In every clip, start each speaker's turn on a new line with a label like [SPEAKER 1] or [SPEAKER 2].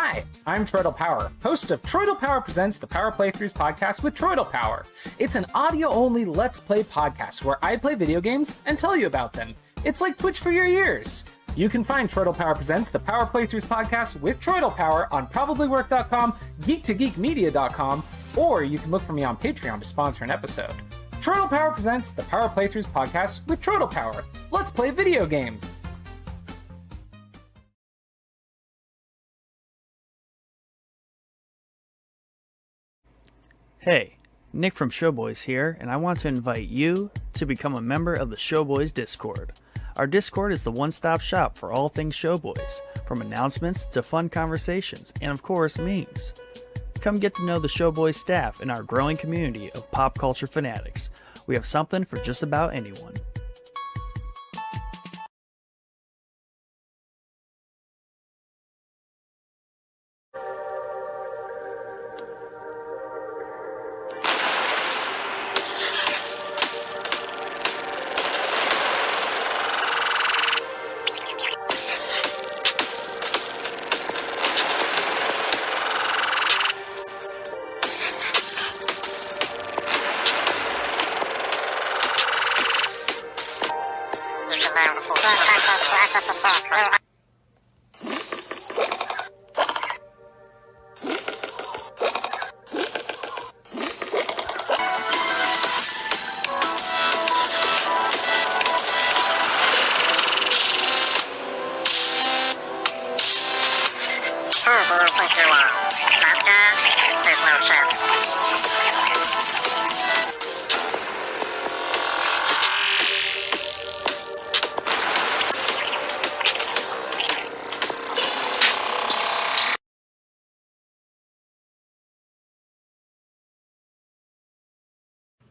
[SPEAKER 1] Hi, I'm Troidal Power, host of Troidal Power Presents the Power Playthroughs podcast with Troidal Power. It's an audio-only Let's Play podcast where I play video games and tell you about them. It's like Twitch for your ears. You can find Troidal Power Presents the Power Playthroughs podcast with Troidal Power on probablywork.com, geek2geekmedia.com, or you can look for me on Patreon to sponsor an episode. Troidal Power Presents the Power Playthroughs podcast with Troidal Power. Let's play video games.
[SPEAKER 2] Hey, Nick from Showboys here, and I want to invite you to become a member of the Showboys Discord. Our Discord is the one-stop shop for all things Showboys, from announcements to fun conversations, and of course, memes. Come get to know the Showboys staff and our growing community of pop culture fanatics. We have something for just about anyone.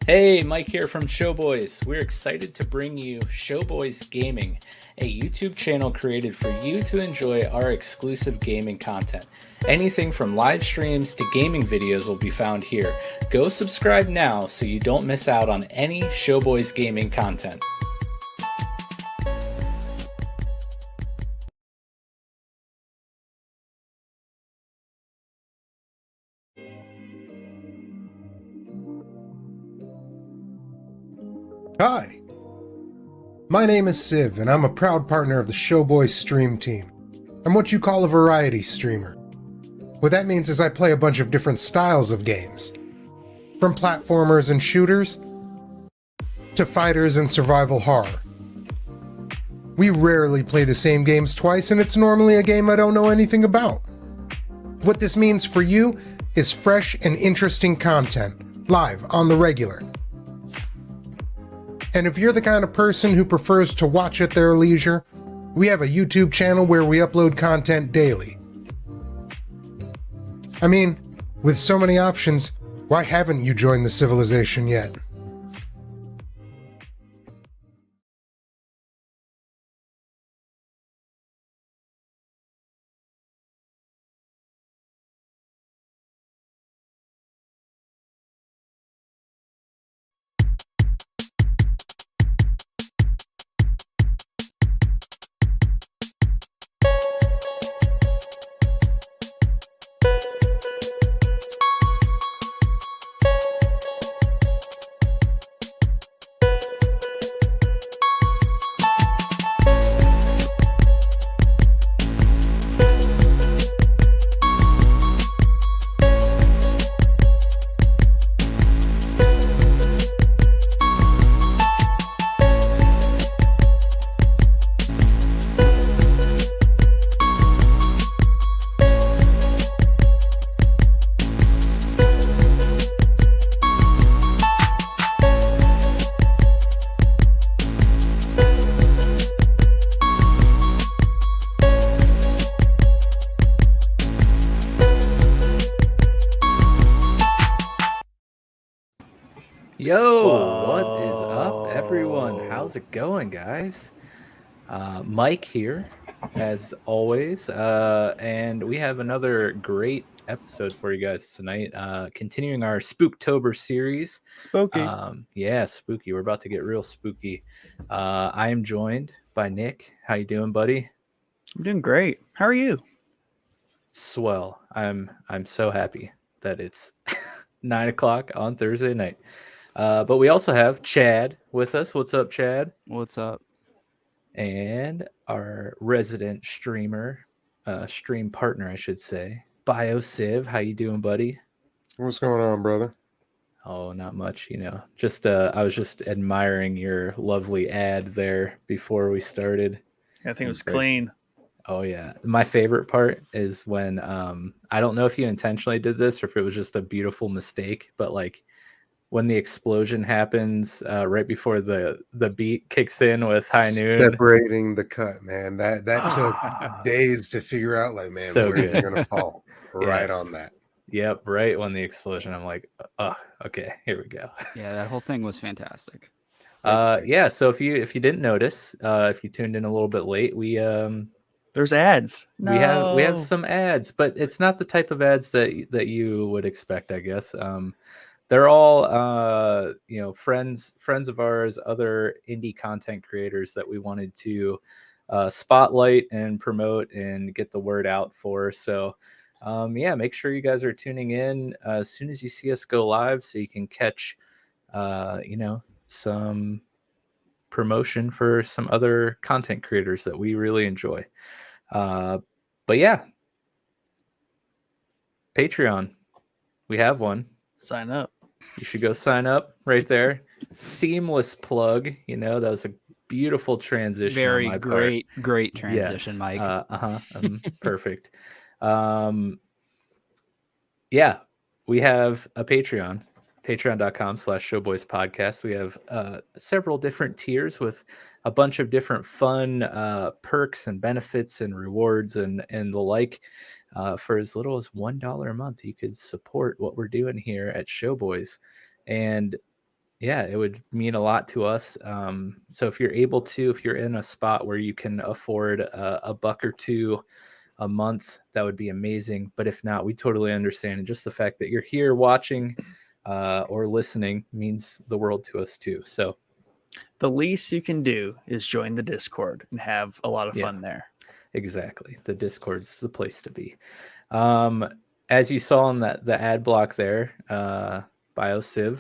[SPEAKER 1] Hey, Mike here from Showboys. We're excited to bring you Showboys Gaming, a YouTube channel created for you to enjoy our exclusive gaming content. Anything from live streams to gaming videos will be found here. Go subscribe now so you don't miss out on any Showboys gaming content.
[SPEAKER 3] Hi, my name is Siv, and I'm a proud partner of the Showboys stream team. I'm what you call a variety streamer. What that means is I play a bunch of different styles of games. From platformers and shooters, to fighters and survival horror. We rarely play the same games twice, and it's normally a game I don't know anything about. What this means for you is fresh and interesting content, live on the regular. And if you're the kind of person who prefers to watch at their leisure, we have a YouTube channel where we upload content daily. I mean, with so many options, why haven't you joined the civilization yet?
[SPEAKER 1] Yo, what is up, everyone? How's it going, guys? Mike here, as always, and we have another great episode for you guys tonight. Continuing our Spooktober series.
[SPEAKER 2] Spooky.
[SPEAKER 1] Yeah, spooky. We're about to get real spooky. I am joined by Nick. How you doing, buddy?
[SPEAKER 2] I'm doing great. How are you?
[SPEAKER 4] Swell. I'm so happy that it's 9 o'clock on Thursday night. But we also have Chad with us. What's up, Chad?
[SPEAKER 5] What's up?
[SPEAKER 4] And our resident streamer, stream partner, I should say, BioSiv. How you doing, buddy?
[SPEAKER 3] What's going on, brother?
[SPEAKER 4] Oh, not much, Just I was just admiring your lovely ad there before we started.
[SPEAKER 2] I think it was clean.
[SPEAKER 4] Oh yeah. My favorite part is when I don't know if you intentionally did this or if it was just a beautiful mistake, but like when the explosion happens right before the beat kicks in with High Noon.
[SPEAKER 3] Separating the cut, man. That took days to figure out, like, man,
[SPEAKER 4] So
[SPEAKER 3] where's
[SPEAKER 4] good.
[SPEAKER 3] it gonna fall? Right
[SPEAKER 4] Yes.
[SPEAKER 3] on that.
[SPEAKER 4] Yep, right when the explosion. I'm like, oh, okay, here we go.
[SPEAKER 5] Yeah, that whole thing was fantastic.
[SPEAKER 4] Yeah, so if you didn't notice, if you tuned in a little bit late, we
[SPEAKER 2] There's ads.
[SPEAKER 4] we have some ads, but it's not the type of ads that you would expect, I guess. They're all friends of ours, other indie content creators that we wanted to spotlight and promote and get the word out for. So make sure you guys are tuning in as soon as you see us go live so you can catch some promotion for some other content creators that we really enjoy. But yeah, Patreon, we have one.
[SPEAKER 2] Sign up.
[SPEAKER 4] You should go sign up right there. Seamless plug. That was a beautiful transition.
[SPEAKER 5] Very
[SPEAKER 4] on my part.
[SPEAKER 5] great transition,
[SPEAKER 4] Yes.
[SPEAKER 5] Mike.
[SPEAKER 4] Perfect. Yeah, we have a Patreon, patreon.com/showboyspodcast. We have several different tiers with a bunch of different fun perks and benefits and rewards and the like. For as little as $1 a month, you could support what we're doing here at Showboys. And yeah, it would mean a lot to us. So if you're able to, if you're in a spot where you can afford a buck or two a month, that would be amazing. But if not, we totally understand. And just the fact that you're here watching or listening means the world to us too. So
[SPEAKER 2] the least you can do is join the Discord and have a lot of fun there.
[SPEAKER 4] Exactly. The Discord's the place to be. As you saw in the ad block there, BioSiv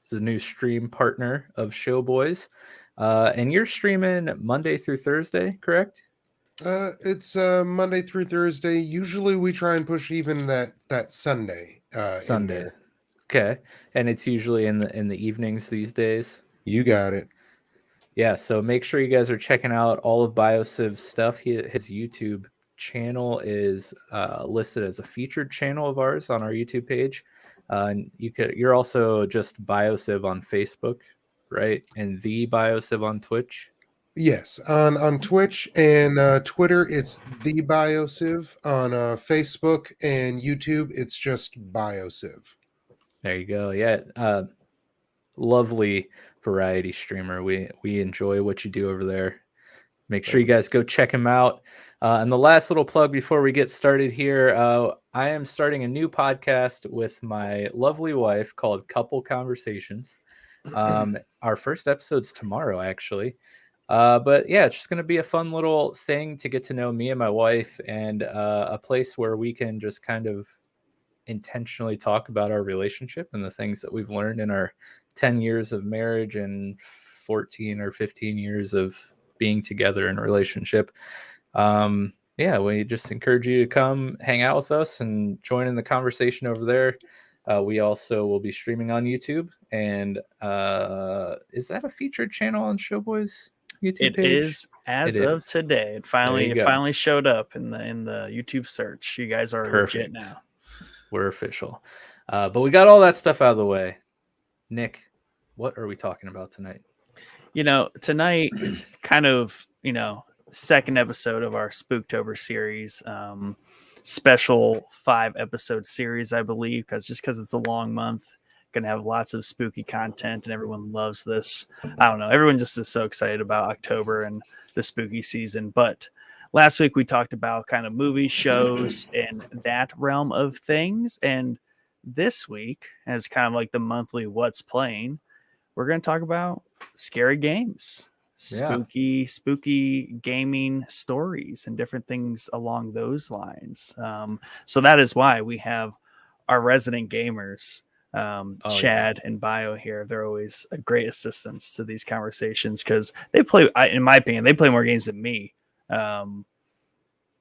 [SPEAKER 4] is a new stream partner of Showboys. And you're streaming Monday through Thursday, correct?
[SPEAKER 3] It's Monday through Thursday. Usually we try and push even that Sunday.
[SPEAKER 4] Sunday. Okay. And it's usually in the evenings these days.
[SPEAKER 3] You got it.
[SPEAKER 4] Yeah, so make sure you guys are checking out all of BioSiv's stuff. His YouTube channel is listed as a featured channel of ours on our YouTube page. And you're also just BioSiv on Facebook, right? And the BioSiv on Twitch.
[SPEAKER 3] Yes, on Twitch and Twitter, it's the BioSiv. On Facebook and YouTube, it's just BioSiv.
[SPEAKER 4] There you go. Yeah, lovely variety streamer. We enjoy what you do over there. Make sure you guys go check him out. And the last little plug before we get started here, I am starting a new podcast with my lovely wife called Couple Conversations. Our first episode's tomorrow, actually. But yeah, it's just going to be a fun little thing to get to know me and my wife, and a place where we can just kind of intentionally talk about our relationship and the things that we've learned in our 10 years of marriage and 14 or 15 years of being together in a relationship. We just encourage you to come hang out with us and join in the conversation over there. We also will be streaming on YouTube. And is that a featured channel on Showboys YouTube page?
[SPEAKER 2] It is as of today. It finally showed up in the YouTube search. You guys are legit now.
[SPEAKER 4] We're official. But we got all that stuff out of the way. Nick, what are we talking about tonight?
[SPEAKER 2] Tonight, kind of, second episode of our Spooktober series, special 5-episode series, I believe, because it's a long month, going to have lots of spooky content, and everyone loves this. I don't know. Everyone just is so excited about October and the spooky season. But last week we talked about kind of movies, shows, and that realm of things. And this week, as kind of like the monthly What's Playing, we're going to talk about scary games. spooky gaming stories and different things along those lines. So that is why we have our resident gamers, Chad and Bio here. They're always a great assistance to these conversations because they play, in my opinion, they play more games than me. I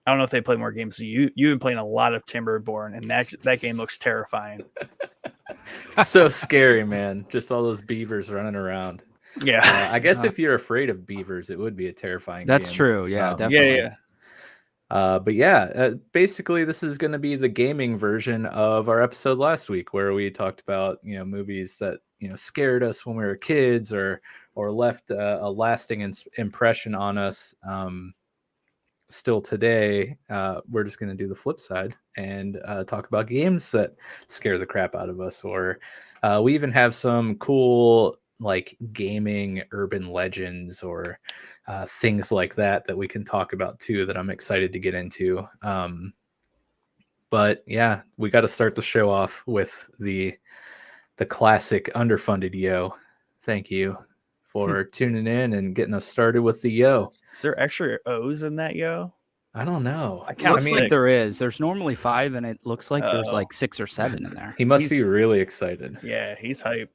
[SPEAKER 2] don't know if they play more games than you. You've been playing a lot of Timberborn, and that game looks terrifying.
[SPEAKER 4] So scary, man. Just all those beavers running around.
[SPEAKER 2] Yeah.
[SPEAKER 4] I guess if you're afraid of beavers, it would be a terrifying
[SPEAKER 5] That's
[SPEAKER 4] game.
[SPEAKER 5] true. Yeah, definitely.
[SPEAKER 4] But yeah, basically this is going to be the gaming version of our episode last week where we talked about, movies that, scared us when we were kids or left a lasting impression on us. Still today, we're just going to do the flip side and talk about games that scare the crap out of us. Or we even have some cool like gaming urban legends or things like that we can talk about too that I'm excited to get into. But yeah, we got to start the show off with the classic underfunded yo. Thank you for tuning in and getting us started with the yo.
[SPEAKER 2] Is there extra O's in that yo?
[SPEAKER 4] I don't know.
[SPEAKER 5] Looks like there is. There's normally 5, and it looks like there's like 6 or 7 in there.
[SPEAKER 4] He must be really excited.
[SPEAKER 2] Yeah, he's hype.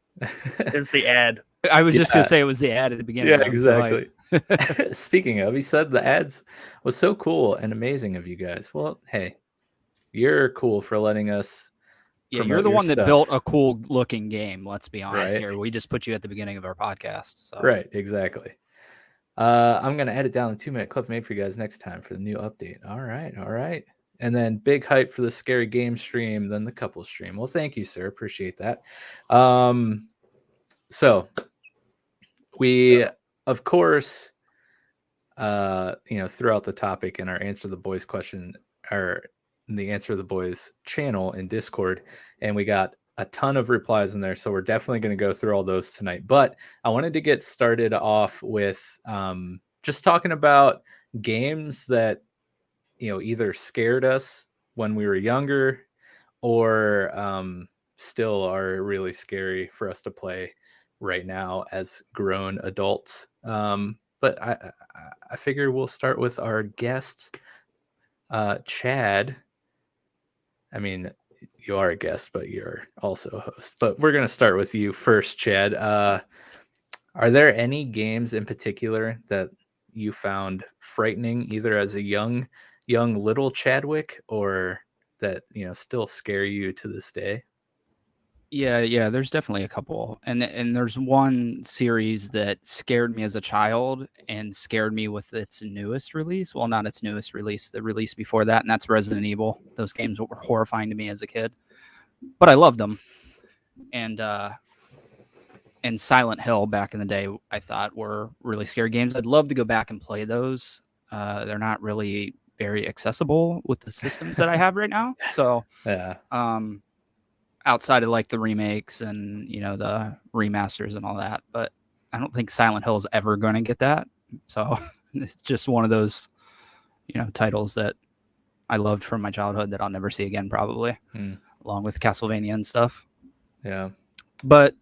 [SPEAKER 2] It's the ad.
[SPEAKER 5] I was just gonna say it was the ad at the beginning.
[SPEAKER 4] Yeah, exactly. Speaking of, he said the ads was so cool and amazing of you guys. Well, hey, you're cool for letting us.
[SPEAKER 5] Yeah, you're the one that built a cool looking game. Let's be honest here. We just put you at the beginning of our podcast. So.
[SPEAKER 4] Right, exactly. I'm gonna edit down the 2-minute clip made for you guys next time for the new update. All right. And then big hype for the scary game stream, then the couple stream. Well, thank you, sir. Appreciate that. So we, of course, throughout the topic in our Answer the Boys question, or the Answer the Boys channel in Discord, and we got a ton of replies in there. So we're definitely going to go through all those tonight. But I wanted to get started off with just talking about games that, either scared us when we were younger or still are really scary for us to play right now as grown adults. But I figure we'll start with our guest, Chad. I mean, you are a guest, but you're also a host. But we're going to start with you first, Chad. Are there any games in particular that you found frightening, either as a young little Chadwick, or that still scare you to this day?
[SPEAKER 5] Yeah, there's definitely a couple, and there's one series that scared me as a child and scared me with its newest release. Well, not its newest release, the release before that, and that's Resident Evil. Those games were horrifying to me as a kid, but I loved them. And Silent Hill back in the day, I thought were really scary games. I'd love to go back and play those. They're not really very accessible with the systems that I have right now. So
[SPEAKER 4] yeah.
[SPEAKER 5] Outside of like the remakes and the remasters and all that, but I don't think Silent Hill is ever going to get that. So it's just one of those titles that I loved from my childhood that I'll never see again, probably, along with Castlevania and stuff.
[SPEAKER 4] Yeah,
[SPEAKER 5] but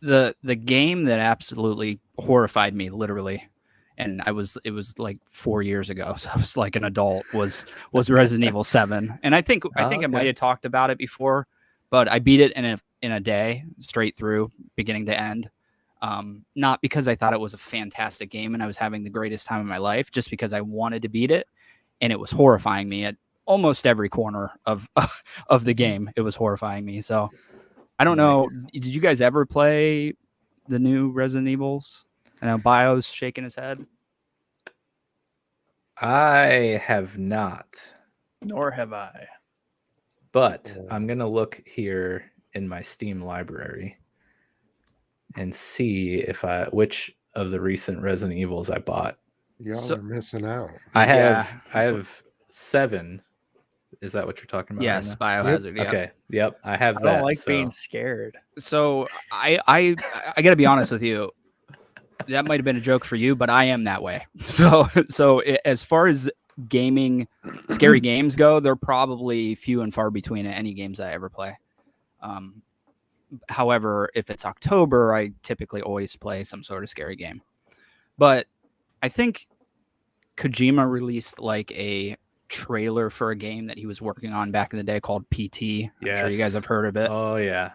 [SPEAKER 5] the game that absolutely horrified me, literally, and it was like 4 years ago, so I was like an adult, was Resident Evil 7. And I think I might have talked about it before, but I beat it in a day, straight through, beginning to end. Not because I thought it was a fantastic game and I was having the greatest time of my life, just because I wanted to beat it, and it was horrifying me at almost every corner of the game. It was horrifying me. So I don't know. Did you guys ever play the new Resident Evils? I know Bio's shaking his head.
[SPEAKER 4] I have not.
[SPEAKER 2] Nor have I.
[SPEAKER 4] But I'm going to look here in my Steam library and see which of the recent Resident Evils I bought.
[SPEAKER 3] Y'all are missing out.
[SPEAKER 4] I have 7. Is that what you're talking about?
[SPEAKER 5] Yes,
[SPEAKER 4] right
[SPEAKER 5] Biohazard.
[SPEAKER 4] Yeah. Okay. Yep. I have that.
[SPEAKER 2] I don't like being scared.
[SPEAKER 5] So I got to be honest with you. That might have been a joke for you, but I am that way. So as far as gaming, scary games go, they're probably few and far between in any games I ever play. However, if it's October, I typically always play some sort of scary game. But I think Kojima released like a trailer for a game that he was working on back in the day called PT. I'm sure you guys have heard of it.
[SPEAKER 4] Oh yeah.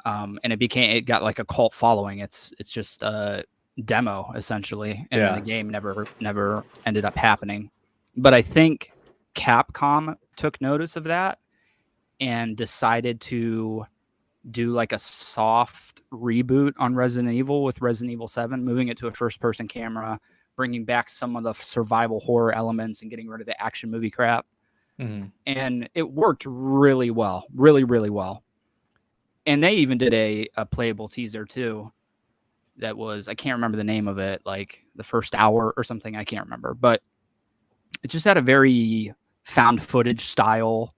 [SPEAKER 5] And it got like a cult following. It's just a demo essentially, and then the game never ended up happening. But I think Capcom took notice of that and decided to do like a soft reboot on Resident Evil with Resident Evil 7, moving it to a first-person camera, bringing back some of the survival horror elements and getting rid of the action movie crap.
[SPEAKER 4] Mm-hmm.
[SPEAKER 5] And it worked really well, really, really well. And they even did a playable teaser too. That was, I can't remember the name of it, like the first hour or something. I can't remember, but it just had a very found footage style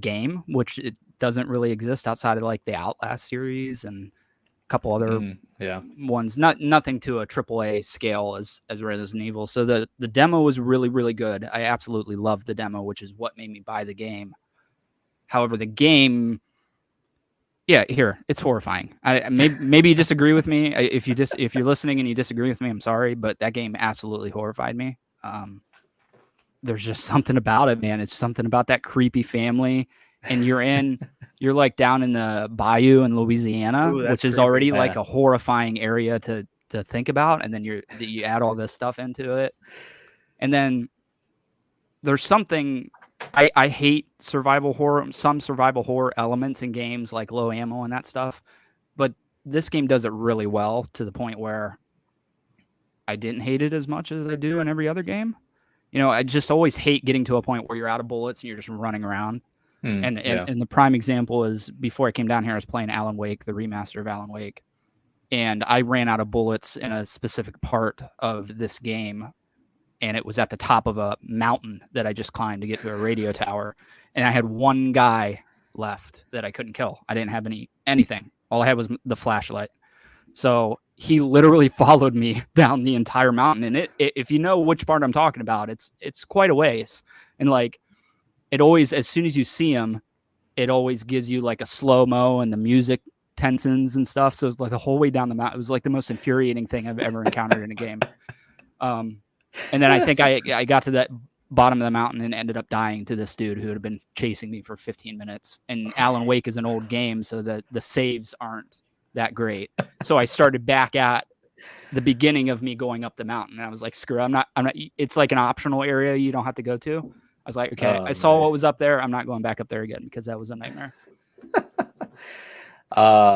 [SPEAKER 5] game, which it doesn't really exist outside of like the Outlast series and a couple other ones. Nothing to a AAA scale as Resident Evil. So the demo was really, really good. I absolutely loved the demo, which is what made me buy the game. However, the game, it's horrifying. Maybe you disagree with me. If you're listening and you disagree with me, I'm sorry, but that game absolutely horrified me. There's just something about it, man. It's something about that creepy family, and you're like down in the bayou in Louisiana, which is already like a horrifying area to think about, and then you add all this stuff into it, and then there's something. I hate survival horror, some survival horror elements in games like low ammo and that stuff, but this game does it really well to the point where I didn't hate it as much as I do in every other game. You know, I just always hate getting to a point where you're out of bullets and you're just running around. And the prime example is before I came down here, I was playing Alan Wake, the remaster of Alan Wake, and I ran out of bullets in a specific part of this game. And it was at the top of a mountain that I just climbed to get to a radio tower. And I had one guy left that I couldn't kill. I didn't have anything. All I had was the flashlight. So he literally followed me down the entire mountain. And if you know which part I'm talking about, it's quite a ways. And like, it always, as soon as you see him, it always gives you like a slow-mo and the music tensons and stuff. So it's like the whole way down the mountain. It was like the most infuriating thing I've ever encountered in a game. And then I think I got to that bottom of the mountain and ended up dying to this dude who had been chasing me for 15 minutes. And Alan Wake is an old game, so the saves aren't that great. So I started back at the beginning of me going up the mountain. And I was like, screw it, I'm not, it's like an optional area you don't have to go to. I was like, okay, I saw what was up there. I'm not going back up there again because that was a nightmare.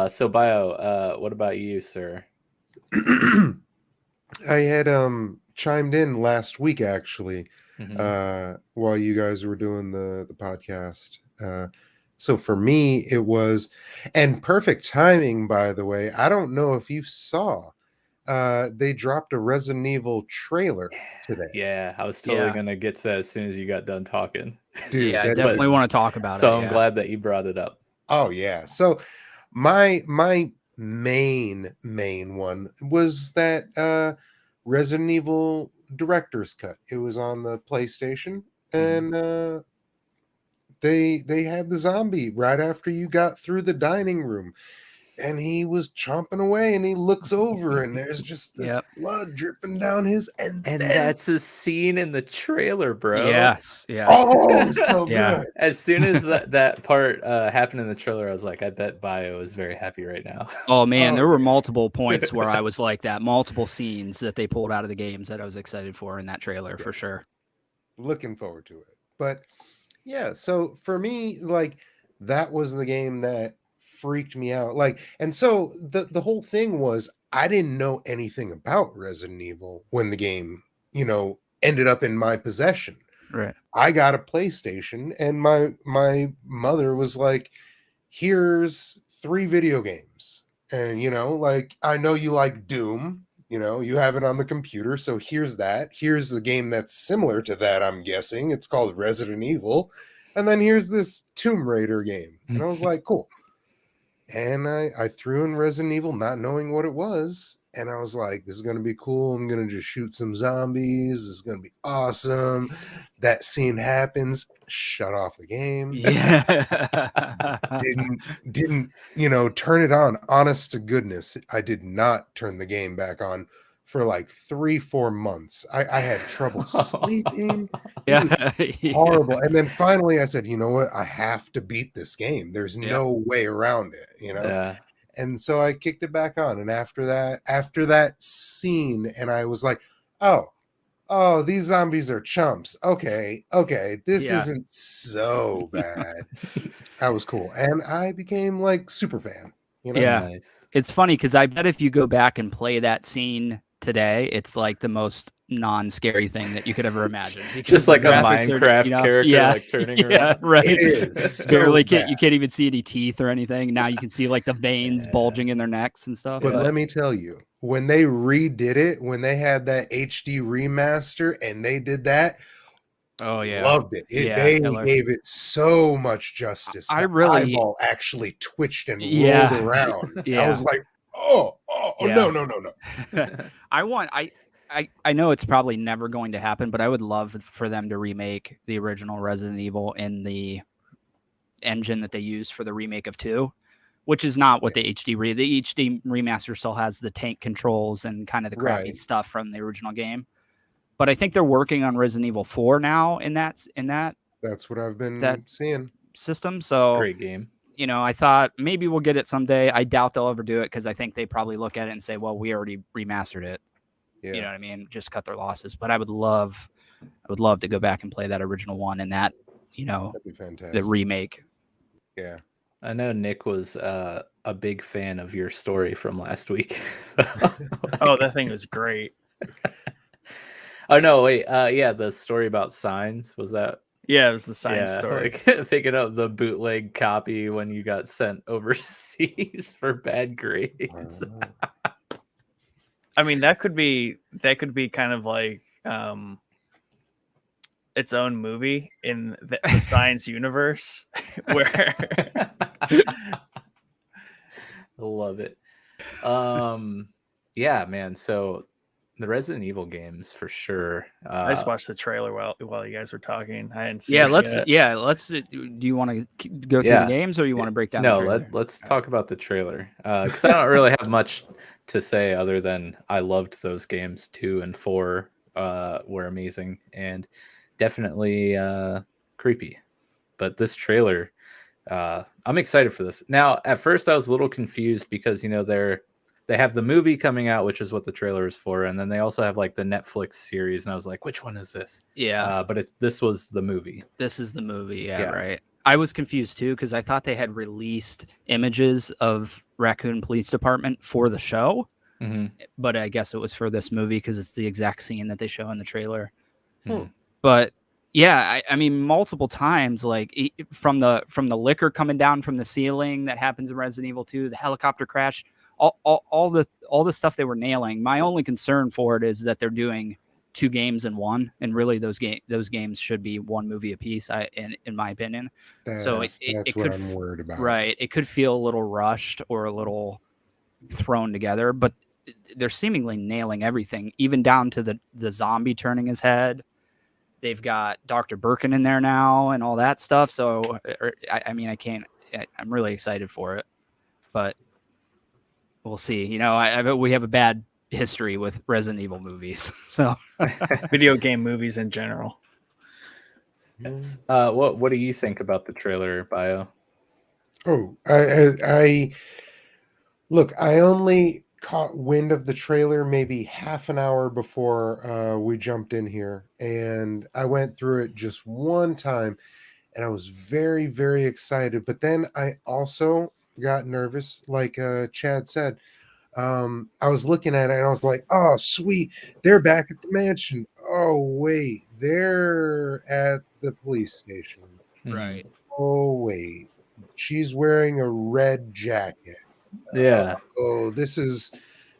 [SPEAKER 4] So Bio, what about you, sir?
[SPEAKER 3] I had chimed in last week actually, while you guys were doing the podcast. So for me, it was, and perfect timing, by the way. I don't know if you saw, they dropped a Resident Evil trailer today.
[SPEAKER 4] Yeah, I was totally going to get to that as soon as you got done talking.
[SPEAKER 3] Dude,
[SPEAKER 5] I definitely want to talk about it.
[SPEAKER 4] So I'm glad that you brought it up.
[SPEAKER 3] Oh, yeah. So my main one was that Resident Evil Director's Cut. It was on the PlayStation, and they had the zombie right after you got through the dining room, and he was chomping away, and he looks over, and there's just this blood dripping down his and
[SPEAKER 4] that's a scene in the trailer, bro.
[SPEAKER 5] Yes, yeah.
[SPEAKER 3] Oh, so good.
[SPEAKER 4] As soon as that part happened in the trailer, I was like, I bet Bio is very happy right now.
[SPEAKER 5] Oh man, there were multiple points where I was like that, multiple scenes that they pulled out of the games that I was excited for in that trailer for sure.
[SPEAKER 3] Looking forward to it. But yeah, so for me, like, that was the game that freaked me out. Like, and so the whole thing was, I didn't know anything about Resident Evil when the game, ended up in my possession.
[SPEAKER 5] Right.
[SPEAKER 3] I got a PlayStation, and my mother was like, here's 3 video games. And, like, I know you like Doom, you have it on the computer. So here's that. Here's the game that's similar to that, I'm guessing. It's called Resident Evil. And then here's this Tomb Raider game. And I was like, cool. And I threw in Resident Evil not knowing what it was. And I was like, this is going to be cool. I'm going to just shoot some zombies. This is going to be awesome. That scene happens. Shut off the game.
[SPEAKER 5] Yeah.
[SPEAKER 3] Didn't turn it on. Honest to goodness, I did not turn the game back on for like 3-4 months. I had trouble sleeping. It was
[SPEAKER 5] Yeah.
[SPEAKER 3] horrible. And then finally I said, you know what? I have to beat this game. There's
[SPEAKER 5] Yeah.
[SPEAKER 3] no way around it, you know?
[SPEAKER 4] Yeah.
[SPEAKER 3] And so I kicked it back on. And after that scene, and I was like, oh, these zombies are chumps. Okay, this
[SPEAKER 5] Yeah.
[SPEAKER 3] isn't so bad. That was cool. And I became like super fan, you know?
[SPEAKER 5] Yeah.
[SPEAKER 4] Nice.
[SPEAKER 5] It's funny because I bet if you go back and play that scene today, it's like the most non-scary thing that you could ever imagine. Because
[SPEAKER 4] Just
[SPEAKER 5] the
[SPEAKER 4] like a
[SPEAKER 5] graphics are,
[SPEAKER 4] Minecraft
[SPEAKER 5] you know,
[SPEAKER 4] character
[SPEAKER 5] yeah,
[SPEAKER 4] like turning
[SPEAKER 5] yeah,
[SPEAKER 4] around.
[SPEAKER 5] right.
[SPEAKER 3] It is
[SPEAKER 5] Barely
[SPEAKER 3] so
[SPEAKER 5] you can't even see any teeth or anything. Now you can see like the veins
[SPEAKER 4] Yeah.
[SPEAKER 5] bulging in their necks and stuff.
[SPEAKER 3] But let me tell you, when they redid it, when they had that HD remaster and they did that,
[SPEAKER 5] oh yeah,
[SPEAKER 3] loved it. They gave it so much justice.
[SPEAKER 5] I
[SPEAKER 3] The
[SPEAKER 5] really-
[SPEAKER 3] eyeball actually twitched and
[SPEAKER 5] Yeah.
[SPEAKER 3] rolled around.
[SPEAKER 5] Yeah.
[SPEAKER 3] I was like, oh,
[SPEAKER 5] Yeah.
[SPEAKER 3] no.
[SPEAKER 5] I know it's probably never going to happen, but I would love for them to remake the original Resident Evil in the engine that they used for the remake of 2, which is not what the HD remaster still has the tank controls and kind of the crappy
[SPEAKER 3] Right.
[SPEAKER 5] stuff from the original game. But I think they're working on Resident Evil 4 now in that
[SPEAKER 3] That's what I've been seeing.
[SPEAKER 5] system. So
[SPEAKER 4] Great game.
[SPEAKER 5] you know, I thought maybe we'll get it someday. I doubt they'll ever do it because I think they probably look at it and say, well, we already remastered it.
[SPEAKER 3] Yeah.
[SPEAKER 5] You know what I mean? Just cut their losses. But I would love to go back and play that original one and that, you know,
[SPEAKER 3] That'd be fantastic.
[SPEAKER 5] the remake.
[SPEAKER 3] Yeah.
[SPEAKER 4] I know Nick was a big fan of your story from last week.
[SPEAKER 2] Oh, that thing was great.
[SPEAKER 4] Oh no, wait. Yeah, the story about signs, was that?
[SPEAKER 2] Yeah, it was the science story.
[SPEAKER 4] Like picking up the bootleg copy when you got sent overseas for bad grades.
[SPEAKER 2] I mean, that could be kind of like its own movie in the science universe where
[SPEAKER 4] Love it. Yeah, man. So the Resident Evil games for sure.
[SPEAKER 2] I just watched the trailer while you guys were talking. I didn't see
[SPEAKER 5] Yeah,
[SPEAKER 2] it yet.
[SPEAKER 5] let's do you want to go through
[SPEAKER 4] Yeah.
[SPEAKER 5] the games or you want to break down the
[SPEAKER 4] No,
[SPEAKER 5] trailer?
[SPEAKER 4] let's talk about the trailer. Because I don't really have much to say other than I loved those games. 2 and 4 were amazing and definitely creepy. But this trailer, I'm excited for this. Now, at first I was a little confused because, you know, they have the movie coming out, which is what the trailer is for, and then they also have like the Netflix series, and I was like, which one is this?
[SPEAKER 5] Yeah.
[SPEAKER 4] But this was the movie.
[SPEAKER 5] This is the movie. Yeah,
[SPEAKER 4] Yeah.
[SPEAKER 5] right. I was confused too because I thought they had released images of Racoon Police Department for the show,
[SPEAKER 4] Mm-hmm.
[SPEAKER 5] but I guess it was for this movie because it's the exact scene that they show in the trailer.
[SPEAKER 4] Hmm.
[SPEAKER 5] But yeah, I mean, multiple times, like from the liquor coming down from the ceiling that happens in Resident Evil 2, the helicopter crash, all the stuff they were nailing. My only concern for it is that they're doing 2 games in one, and really those games should be one movie apiece. In my opinion,
[SPEAKER 3] That's
[SPEAKER 5] it
[SPEAKER 3] what
[SPEAKER 5] could
[SPEAKER 3] I'm worried about.
[SPEAKER 5] right. It could feel a little rushed or a little thrown together, but they're seemingly nailing everything, even down to the zombie turning his head. They've got Dr. Birkin in there now and all that stuff. So, I mean, I'm really excited for it, but we'll see. You know, we have a bad history with Resident Evil movies. So,
[SPEAKER 2] video game movies in general.
[SPEAKER 4] Yes. What do you think about the trailer, Bio?
[SPEAKER 3] Oh, I look, I only caught wind of the trailer maybe half an hour before we jumped in here, and I went through it just one time, and I was very, very excited. But then I also got nervous, like Chad said. I was looking at it, and I was like, "Oh, sweet, they're back at the mansion. Oh, wait, they're at the police station.
[SPEAKER 5] right.
[SPEAKER 3] Oh, wait, she's wearing a red jacket.
[SPEAKER 4] Yeah.
[SPEAKER 3] Oh, this is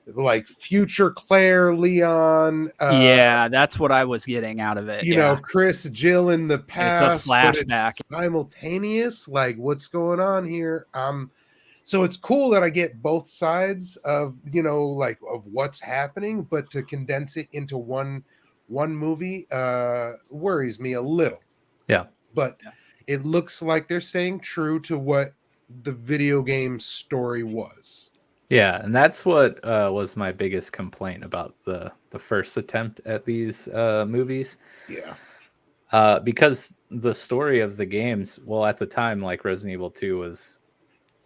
[SPEAKER 3] like future Claire, Leon.
[SPEAKER 5] Yeah, that's what I was getting out of it.
[SPEAKER 3] You know, Chris, Jill in the past.
[SPEAKER 5] flashback.
[SPEAKER 3] But it's simultaneous. Like, what's going on here? So it's cool that I get both sides of, you know, like of what's happening, but to condense it into one movie worries me a little.
[SPEAKER 4] Yeah.
[SPEAKER 3] But it looks like they're staying true to what the video game story was.
[SPEAKER 4] Yeah, and that's what was my biggest complaint about the first attempt at these movies.
[SPEAKER 3] Yeah.
[SPEAKER 4] Because the story of the games, well, at the time, like Resident Evil 2 was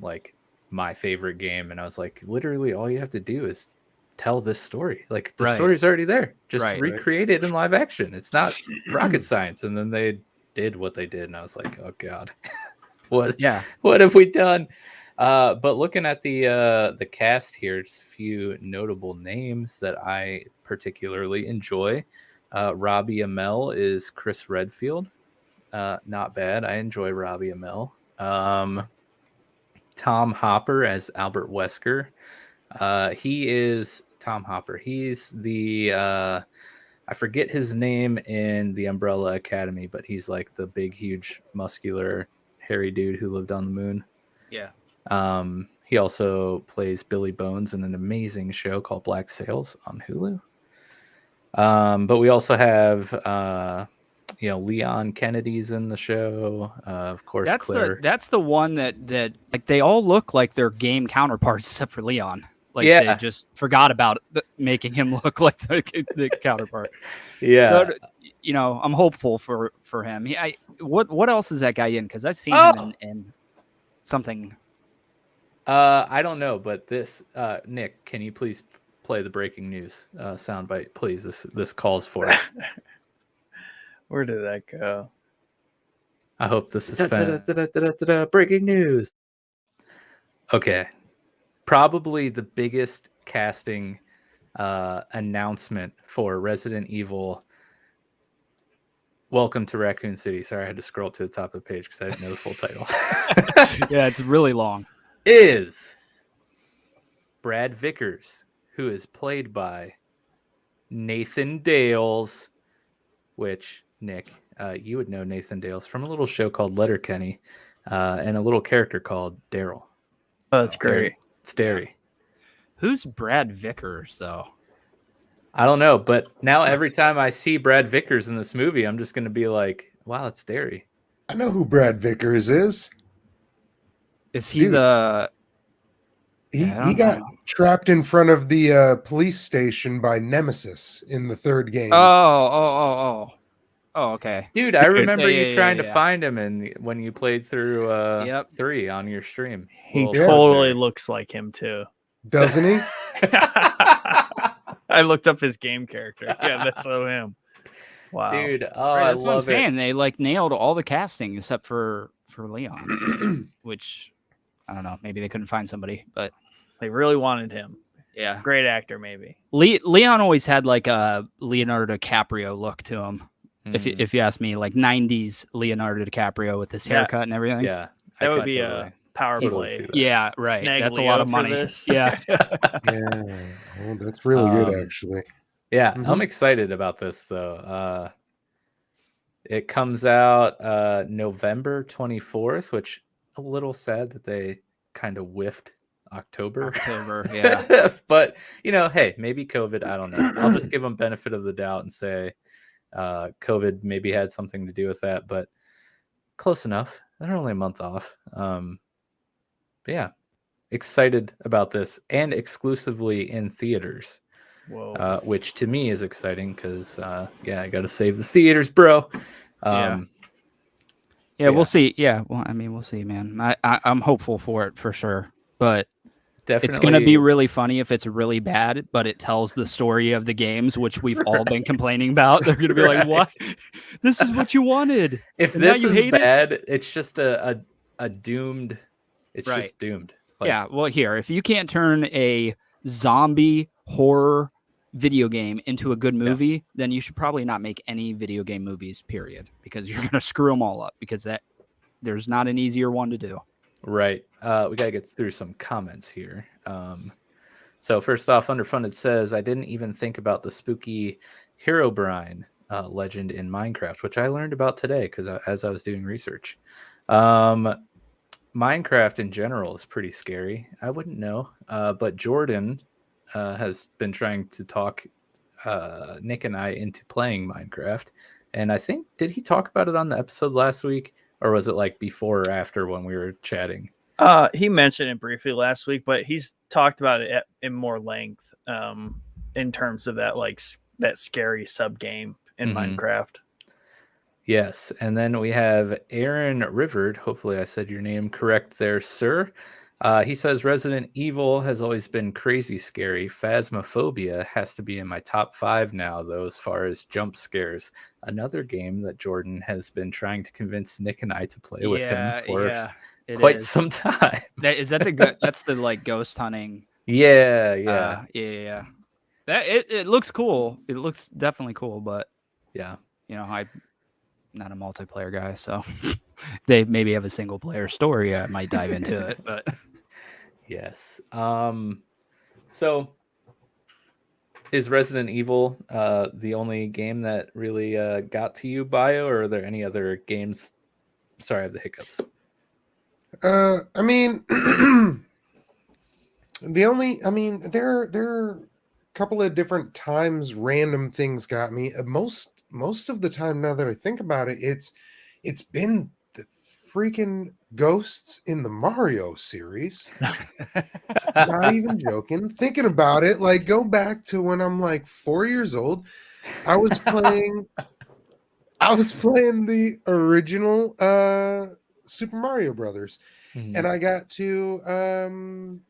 [SPEAKER 4] like my favorite game, and I was like, literally, all you have to do is tell this story. Like the
[SPEAKER 5] Right.
[SPEAKER 4] story's already there. Just
[SPEAKER 5] Right.
[SPEAKER 4] recreate it in live action. It's not rocket science. And then they did what they did, and I was like, oh god, what have we done? But looking at the cast here, just a few notable names that I particularly enjoy. Robbie Amell is Chris Redfield. Not bad. I enjoy Robbie Amell. Tom Hopper as Albert Wesker. He is Tom Hopper. He's the I forget his name in the Umbrella Academy, but he's like the big, huge, muscular, hairy dude who lived on the moon.
[SPEAKER 5] Yeah.
[SPEAKER 4] He also plays Billy Bones in an amazing show called Black Sails on Hulu. But we also have Leon Kennedy's in the show. Of course, Claire.
[SPEAKER 5] That's the one that like they all look like their game counterparts except for Leon. Like they just forgot about making him look like the counterpart.
[SPEAKER 4] Yeah.
[SPEAKER 5] So, I'm hopeful for him. What else is that guy in? Because I've seen him in something.
[SPEAKER 4] I don't know, but this Nick, can you please play the breaking news soundbite, please? This calls for it.
[SPEAKER 2] Where did that go?
[SPEAKER 4] I hope the suspense. Breaking news. Okay. Probably the biggest casting announcement for Resident Evil. Welcome to Raccoon City. Sorry, I had to scroll up to the top of the page because I didn't know the full title.
[SPEAKER 5] Yeah, it's really long.
[SPEAKER 4] Is Brad Vickers, who is played by Nathan Dales, which, Nick, you would know Nathan Dales from a little show called Letterkenny and a little character called Daryl.
[SPEAKER 2] Oh, that's great.
[SPEAKER 4] It's Derry.
[SPEAKER 5] Who's Brad Vickers, though?
[SPEAKER 4] I don't know, but now every time I see Brad Vickers in this movie, I'm just going to be like, wow, it's Derry.
[SPEAKER 3] I know who Brad Vickers is.
[SPEAKER 5] Is he the...
[SPEAKER 3] He got trapped in front of the police station by Nemesis in the third game.
[SPEAKER 5] Oh, okay.
[SPEAKER 4] Dude, I remember you trying to find him and when you played through 3 on your stream.
[SPEAKER 2] He totally looks like him too.
[SPEAKER 3] Doesn't he?
[SPEAKER 2] I looked up his game character. Yeah, that's so him. Wow.
[SPEAKER 4] Dude,
[SPEAKER 5] That's
[SPEAKER 4] I
[SPEAKER 5] what I'm
[SPEAKER 4] love
[SPEAKER 5] saying.
[SPEAKER 4] it.
[SPEAKER 5] They nailed all the casting except for Leon, which I don't know. Maybe they couldn't find somebody, but
[SPEAKER 2] they really wanted him.
[SPEAKER 5] Yeah,
[SPEAKER 2] great actor, maybe.
[SPEAKER 5] Leon always had like a Leonardo DiCaprio look to him. If you ask me, like 90s Leonardo DiCaprio with his haircut and everything.
[SPEAKER 4] Yeah,
[SPEAKER 2] that would be a power play.
[SPEAKER 5] Yeah, right.
[SPEAKER 2] Snag
[SPEAKER 5] that's
[SPEAKER 2] Leo
[SPEAKER 5] a lot of
[SPEAKER 2] for
[SPEAKER 5] money.
[SPEAKER 2] this.
[SPEAKER 5] Yeah.
[SPEAKER 3] Yeah. Well, that's really good, actually.
[SPEAKER 4] Yeah, I'm excited about this though. It comes out November 24th, which a little sad that they kind of whiffed October,
[SPEAKER 5] yeah.
[SPEAKER 4] But hey, maybe COVID, I don't know. I'll just give them benefit of the doubt and say COVID maybe had something to do with that, but close enough. They're only a month off. But yeah, excited about this and exclusively in theaters.
[SPEAKER 2] Whoa.
[SPEAKER 4] Which to me is exciting because I got to save the theaters, bro.
[SPEAKER 5] Yeah, we'll see. Yeah, well, I mean, we'll see, man. I'm hopeful for it for sure, but
[SPEAKER 4] definitely,
[SPEAKER 5] it's going to be really funny if it's really bad, but it tells the story of the games, which we've all been complaining about. They're going to be like, "What? This is what you wanted."
[SPEAKER 4] If
[SPEAKER 5] and
[SPEAKER 4] this is bad, it's just a doomed. It's just doomed.
[SPEAKER 5] Yeah. Well, here, if you can't turn a zombie horror video game into a good movie, then you should probably not make any video game movies, period, because you're going to screw them all up because there's not an easier one to do.
[SPEAKER 4] Right. We got to get through some comments here. So first off, Underfunded says, I didn't even think about the spooky Herobrine legend in Minecraft, which I learned about today because as I was doing research. Minecraft in general is pretty scary. I wouldn't know. But Jordan has been trying to talk Nick and I into playing Minecraft. And I think, did he talk about it on the episode last week? Or was it like before or after when we were chatting?
[SPEAKER 2] He mentioned it briefly last week, but he's talked about it in more length in terms of that that scary sub game in Minecraft.
[SPEAKER 4] Yes, and then we have Aaron Rivard. Hopefully, I said your name correct there, sir. He says Resident Evil has always been crazy scary. Phasmophobia has to be in my top 5 now, though, as far as jump scares. Another game that Jordan has been trying to convince Nick and I to play with him for quite some time.
[SPEAKER 5] Is that the that's the like ghost hunting?
[SPEAKER 4] Yeah.
[SPEAKER 5] That it looks cool. It looks definitely cool, but
[SPEAKER 4] yeah,
[SPEAKER 5] I'm not a multiplayer guy, so if they maybe have a single player story, I might dive into it. But
[SPEAKER 4] yes. So is Resident Evil the only game that really got to you, Bio, or are there any other games? Sorry, I have the hiccups.
[SPEAKER 3] I mean, there are a couple of different times random things got me. Most of the time, now that I think about it, it's been the freaking ghosts in the Mario series. Not even joking. Thinking about it, like go back to when I'm like 4 years old. I was playing the original Super Mario Brothers. And I got to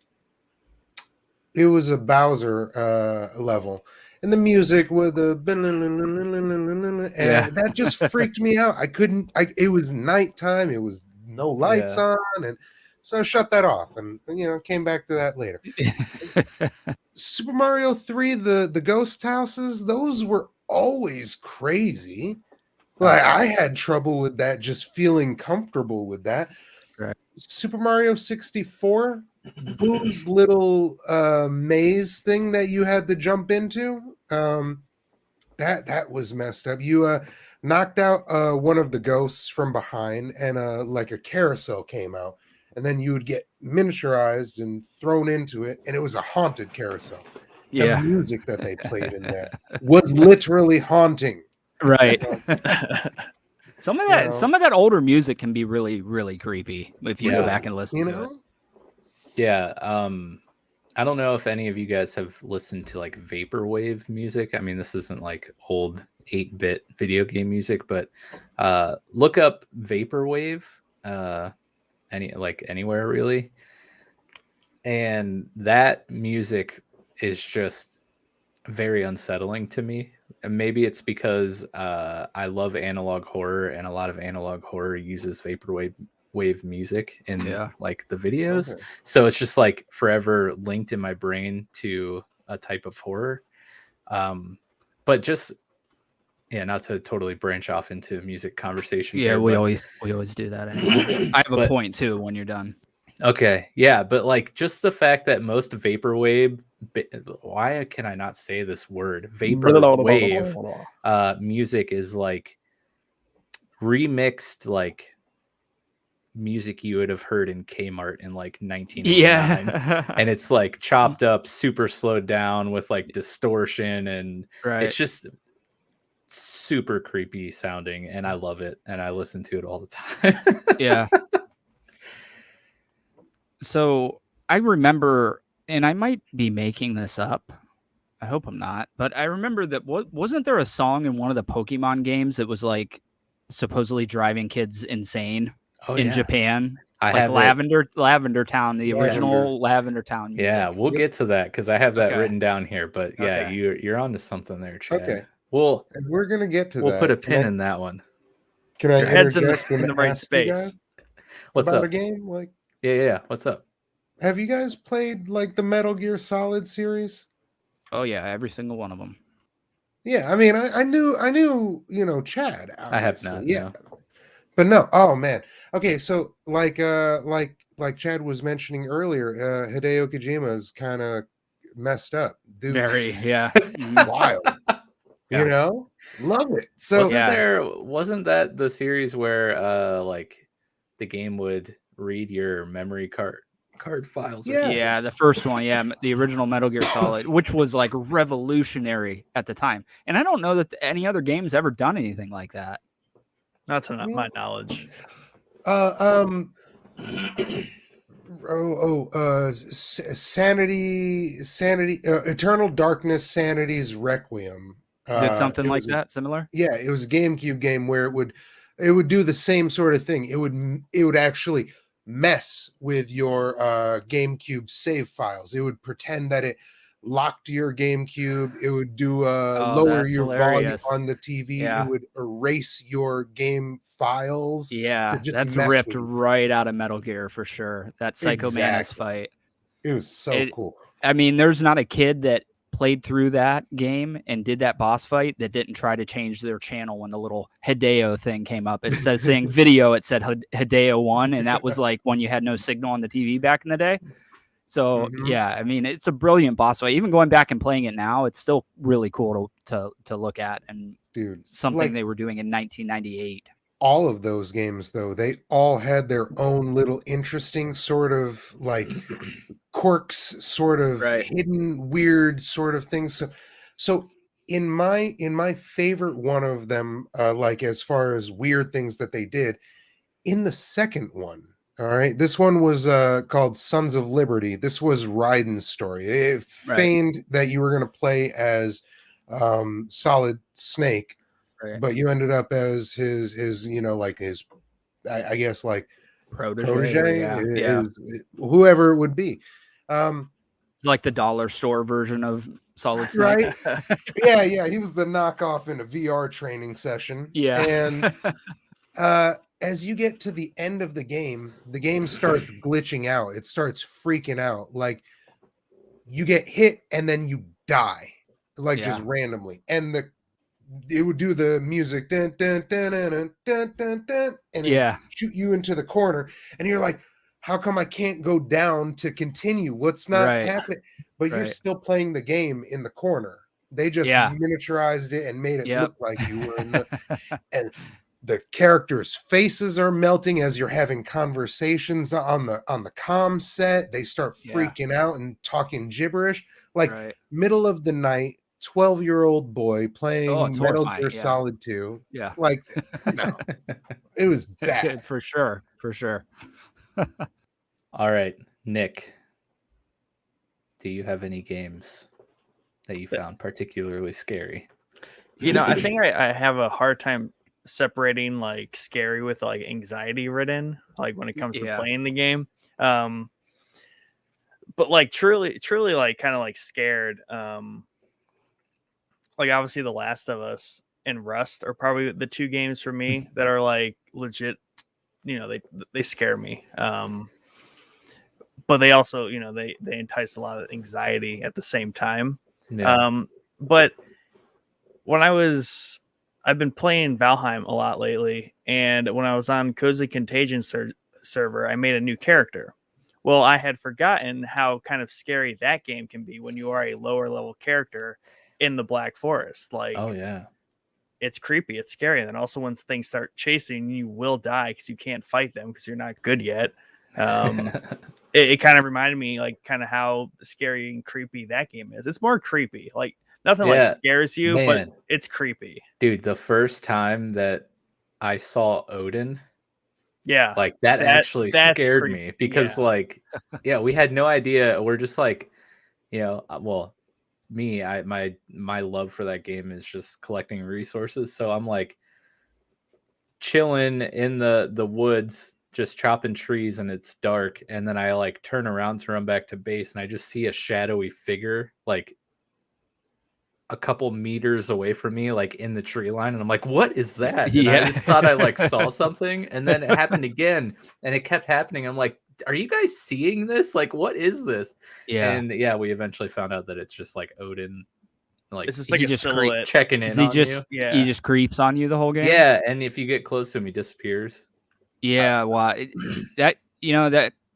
[SPEAKER 3] it was a Bowser level, and the music with the and that just freaked me out. It was nighttime, it was no lights on, and so I shut that off and came back to that later. Super Mario 3, the ghost houses, those were always crazy. Like I had trouble with that, just feeling comfortable with that.
[SPEAKER 5] Right.
[SPEAKER 3] Super Mario 64, Boo's little maze thing that you had to jump into, that was messed up. You knocked out one of the ghosts from behind, and like a carousel came out, and then you would get miniaturized and thrown into it, and it was a haunted carousel. The music that they played in that was literally haunting.
[SPEAKER 5] Right. Some of that older music can be really, really creepy if you go back and listen to it.
[SPEAKER 4] Yeah. I don't know if any of you guys have listened to like vaporwave music. I mean, this isn't like old 8-bit video game music, but look up vaporwave anywhere really. And that music is just very unsettling to me. And maybe it's because I love analog horror, and a lot of analog horror uses vaporwave music in like the videos. Okay. So it's just like forever linked in my brain to a type of horror. But just not to totally branch off into music conversation.
[SPEAKER 5] Yeah, we always do that. Anyway. I have a point too when you're done.
[SPEAKER 4] Okay, yeah, but like just the fact that most vaporwave, why can I not say this word? Vaporwave music is like remixed like music you would have heard in Kmart in like 1989. And it's like chopped up, super slowed down with like distortion, and it's just super creepy sounding, and I love it, and I listen to it all the time.
[SPEAKER 5] Yeah. So I remember, and I might be making this up, I hope I'm not, but I remember that wasn't there a song in one of the Pokemon games that was like supposedly driving kids insane in Japan? Like Lavender Town, the original Lavender Town music.
[SPEAKER 4] Yeah, we'll get to that because I have that written down here. But you're onto something there, Chad.
[SPEAKER 3] Okay.
[SPEAKER 4] Well,
[SPEAKER 3] we're gonna get to that.
[SPEAKER 4] We'll put a pin in that one.
[SPEAKER 3] Can I
[SPEAKER 2] head's in
[SPEAKER 3] interject
[SPEAKER 2] the right space?
[SPEAKER 4] What's
[SPEAKER 3] about
[SPEAKER 4] up?
[SPEAKER 3] A game like?
[SPEAKER 4] Yeah. What's up?
[SPEAKER 3] Have you guys played like the Metal Gear Solid series?
[SPEAKER 5] Oh yeah, every single one of them.
[SPEAKER 3] Yeah, I mean, I knew, Chad. Obviously.
[SPEAKER 4] I have not.
[SPEAKER 3] Yeah, but no. Oh man. Okay, so like Chad was mentioning earlier, Hideo Kojima is kind of messed up. Dude,
[SPEAKER 5] very
[SPEAKER 3] wild. You know, love it. So
[SPEAKER 4] wasn't that the series where like the game would read your memory card files?
[SPEAKER 5] Yeah, the first one, the original Metal Gear Solid, which was like revolutionary at the time. And I don't know that any other game's ever done anything like that.
[SPEAKER 2] Not to my knowledge.
[SPEAKER 3] Sanity, Eternal Darkness, Sanity's Requiem.
[SPEAKER 5] Did something
[SPEAKER 3] It
[SPEAKER 5] like
[SPEAKER 3] was
[SPEAKER 5] that similar?
[SPEAKER 3] Yeah, it was a GameCube game where it would do the same sort of thing. It would actually mess with your GameCube save files. It would pretend that it locked your GameCube. It would do
[SPEAKER 5] Oh,
[SPEAKER 3] lower
[SPEAKER 5] that's
[SPEAKER 3] your volume
[SPEAKER 5] hilarious.
[SPEAKER 3] on the TV. It
[SPEAKER 5] Yeah.
[SPEAKER 3] would erase your game files. to
[SPEAKER 5] Yeah,
[SPEAKER 3] just
[SPEAKER 5] that's
[SPEAKER 3] mess
[SPEAKER 5] ripped
[SPEAKER 3] with you.
[SPEAKER 5] right out of Metal Gear for sure. That Psycho Mantis
[SPEAKER 3] Exactly.
[SPEAKER 5] fight.
[SPEAKER 3] It was so
[SPEAKER 5] It-
[SPEAKER 3] cool.
[SPEAKER 5] I mean, there's not a kid that played through that game and did that boss fight that didn't try to change their channel when the little Hideo thing came up. Instead of saying video, it said Hideo 1, and that was like when you had no signal on the TV back in the day. So yeah, I mean, it's a brilliant boss fight. Even going back and playing it now, it's still really cool to look at, and
[SPEAKER 3] Dude,
[SPEAKER 5] something they were doing in 1998.
[SPEAKER 3] All of those games, though, they all had their own little interesting sort of like quirks, sort of hidden weird sort of things. So in my favorite one of them, like as far as weird things that they did in the second one. All right, this one was called Sons of Liberty. This was Raiden's story. It feigned that you were going to play as Solid Snake.
[SPEAKER 5] Right.
[SPEAKER 3] But you ended up as his like his, I guess, like
[SPEAKER 5] protege,
[SPEAKER 3] whoever it would be.
[SPEAKER 5] It's like the dollar store version of Solid Snake.
[SPEAKER 3] Right? yeah. He was the knockoff in a VR training session.
[SPEAKER 5] Yeah.
[SPEAKER 3] And as you get to the end of the game starts glitching out. It starts freaking out. Like you get hit and then you die, like just randomly. And it would do the music, dun, dun, dun, dun, dun, dun, dun, dun, and it shoot you into the corner, and you're like, how come I can't go down to continue? What's not happening? But you're still playing the game in the corner. They just miniaturized it and made it look like you were in and the characters' faces are melting as you're having conversations on the comm set. They start freaking out and talking gibberish, like middle of the night. 12-year-old boy playing Metal Gear Solid 2. Yeah. Like, no. It was bad.
[SPEAKER 5] For sure.
[SPEAKER 4] All right, Nick. Do you have any games that you found particularly scary?
[SPEAKER 2] I think I have a hard time separating like scary with like anxiety ridden, like when it comes to playing the game. But like truly like kind of like scared. Like obviously The Last of Us and Rust are probably the two games for me that are like legit, they scare me. But they also, they entice a lot of anxiety at the same time. Yeah. But when I've been playing Valheim a lot lately, and when I was on Cozy Contagion server, I made a new character. Well, I had forgotten how kind of scary that game can be when you are a lower level character in the Black Forest. Like, oh yeah, it's creepy, it's scary. And then also when things start chasing, you will die because you can't fight them because you're not good yet. It kind of reminded me like kind of how scary and creepy that game is. It's more creepy, like nothing like scares you, but it's creepy.
[SPEAKER 4] Dude, the first time that I saw Odin, like that actually scared me because like, we had no idea. We're just like, well, me, my love for that game is just collecting resources. So I'm like chilling in the woods, just chopping trees, and it's dark. And then I like turn around to run back to base, and I just see a shadowy figure like a couple meters away from me, like in the tree line. And I'm like, what is that? And I just thought I like saw something. And then it happened again, and it kept happening. I'm like, are you guys seeing this? Like, what is this? Yeah. And we eventually found out that it's just like Odin. Like,
[SPEAKER 2] it's just like a silhouette
[SPEAKER 4] checking in on you.
[SPEAKER 5] Yeah. He just creeps on you the whole game.
[SPEAKER 4] Yeah. And if you get close to him, he disappears.
[SPEAKER 5] Yeah. Well, that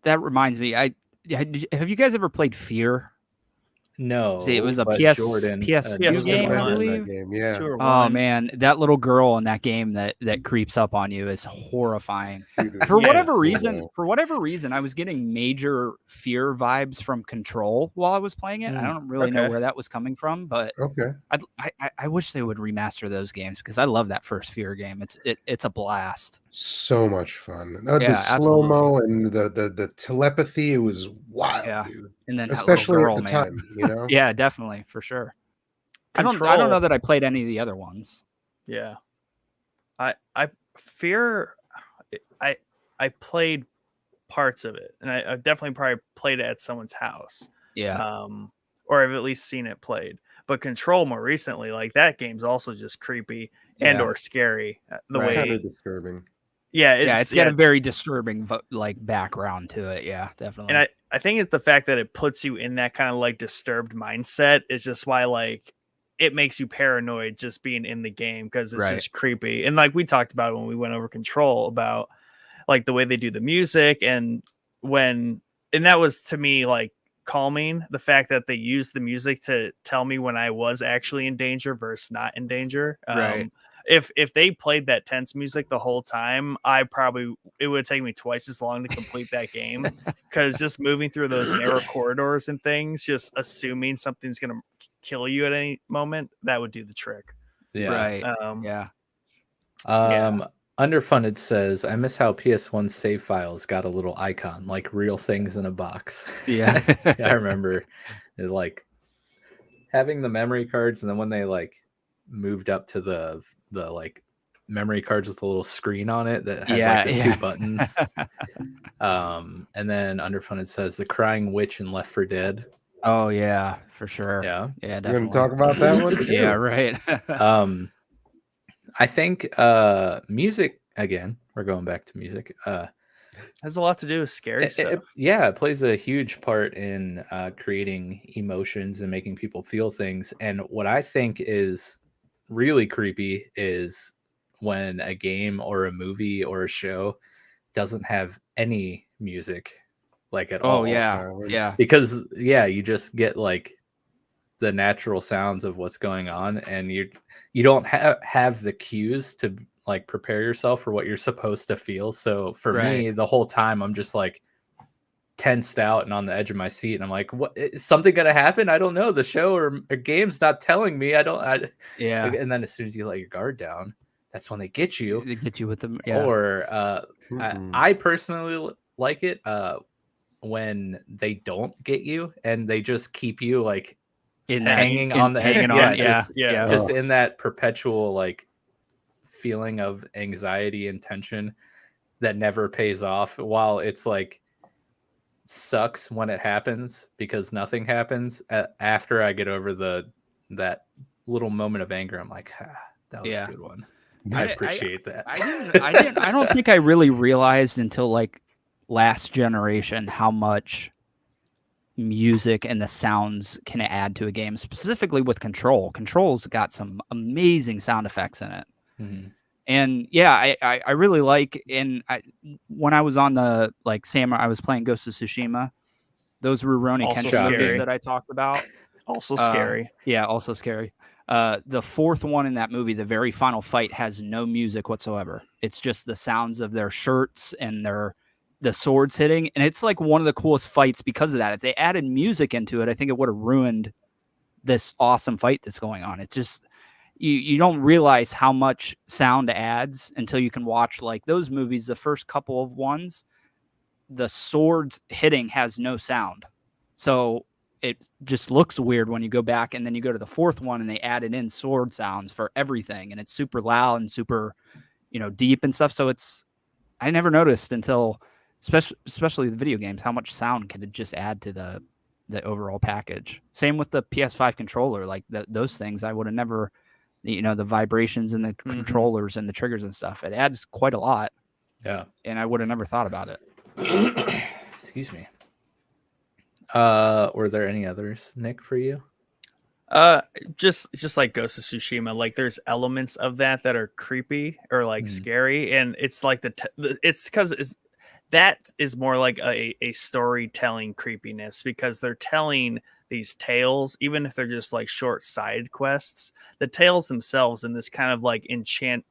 [SPEAKER 5] reminds me. Have you guys ever played Fear?
[SPEAKER 4] No.
[SPEAKER 5] See, it was a PS2 game, I believe.
[SPEAKER 3] Yeah.
[SPEAKER 5] Oh man, that little girl in that game that creeps up on you is horrifying. For whatever reason, I was getting major Fear vibes from Control while I was playing it. I don't really know where that was coming from, but I wish they would remaster those games because I love that first Fear game. It's a blast.
[SPEAKER 3] So much fun.
[SPEAKER 5] Yeah,
[SPEAKER 3] The slow-mo
[SPEAKER 5] absolutely.
[SPEAKER 3] and the telepathy, it was wild,
[SPEAKER 5] Yeah.
[SPEAKER 3] dude.
[SPEAKER 5] And then that little
[SPEAKER 3] Especially at
[SPEAKER 5] girl,
[SPEAKER 3] the
[SPEAKER 5] man.
[SPEAKER 3] time, you know?
[SPEAKER 5] Yeah, definitely, for sure. I don't know
[SPEAKER 2] Control.
[SPEAKER 5] that I played any of the other ones.
[SPEAKER 2] Yeah. I fear I I played parts of it, and I definitely probably played it at someone's house.
[SPEAKER 5] Yeah.
[SPEAKER 2] Or I've at least seen it played. But Control more recently, like that game's also just creepy and
[SPEAKER 5] Yeah.
[SPEAKER 2] or scary. The
[SPEAKER 5] Right.
[SPEAKER 3] Kind
[SPEAKER 2] way,
[SPEAKER 3] of disturbing.
[SPEAKER 2] yeah,
[SPEAKER 5] Yeah, it's got a very disturbing like background to it. Yeah, definitely.
[SPEAKER 2] and I think it's the fact that it puts you in that kind of like disturbed mindset is just why like it makes you paranoid just being in the game because it's
[SPEAKER 5] Right.
[SPEAKER 2] just creepy. And like we talked about when we went over Control about like the way they do the music and that was to me like calming, the fact that they used the music to tell me when I was actually in danger versus not in danger.
[SPEAKER 5] Right.
[SPEAKER 2] If they played that tense music the whole time, it would take me twice as long to complete that game because just moving through those narrow corridors and things, just assuming something's gonna kill you at any moment, that would do the trick.
[SPEAKER 4] Yeah.
[SPEAKER 5] Right.
[SPEAKER 2] Yeah.
[SPEAKER 4] Underfunded says, I miss how PS1 save files got a little icon, like real things in a box.
[SPEAKER 5] Yeah.
[SPEAKER 4] I remember it, like having the memory cards, and then when they like moved up to the like memory cards with a little screen on it that had like the two buttons. And then Underfunded says the crying witch in Left 4 Dead.
[SPEAKER 5] Oh yeah, for sure.
[SPEAKER 4] Yeah.
[SPEAKER 5] Yeah,
[SPEAKER 3] We're
[SPEAKER 5] definitely.
[SPEAKER 3] going to talk about that one too.
[SPEAKER 5] Yeah, right.
[SPEAKER 4] I think music, again, we're going back to music.
[SPEAKER 2] Has a lot to do with scary stuff.
[SPEAKER 4] It plays a huge part in creating emotions and making people feel things. And what I think is really creepy is when a game or a movie or a show doesn't have any music, like at all.
[SPEAKER 5] Oh yeah,
[SPEAKER 3] Silence.
[SPEAKER 5] yeah.
[SPEAKER 4] Because you just get like the natural sounds of what's going on, and you don't have the cues to like prepare yourself for what you're supposed to feel. So for me, the whole time I'm just like tensed out and on the edge of my seat, and I'm like, what, is something gonna happen? I don't know. The show or game's not telling me.
[SPEAKER 5] Yeah.
[SPEAKER 4] And then as soon as you let your guard down, that's when they get you.
[SPEAKER 5] They get you with them. Yeah.
[SPEAKER 4] Or I personally like it when they don't get you and they just keep you like hanging on the edge. Just in that perpetual like feeling of anxiety and tension that never pays off, while it's like sucks when it happens because nothing happens. After I get over that little moment of anger, I'm like, that was a good one. I appreciate that.
[SPEAKER 5] I don't think I really realized until like last generation how much music and the sounds can add to a game, specifically with Control. Control's got some amazing sound effects in it.
[SPEAKER 4] Mm-hmm.
[SPEAKER 5] And yeah, I really like, when I was on the like I was playing Ghost of Tsushima, those Rurouni Kenshin movies that I talked about.
[SPEAKER 2] Also scary.
[SPEAKER 5] Yeah, also scary. The fourth one in that movie, the very final fight, has no music whatsoever. It's just the sounds of their shirts and the swords hitting, and it's like one of the coolest fights because of that. If they added music into it, I think it would have ruined this awesome fight that's going on. It's just you don't realize how much sound adds until you can watch like those movies. The first couple of ones, the swords hitting has no sound, so it just looks weird when you go back, and then you go to the fourth one and they added in sword sounds for everything, and it's super loud and super, deep and stuff. So I never noticed until, especially the video games, how much sound can it just add to the overall package. Same with the PS5 controller, like those things I would have never, the vibrations and the controllers and the triggers and stuff. It adds quite a lot.
[SPEAKER 4] Yeah.
[SPEAKER 5] And I would have never thought about it.
[SPEAKER 4] Excuse me. Were there any others, Nick, for you?
[SPEAKER 2] Just like Ghost of Tsushima, like there's elements of that are creepy or like scary, and it's like it's because that is more like a storytelling creepiness, because they're telling these tales, even if they're just like short side quests. The tales themselves in this kind of like enchanted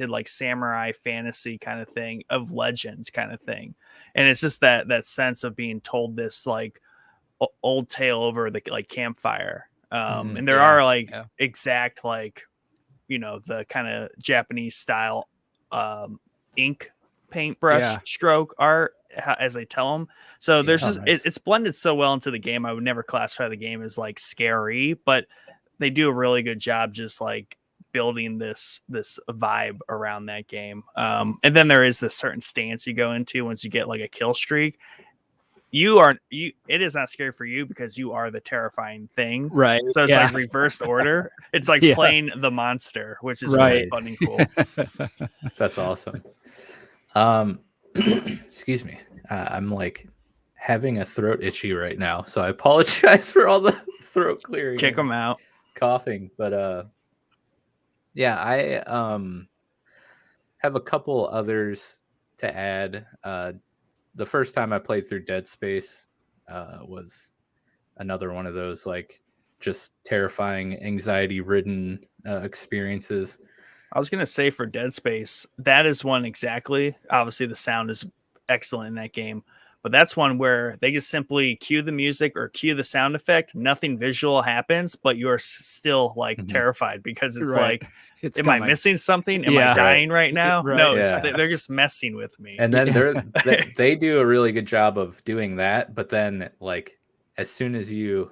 [SPEAKER 2] like samurai fantasy kind of thing, of legends kind of thing, and it's just that sense of being told this like old tale over the like campfire, and there are like exact like the kind of Japanese style ink paintbrush
[SPEAKER 5] Yeah.
[SPEAKER 2] stroke art as I tell them. So there's just
[SPEAKER 4] nice.
[SPEAKER 2] it's blended so well into the game. I would never classify the game as like scary, but they do a really good job just like building this vibe around that game. And then there is this certain stance you go into once you get like a kill streak. It is not scary for you because you are the terrifying thing.
[SPEAKER 5] Right.
[SPEAKER 2] So it's like reversed order. It's like playing the monster, which is really fun and cool.
[SPEAKER 4] That's awesome. Excuse me. I'm like having a throat itchy right now, so I apologize for all the throat clearing.
[SPEAKER 2] Kick them out.
[SPEAKER 4] Coughing, but yeah, I have a couple others to add. The first time I played through Dead Space was another one of those like just terrifying, anxiety-ridden experiences.
[SPEAKER 2] I was gonna say for Dead Space, that is one exactly. Obviously, the sound is excellent in that game, but that's one where they just simply cue the music or cue the sound effect. Nothing visual happens, but you're still like terrified because it's like, am I missing something? Am I dying right now?
[SPEAKER 5] Right.
[SPEAKER 2] No,
[SPEAKER 4] Yeah.
[SPEAKER 2] they're just messing with me.
[SPEAKER 4] And then they do a really good job of doing that, but then like as soon as you're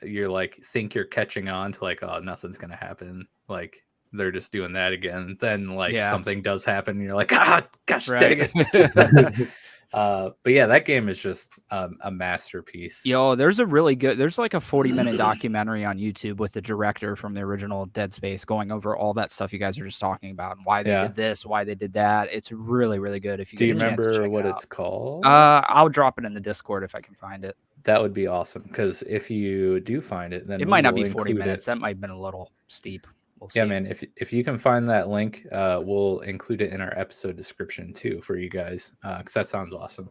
[SPEAKER 4] like think you're catching on to like, oh, nothing's gonna happen, like they're just doing that again, then like something does happen and you're like, gosh dang it. But yeah, that game is just a masterpiece.
[SPEAKER 5] Yo, there's like a 40-minute documentary on YouTube with the director from the original Dead Space going over all that stuff you guys are just talking about and why they did this, why they did that. It's really, really good. If you
[SPEAKER 4] do you
[SPEAKER 5] get a chance to
[SPEAKER 4] remember
[SPEAKER 5] check
[SPEAKER 4] what
[SPEAKER 5] it
[SPEAKER 4] it's called?
[SPEAKER 5] I'll drop it in the Discord if I can find it.
[SPEAKER 4] That would be awesome, because if you do find it, then
[SPEAKER 5] it might not be 40 minutes. That might have been a little steep. We'll see.
[SPEAKER 4] Yeah, man. If you can find that link, we'll include it in our episode description too for you guys, because that sounds awesome.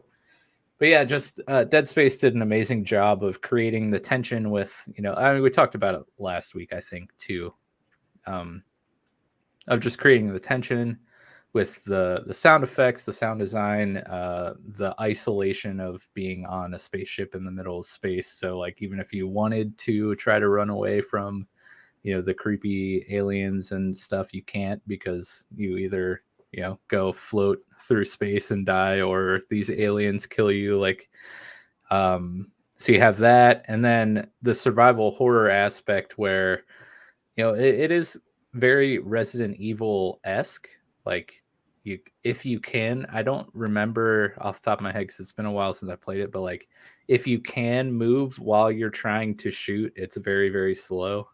[SPEAKER 4] But yeah, just Dead Space did an amazing job of creating the tension with, I mean, we talked about it last week, I think, too, of just creating the tension with the sound effects, the sound design, the isolation of being on a spaceship in the middle of space. So like, even if you wanted to try to run away from, the creepy aliens and stuff, you can't, because you either go float through space and die, or these aliens kill you. Like, so you have that, and then the survival horror aspect where, it is very Resident Evil-esque. Like, if you can, I don't remember off the top of my head because it's been a while since I played it, but like, if you can move while you're trying to shoot, it's very, very slow.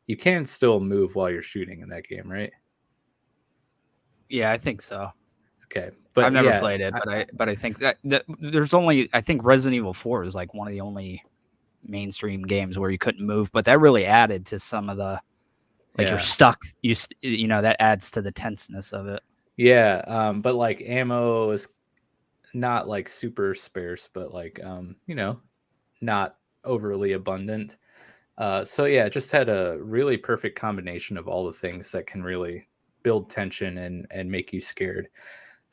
[SPEAKER 4] You can still move while you're shooting in that game, right?
[SPEAKER 5] Yeah, I think so.
[SPEAKER 4] Okay, but
[SPEAKER 5] I've never played it, but I think that there's only, I think Resident Evil 4 is like one of the only mainstream games where you couldn't move, but that really added to some of the you're stuck. That adds to the tenseness of it.
[SPEAKER 4] Yeah, but like ammo is not like super sparse, but like not overly abundant. So yeah, it just had a really perfect combination of all the things that can really build tension and make you scared.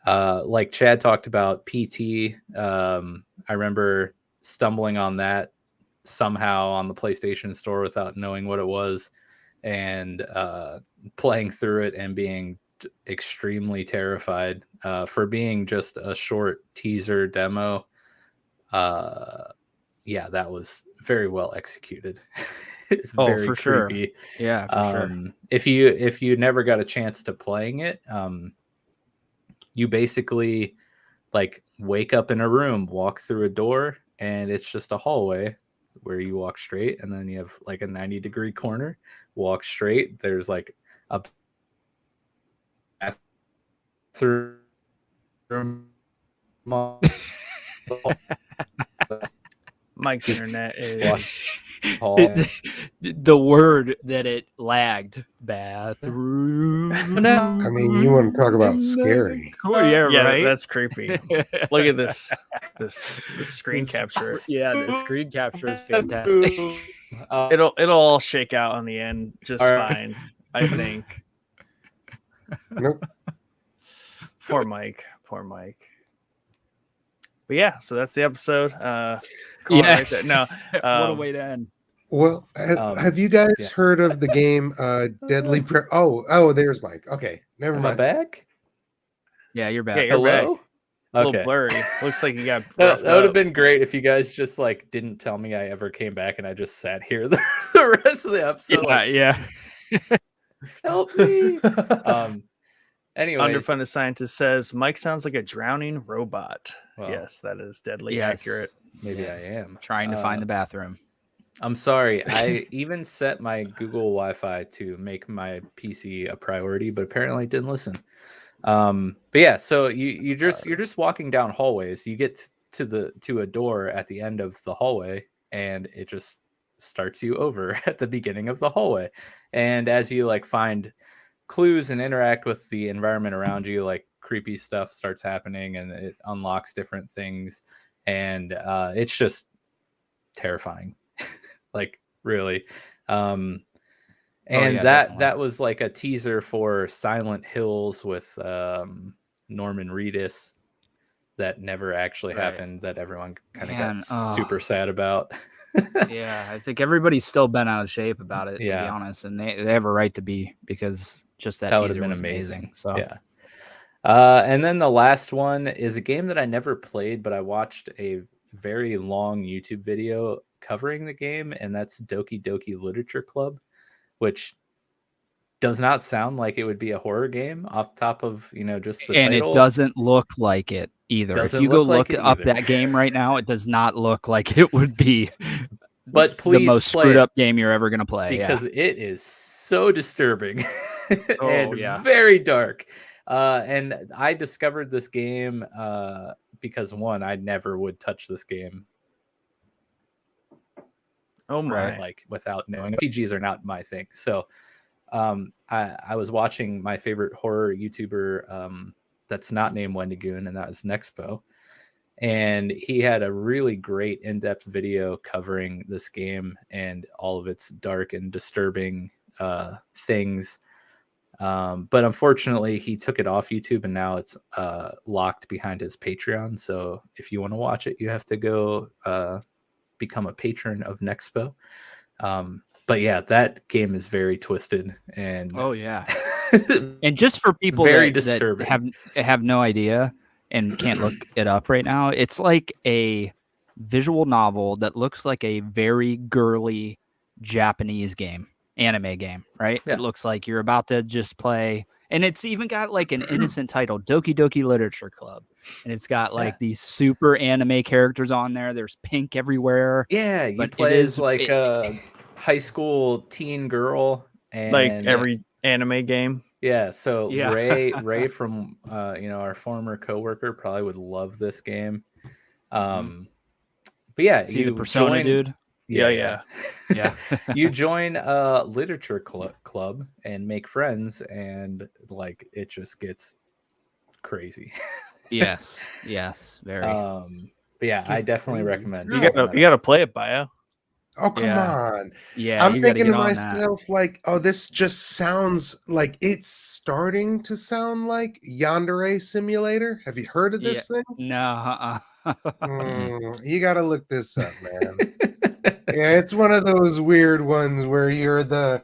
[SPEAKER 4] Like Chad talked about PT. I remember stumbling on that somehow on the PlayStation Store without knowing what it was, and playing through it and being extremely terrified for being just a short teaser demo. Yeah, that was very well executed. It's very
[SPEAKER 5] for
[SPEAKER 4] creepy.
[SPEAKER 5] Sure. Yeah, for sure.
[SPEAKER 4] If you never got a chance to playing it, you basically like wake up in a room, walk through a door, and it's just a hallway where you walk straight, and then you have like a 90-degree corner, walk straight. There's like a bathroom.
[SPEAKER 2] Mike's internet is
[SPEAKER 5] the word that it lagged. Bathroom.
[SPEAKER 3] I mean, you want to talk about scary?
[SPEAKER 5] Yeah, right.
[SPEAKER 2] That's creepy. Look at this screen capture.
[SPEAKER 5] Yeah, the screen capture is fantastic.
[SPEAKER 2] It'll all shake out on the end just fine, I think.
[SPEAKER 3] Nope.
[SPEAKER 2] Poor Mike. But yeah, so that's the episode. Right there. No,
[SPEAKER 5] what a way to end.
[SPEAKER 3] Well, have you guys heard of the game Deadly Premonition? Oh, there's Mike. Okay, never mind.
[SPEAKER 4] Am I back?
[SPEAKER 5] Yeah, you're back.
[SPEAKER 2] Yeah, you're back.
[SPEAKER 4] Hello?
[SPEAKER 2] A little
[SPEAKER 4] Okay.
[SPEAKER 2] blurry. Looks like you got
[SPEAKER 4] That
[SPEAKER 2] roughed
[SPEAKER 4] would have
[SPEAKER 2] up.
[SPEAKER 4] been great if you guys just like didn't tell me I ever came back and I just sat here the rest of the episode.
[SPEAKER 5] Yeah,
[SPEAKER 4] Like,
[SPEAKER 5] yeah.
[SPEAKER 4] help me. Anyways,
[SPEAKER 2] Underfunded scientist says Mike sounds like a drowning robot.
[SPEAKER 4] Well,
[SPEAKER 2] yes, that is deadly
[SPEAKER 5] Yes.
[SPEAKER 2] accurate.
[SPEAKER 4] maybe
[SPEAKER 5] Yeah.
[SPEAKER 4] I am
[SPEAKER 5] Trying to find the bathroom.
[SPEAKER 4] I'm sorry. I even set my Google Wi-Fi to make my PC a priority, but apparently it didn't listen. But yeah, so you're just walking down hallways. You get to a door at the end of the hallway, and it just starts you over at the beginning of the hallway. And as you like find clues and interact with the environment around you, like creepy stuff starts happening, and it unlocks different things, and it's just terrifying. Like really. And that was like a teaser for Silent Hills with Norman Reedus that never actually happened, that everyone kind of got super sad about.
[SPEAKER 5] Yeah, I think everybody's still bent out of shape about it, to be honest, and they have a right to be, because just that
[SPEAKER 4] would have
[SPEAKER 5] teaser
[SPEAKER 4] been
[SPEAKER 5] was
[SPEAKER 4] amazing.
[SPEAKER 5] So
[SPEAKER 4] yeah. And then the last one is a game that I never played, but I watched a very long YouTube video covering the game, and that's Doki Doki Literature Club, which does not sound like it would be a horror game off the top of just the
[SPEAKER 5] and
[SPEAKER 4] title.
[SPEAKER 5] It doesn't look like it either. If you go look up that game right now, it does not look like it would be
[SPEAKER 4] but please
[SPEAKER 5] the most screwed up game you're ever going to play,
[SPEAKER 4] because it is so disturbing and
[SPEAKER 5] yeah.
[SPEAKER 4] very dark. And I discovered this game because one, I never would touch this game.
[SPEAKER 2] Oh my!
[SPEAKER 4] Right, like without knowing. RPGs are not my thing. So I was watching my favorite horror YouTuber that's not named Wendigoon, and that was Nexpo. And he had a really great in-depth video covering this game and all of its dark and disturbing things. But unfortunately, he took it off YouTube, and now it's locked behind his Patreon. So if you want to watch it, you have to go become a patron of Nexpo. But yeah, that game is very twisted and
[SPEAKER 5] and just for people
[SPEAKER 4] very
[SPEAKER 5] that
[SPEAKER 4] disturbing.
[SPEAKER 5] have no idea and can't look it up right now, it's like a visual novel that looks like a very girly Japanese anime game, right?
[SPEAKER 4] Yeah.
[SPEAKER 5] It looks like you're about to just play, and it's even got like an innocent title, Doki Doki Literature Club, and it's got like these super anime characters on there. There's pink everywhere.
[SPEAKER 4] Yeah, you play as like a high school teen girl, and
[SPEAKER 2] like every anime game.
[SPEAKER 4] Yeah, so Ray from our former coworker probably would love this game. But yeah,
[SPEAKER 5] see the Persona dude.
[SPEAKER 4] Yeah. You join a literature club and make friends, and like it just gets crazy.
[SPEAKER 5] yes, very.
[SPEAKER 4] But yeah, I definitely recommend.
[SPEAKER 2] You gotta play it, Bio.
[SPEAKER 3] Oh, come on.
[SPEAKER 5] Yeah,
[SPEAKER 3] I'm thinking to myself, like, oh, this just sounds like it's starting to sound like Yandere Simulator. Have you heard of this thing?
[SPEAKER 5] No.
[SPEAKER 3] You got to look this up, man. Yeah, it's one of those weird ones where you're the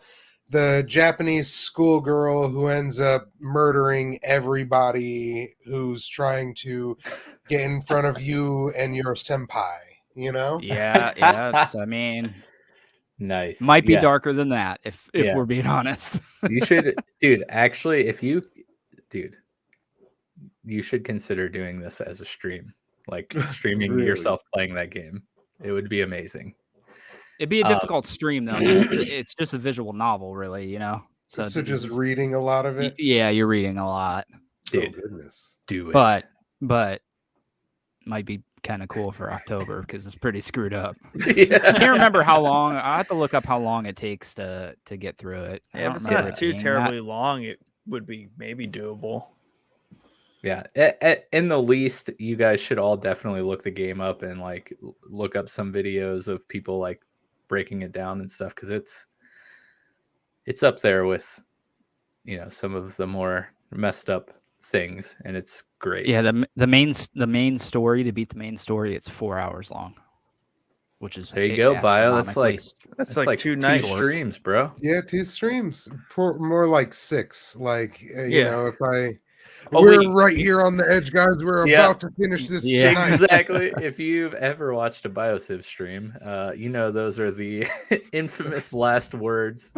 [SPEAKER 3] Japanese schoolgirl who ends up murdering everybody who's trying to get in front of you and your senpai.
[SPEAKER 5] Yeah. I mean,
[SPEAKER 4] nice.
[SPEAKER 5] Might be darker than that if we're being honest.
[SPEAKER 4] You should, dude. Actually, you should consider doing this as a stream, like streaming yourself playing that game. It would be amazing.
[SPEAKER 5] It'd be a difficult stream though. It's just a visual novel, really.
[SPEAKER 3] So just reading a lot of it.
[SPEAKER 5] Yeah, you're reading a lot.
[SPEAKER 4] Dude,
[SPEAKER 3] oh, goodness.
[SPEAKER 4] Do it.
[SPEAKER 5] But might be kind of cool for October because it's pretty screwed up.
[SPEAKER 4] Yeah.
[SPEAKER 5] I can't remember how long. I have to look up how long it takes to get through it.
[SPEAKER 2] Yeah, if it's not too terribly long, it would be maybe doable.
[SPEAKER 4] Yeah, in the least, you guys should all definitely look the game up and like look up some videos of people like breaking it down and stuff, because it's up there with some of the more messed up things, and it's great.
[SPEAKER 5] Yeah, the main story, to beat the main story, it's 4 hours long, which is
[SPEAKER 4] there you go, Bio. That's like
[SPEAKER 2] two
[SPEAKER 4] nice streams, bro.
[SPEAKER 3] Yeah, 2 streams, more like 6. Like if We're right here on the edge, guys. We're about to finish this tonight.
[SPEAKER 4] Exactly. If you've ever watched a BioSiv stream, you know those are the infamous last words.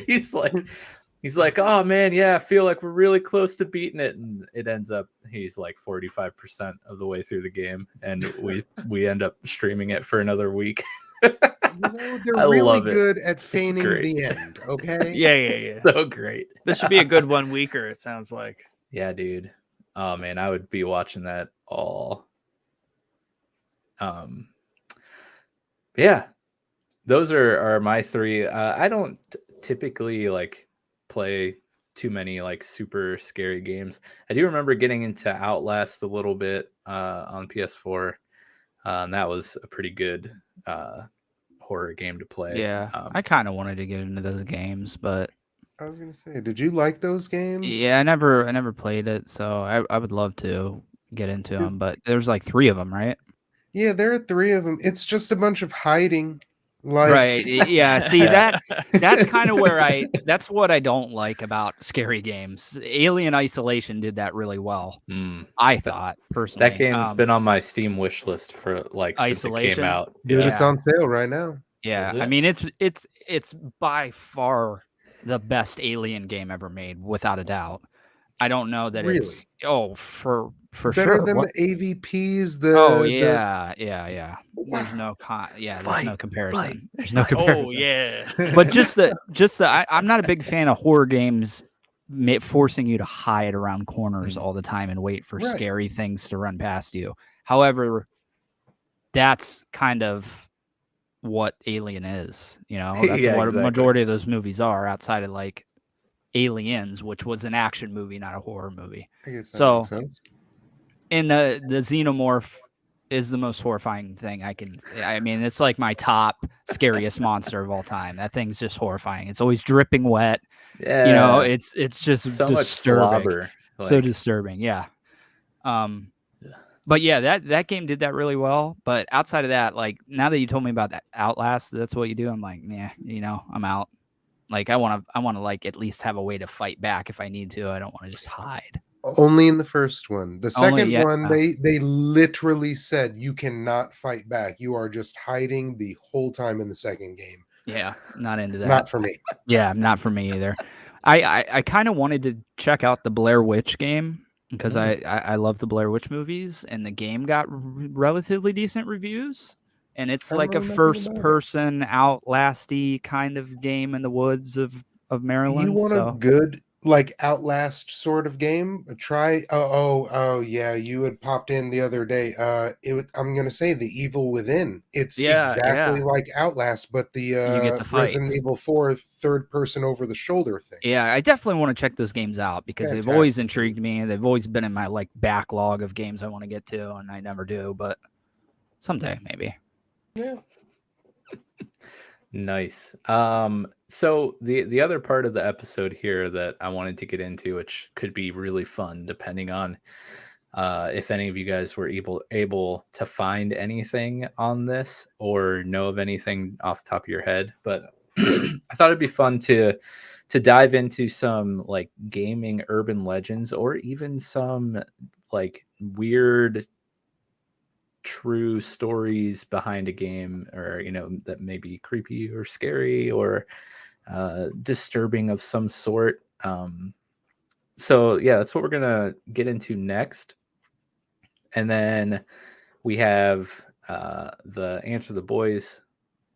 [SPEAKER 4] He's like, oh man, yeah, I feel like we're really close to beating it, and it ends up he's like 45% of the way through the game, and we end up streaming it for another week.
[SPEAKER 3] They're really good at feigning the end. Okay.
[SPEAKER 2] Yeah.
[SPEAKER 4] So great.
[SPEAKER 2] This should be a good 1 weeker. It sounds like.
[SPEAKER 4] Yeah, dude. Oh man, I would be watching that all. Yeah, those are my 3. I don't typically like play too many like super scary games. I do remember getting into Outlast a little bit on PS4, and that was a pretty good horror game to play.
[SPEAKER 5] Yeah, I kind of wanted to get into those games, but
[SPEAKER 3] I was gonna say, did you like those games?
[SPEAKER 5] yeah, I never played it, so I would love to get into them. But there's like 3 of them, right?
[SPEAKER 3] Yeah, there are 3 of them. It's just a bunch of hiding. Like...
[SPEAKER 5] Right. Yeah. See, that's kind of where that's what I don't like about scary games. Alien Isolation did that really well. I thought personally.
[SPEAKER 4] That game's been on my Steam wish list for like
[SPEAKER 5] Isolation
[SPEAKER 4] since it came out.
[SPEAKER 3] Dude, it's on sale right now.
[SPEAKER 5] Yeah. I mean, it's by far the best Alien game ever made, without a doubt. I don't know that it's for
[SPEAKER 3] better
[SPEAKER 5] sure.
[SPEAKER 3] Than the AVPs.
[SPEAKER 5] Yeah. There's no comparison. There's no comparison.
[SPEAKER 2] Oh yeah.
[SPEAKER 5] But just the I'm not a big fan of horror games forcing you to hide around corners all the time and wait for scary things to run past you. However, that's kind of what Alien is. That's what
[SPEAKER 4] exactly.
[SPEAKER 5] a majority of those movies are, outside of like Aliens, which was an action movie, not a horror movie.
[SPEAKER 3] I guess that makes sense.
[SPEAKER 5] And the xenomorph is the most horrifying thing I mean, it's like my top scariest monster of all time. That thing's just horrifying. It's always dripping wet.
[SPEAKER 4] Yeah.
[SPEAKER 5] It's just
[SPEAKER 4] so
[SPEAKER 5] disturbing.
[SPEAKER 4] much slobber.
[SPEAKER 5] So disturbing. Yeah. But yeah, that game did that really well. But outside of that, like now that you told me about that Outlast, that's what you do. I'm like, yeah, I'm out. Like I want to like at least have a way to fight back if I need to. I don't want to just hide.
[SPEAKER 3] Only in the first one. The second one, they literally said you cannot fight back. You are just hiding the whole time in the second game.
[SPEAKER 5] Yeah, not into that.
[SPEAKER 3] Not for me.
[SPEAKER 5] Yeah, not for me either. I kind of wanted to check out the Blair Witch game because I love the Blair Witch movies, and the game got relatively decent reviews. And it's like a first-person Outlast-y kind of game in the woods of Maryland.
[SPEAKER 3] Do you want a good like Outlast sort of game? Try yeah, you had popped in the other day. I'm gonna say The Evil Within. It's exactly like Outlast, but the Resident Evil 4 third person over the shoulder thing.
[SPEAKER 5] Yeah, I definitely want to check those games out because they've always intrigued me. They've always been in my like backlog of games I want to get to, and I never do, but someday maybe.
[SPEAKER 3] Yeah.
[SPEAKER 4] Nice. So the other part of the episode here that I wanted to get into, which could be really fun, depending on if any of you guys were able to find anything on this or know of anything off the top of your head, but I thought it'd be fun to dive into some like gaming urban legends or even some like weird true stories behind a game, or that may be creepy or scary or disturbing of some sort. So yeah, that's what we're gonna get into next, and then we have the Answer the Boys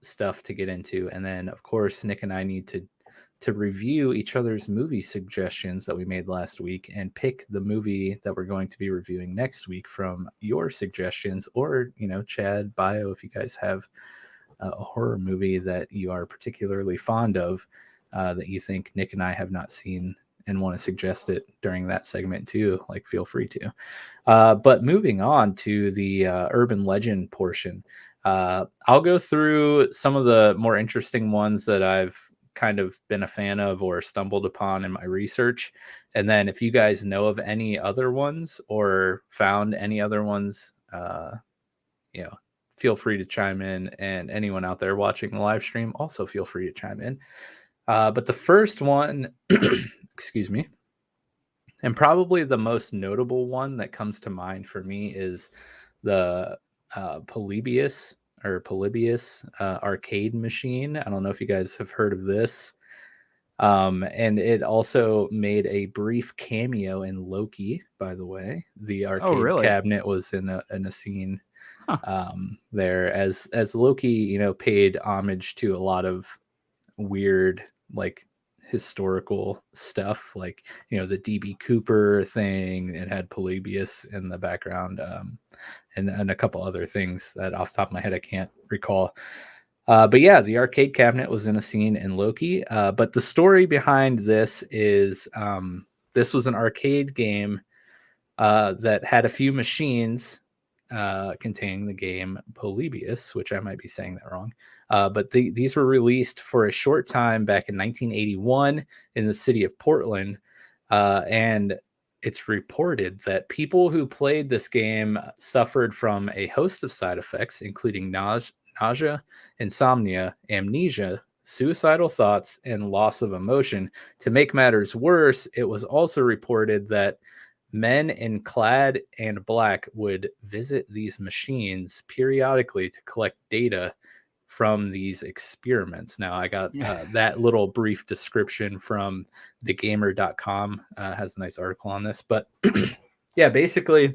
[SPEAKER 4] stuff to get into, and then of course Nick and I need to review each other's movie suggestions that we made last week and pick the movie that we're going to be reviewing next week from your suggestions, or Chad, Bio, if you guys have a horror movie that you are particularly fond of that you think Nick and I have not seen and want to suggest it during that segment too, like feel free to. But moving on to the urban legend portion, I'll go through some of the more interesting ones that I've kind of been a fan of or stumbled upon in my research. And then if you guys know of any other ones or found any other ones, feel free to chime in, and anyone out there watching the live stream also feel free to chime in. But the first one, excuse me, And probably the most notable one that comes to mind for me is the Polybius arcade machine. I don't know if you guys have heard of this. And it also made a brief cameo in Loki, by the way. The arcade
[SPEAKER 5] really?
[SPEAKER 4] cabinet was in a scene
[SPEAKER 5] Huh.
[SPEAKER 4] there as Loki, you know, paid homage to a lot of weird, like, historical stuff, like, you know, the DB Cooper thing. It had Polybius in the background, and a couple other things that off the top of my head I can't recall. But yeah, the arcade cabinet was in a scene in Loki. But the story behind this is this was an arcade game that had a few machines containing the game Polybius, which I might be saying that wrong. But these were released for a short time back in 1981 in the city of Portland. And it's reported that people who played this game suffered from a host of side effects, including nausea, insomnia, amnesia, suicidal thoughts, and loss of emotion. To make matters worse, it was also reported that men in clad and black would visit these machines periodically to collect data from these experiments. Now, I got that little brief description from thegamer.com. Has a nice article on this. But yeah, basically,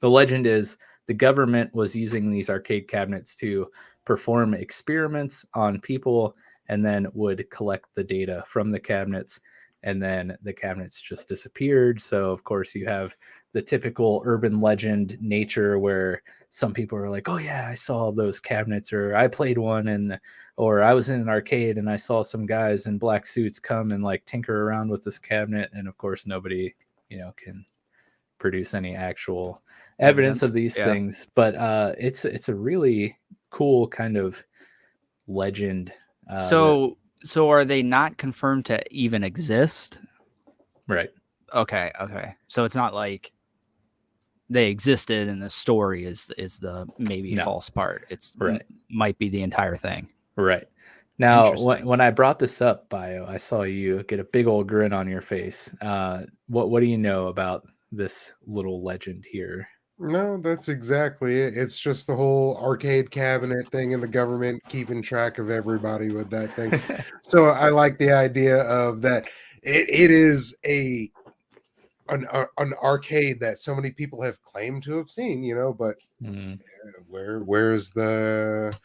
[SPEAKER 4] the legend is the government was using these arcade cabinets to perform experiments on people and then would collect the data from the cabinets. And then the cabinets just disappeared. So, of course, you have the typical urban legend nature where some people are like, oh, yeah, I saw those cabinets, or I played one, or I was in an arcade and I saw some guys in black suits come and like tinker around with this cabinet. And of course, nobody, you know, can produce any actual evidence of these things. But it's a really cool kind of legend.
[SPEAKER 5] So are they not confirmed to even exist?
[SPEAKER 4] Right.
[SPEAKER 5] Okay. So it's not like they existed and the story is the maybe false part. It's
[SPEAKER 4] right.
[SPEAKER 5] Might be the entire thing.
[SPEAKER 4] Right. Now, when I brought this up, Bio, I saw you get a big old grin on your face. What do you know about this little legend here?
[SPEAKER 3] No, that's exactly it. It's just the whole arcade cabinet thing and the government keeping track of everybody with that thing. So I like the idea of that. It is an arcade that so many people have claimed to have seen, you know, but where's the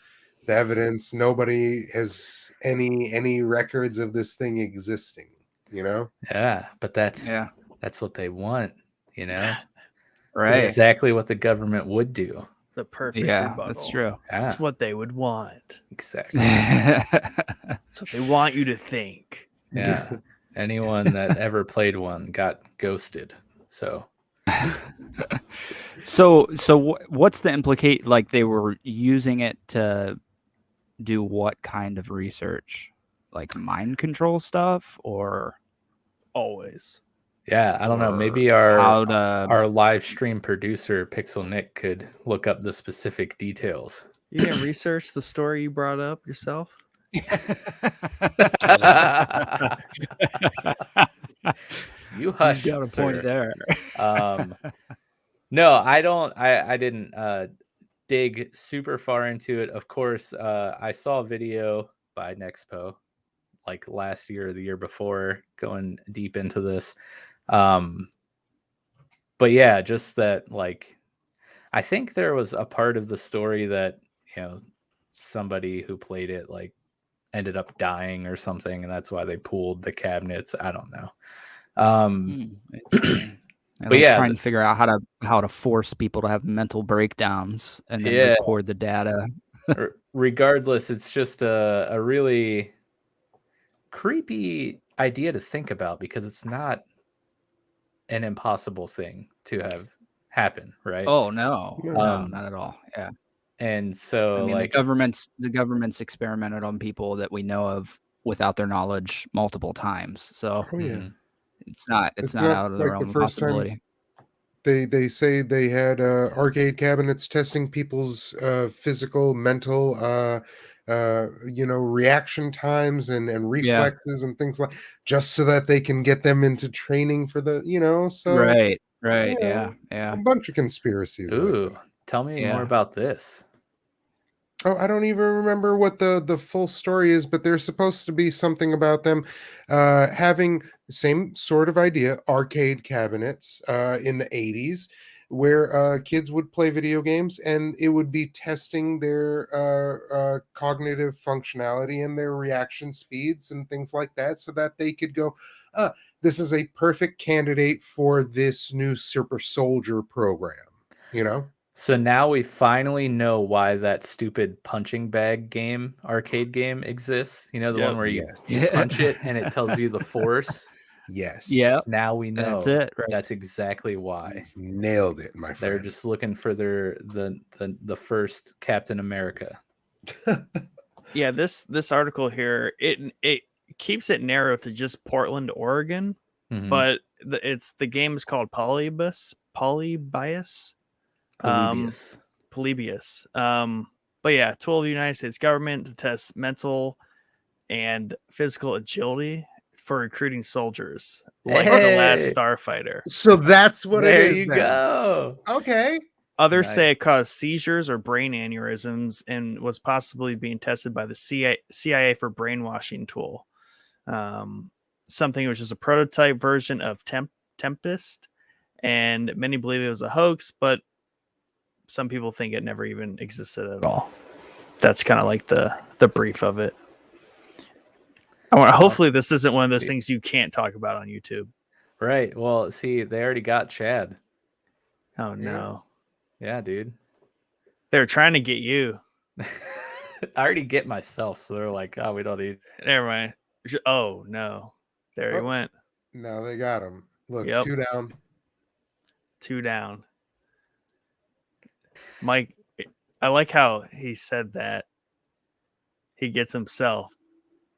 [SPEAKER 3] evidence? Nobody has any records of this thing existing, you know?
[SPEAKER 4] Yeah, but that's what they want, you know?
[SPEAKER 5] Right.
[SPEAKER 4] It's exactly what the government would do.
[SPEAKER 2] The perfect rebuttal.
[SPEAKER 5] That's true.
[SPEAKER 2] That's what they would want.
[SPEAKER 4] Exactly.
[SPEAKER 2] That's what they want you to think.
[SPEAKER 4] Yeah. Anyone that ever played one got ghosted. So
[SPEAKER 5] what's the implicate? Like, they were using it to do what kind of research? Like mind control stuff, or
[SPEAKER 2] always?
[SPEAKER 4] Yeah, I don't know. Maybe our live stream producer Pixel Nick could look up the specific details.
[SPEAKER 2] You can research the story you brought up yourself.
[SPEAKER 4] You hush.
[SPEAKER 5] You got a point there.
[SPEAKER 4] No, I don't. I didn't dig super far into it. Of course, I saw a video by Nexpo like last year or the year before, going deep into this. But yeah, just that, like, I think there was a part of the story that, you know, somebody who played it like ended up dying or something, and that's why they pulled the cabinets. I don't know.
[SPEAKER 5] But yeah, trying to figure out how to force people to have mental breakdowns and then record the data.
[SPEAKER 4] Regardless, it's just a really creepy idea to think about, because it's not an impossible thing to have happen, right?
[SPEAKER 5] Oh no, not at all. Yeah.
[SPEAKER 4] And so, I mean, like,
[SPEAKER 5] the government's experimented on people that we know of without their knowledge multiple times. So it's not out of the realm of possibility.
[SPEAKER 3] They say they had arcade cabinets testing people's physical, mental, reaction times and
[SPEAKER 5] Yeah.
[SPEAKER 3] reflexes and things like, just so that they can get them into training for the, so
[SPEAKER 5] Right. Right. Yeah.
[SPEAKER 3] a
[SPEAKER 5] Yeah.
[SPEAKER 3] bunch of conspiracies like
[SPEAKER 4] Ooh,
[SPEAKER 3] that.
[SPEAKER 4] tell me more
[SPEAKER 5] Yeah.
[SPEAKER 4] about this.
[SPEAKER 3] Oh, I don't even remember what the full story is, but there's supposed to be something about them having the same sort of idea, arcade cabinets in the 80s, where kids would play video games and it would be testing their cognitive functionality and their reaction speeds and things like that, so that they could go, this is a perfect candidate for this new super soldier program, you know?
[SPEAKER 4] So now we finally know why that stupid punching bag game, arcade game exists. You know, the one
[SPEAKER 2] Yep.
[SPEAKER 4] where you
[SPEAKER 3] Yes.
[SPEAKER 4] punch it and it tells you the force.
[SPEAKER 3] Yes.
[SPEAKER 5] Yeah.
[SPEAKER 4] Now we
[SPEAKER 5] That's
[SPEAKER 4] know
[SPEAKER 5] it. Right.
[SPEAKER 4] that's exactly why.
[SPEAKER 3] You've nailed it, my
[SPEAKER 4] They're
[SPEAKER 3] friend.
[SPEAKER 4] just looking for the first Captain America.
[SPEAKER 2] Yeah, this article here, it keeps it narrow to just Portland, Oregon,
[SPEAKER 4] Mhm.
[SPEAKER 2] but the game is called Polybius.
[SPEAKER 4] Polybius.
[SPEAKER 2] Polybius. But yeah, tool of the United States government to test mental and physical agility for recruiting soldiers, like the last
[SPEAKER 4] Hey!
[SPEAKER 2] Starfighter.
[SPEAKER 3] So that's what it
[SPEAKER 4] There
[SPEAKER 3] is.
[SPEAKER 4] you
[SPEAKER 3] then.
[SPEAKER 4] go.
[SPEAKER 3] Okay.
[SPEAKER 2] Others say
[SPEAKER 4] Nice.
[SPEAKER 2] it caused seizures or brain aneurysms and was possibly being tested by the CIA for brainwashing tool. Something which is a prototype version of Tempest, and many believe it was a hoax, but some people think it never even existed at all. That's kind of like the brief of it. Hopefully this isn't one of those things you can't talk about on YouTube.
[SPEAKER 4] Right. Well, see, they already got Chad.
[SPEAKER 2] Oh no.
[SPEAKER 4] Yeah, dude.
[SPEAKER 2] They're trying to get you.
[SPEAKER 4] I already get myself, so they're like, oh, we don't need.
[SPEAKER 2] Never mind. Oh no. There he
[SPEAKER 3] Oh.
[SPEAKER 2] went.
[SPEAKER 3] Now they got him. Look,
[SPEAKER 2] Yep.
[SPEAKER 3] 2 down.
[SPEAKER 2] 2 down. Mike, I like how he said that. He gets himself.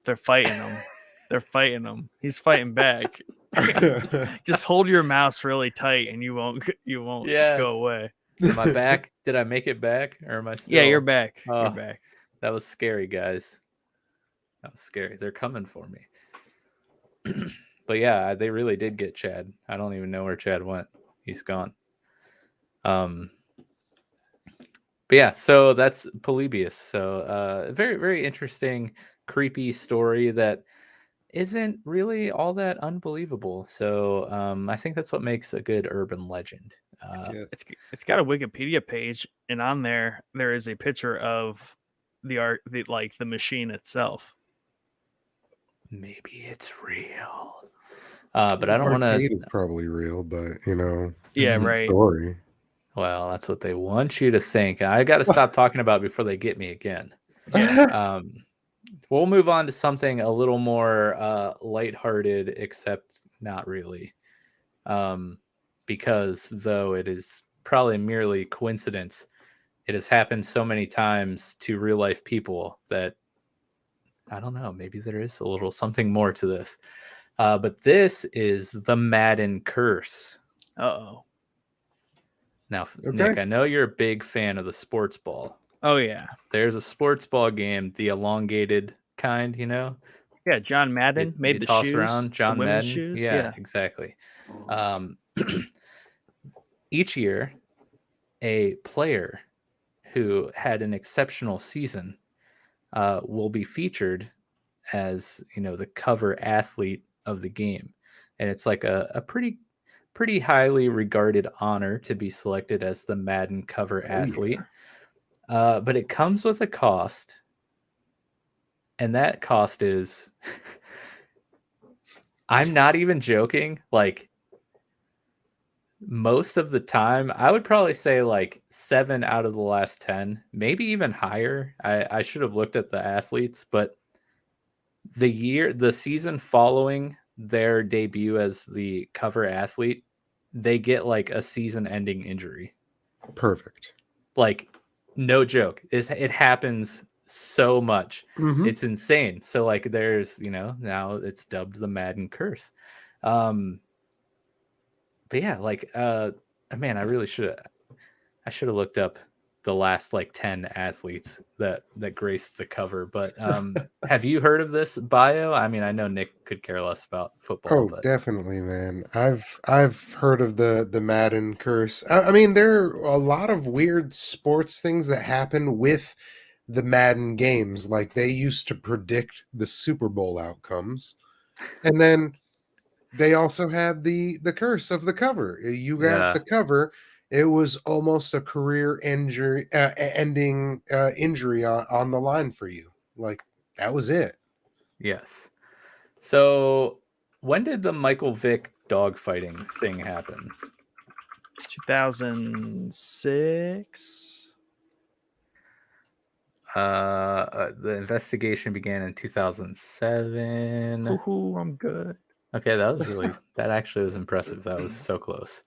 [SPEAKER 2] They're fighting him. They're fighting him. He's fighting back. Just hold your mouse really tight and you won't
[SPEAKER 4] Yes.
[SPEAKER 2] go away.
[SPEAKER 4] Am I back? Did I make it back? Or am I still?
[SPEAKER 2] Yeah, you're back.
[SPEAKER 4] Oh.
[SPEAKER 2] You're back.
[SPEAKER 4] That was scary, guys. That was scary. They're coming for me. But yeah, they really did get Chad. I don't even know where Chad went. He's gone. But yeah, so that's Polybius. So very, very interesting, creepy story that isn't really all that unbelievable. So I think that's what makes a good urban legend.
[SPEAKER 2] It's got a Wikipedia page, and on there is a picture of the machine itself.
[SPEAKER 4] Maybe it's real. But I don't want to.
[SPEAKER 3] Arcade is probably real, but
[SPEAKER 2] Yeah,
[SPEAKER 3] it's a
[SPEAKER 2] right.
[SPEAKER 3] story.
[SPEAKER 4] Well, that's what they want you to think. I got to stop talking about it before they get me again.
[SPEAKER 2] Yeah.
[SPEAKER 4] We'll move on to something a little more lighthearted, except not really. Because though it is probably merely coincidence, it has happened so many times to real life people that I don't know. Maybe there is a little something more to this. But this is the Madden curse.
[SPEAKER 2] Uh-oh.
[SPEAKER 4] Now,
[SPEAKER 3] Okay.
[SPEAKER 4] Nick, I know you're a big fan of the sports ball.
[SPEAKER 2] Oh yeah.
[SPEAKER 4] There's a sports ball game, the elongated kind,
[SPEAKER 2] Yeah, John Madden made the
[SPEAKER 4] toss
[SPEAKER 2] shoes.
[SPEAKER 4] around John
[SPEAKER 2] the women's
[SPEAKER 4] Madden.
[SPEAKER 2] shoes.
[SPEAKER 4] Yeah, exactly. Each year, a player who had an exceptional season will be featured as the cover athlete of the game, and it's like a pretty highly regarded honor to be selected as the Madden cover athlete. But it comes with a cost, and that cost is I'm not even joking, like most of the time, I would probably say like 7 out of the last 10, maybe even higher. I should have looked at the athletes, but the season following their debut as the cover athlete, they get like a season-ending injury.
[SPEAKER 3] Perfect.
[SPEAKER 4] Like, no joke. It happens so much.
[SPEAKER 3] Mhm.
[SPEAKER 4] It's insane. So like there's, now it's dubbed the Madden curse. But yeah, like man, I really should have looked up the last like 10 athletes that graced the cover. But have you heard of this bio? I mean, I know Nick could care less about football,
[SPEAKER 3] Oh,
[SPEAKER 4] but
[SPEAKER 3] definitely, man. I've heard of the Madden curse. I mean, there are a lot of weird sports things that happen with the Madden games. Like they used to predict the Super Bowl outcomes, and then they also had the curse of the cover. You got
[SPEAKER 4] yeah,
[SPEAKER 3] the cover. It was almost a career injury, ending injury on the line for you. Like that was it.
[SPEAKER 4] yes. So when did the Michael Vick dogfighting thing happen?
[SPEAKER 2] 2006.
[SPEAKER 4] The investigation began in 2007.
[SPEAKER 2] Hoo-hoo, I'm good.
[SPEAKER 4] Okay, that actually was impressive. That was so close.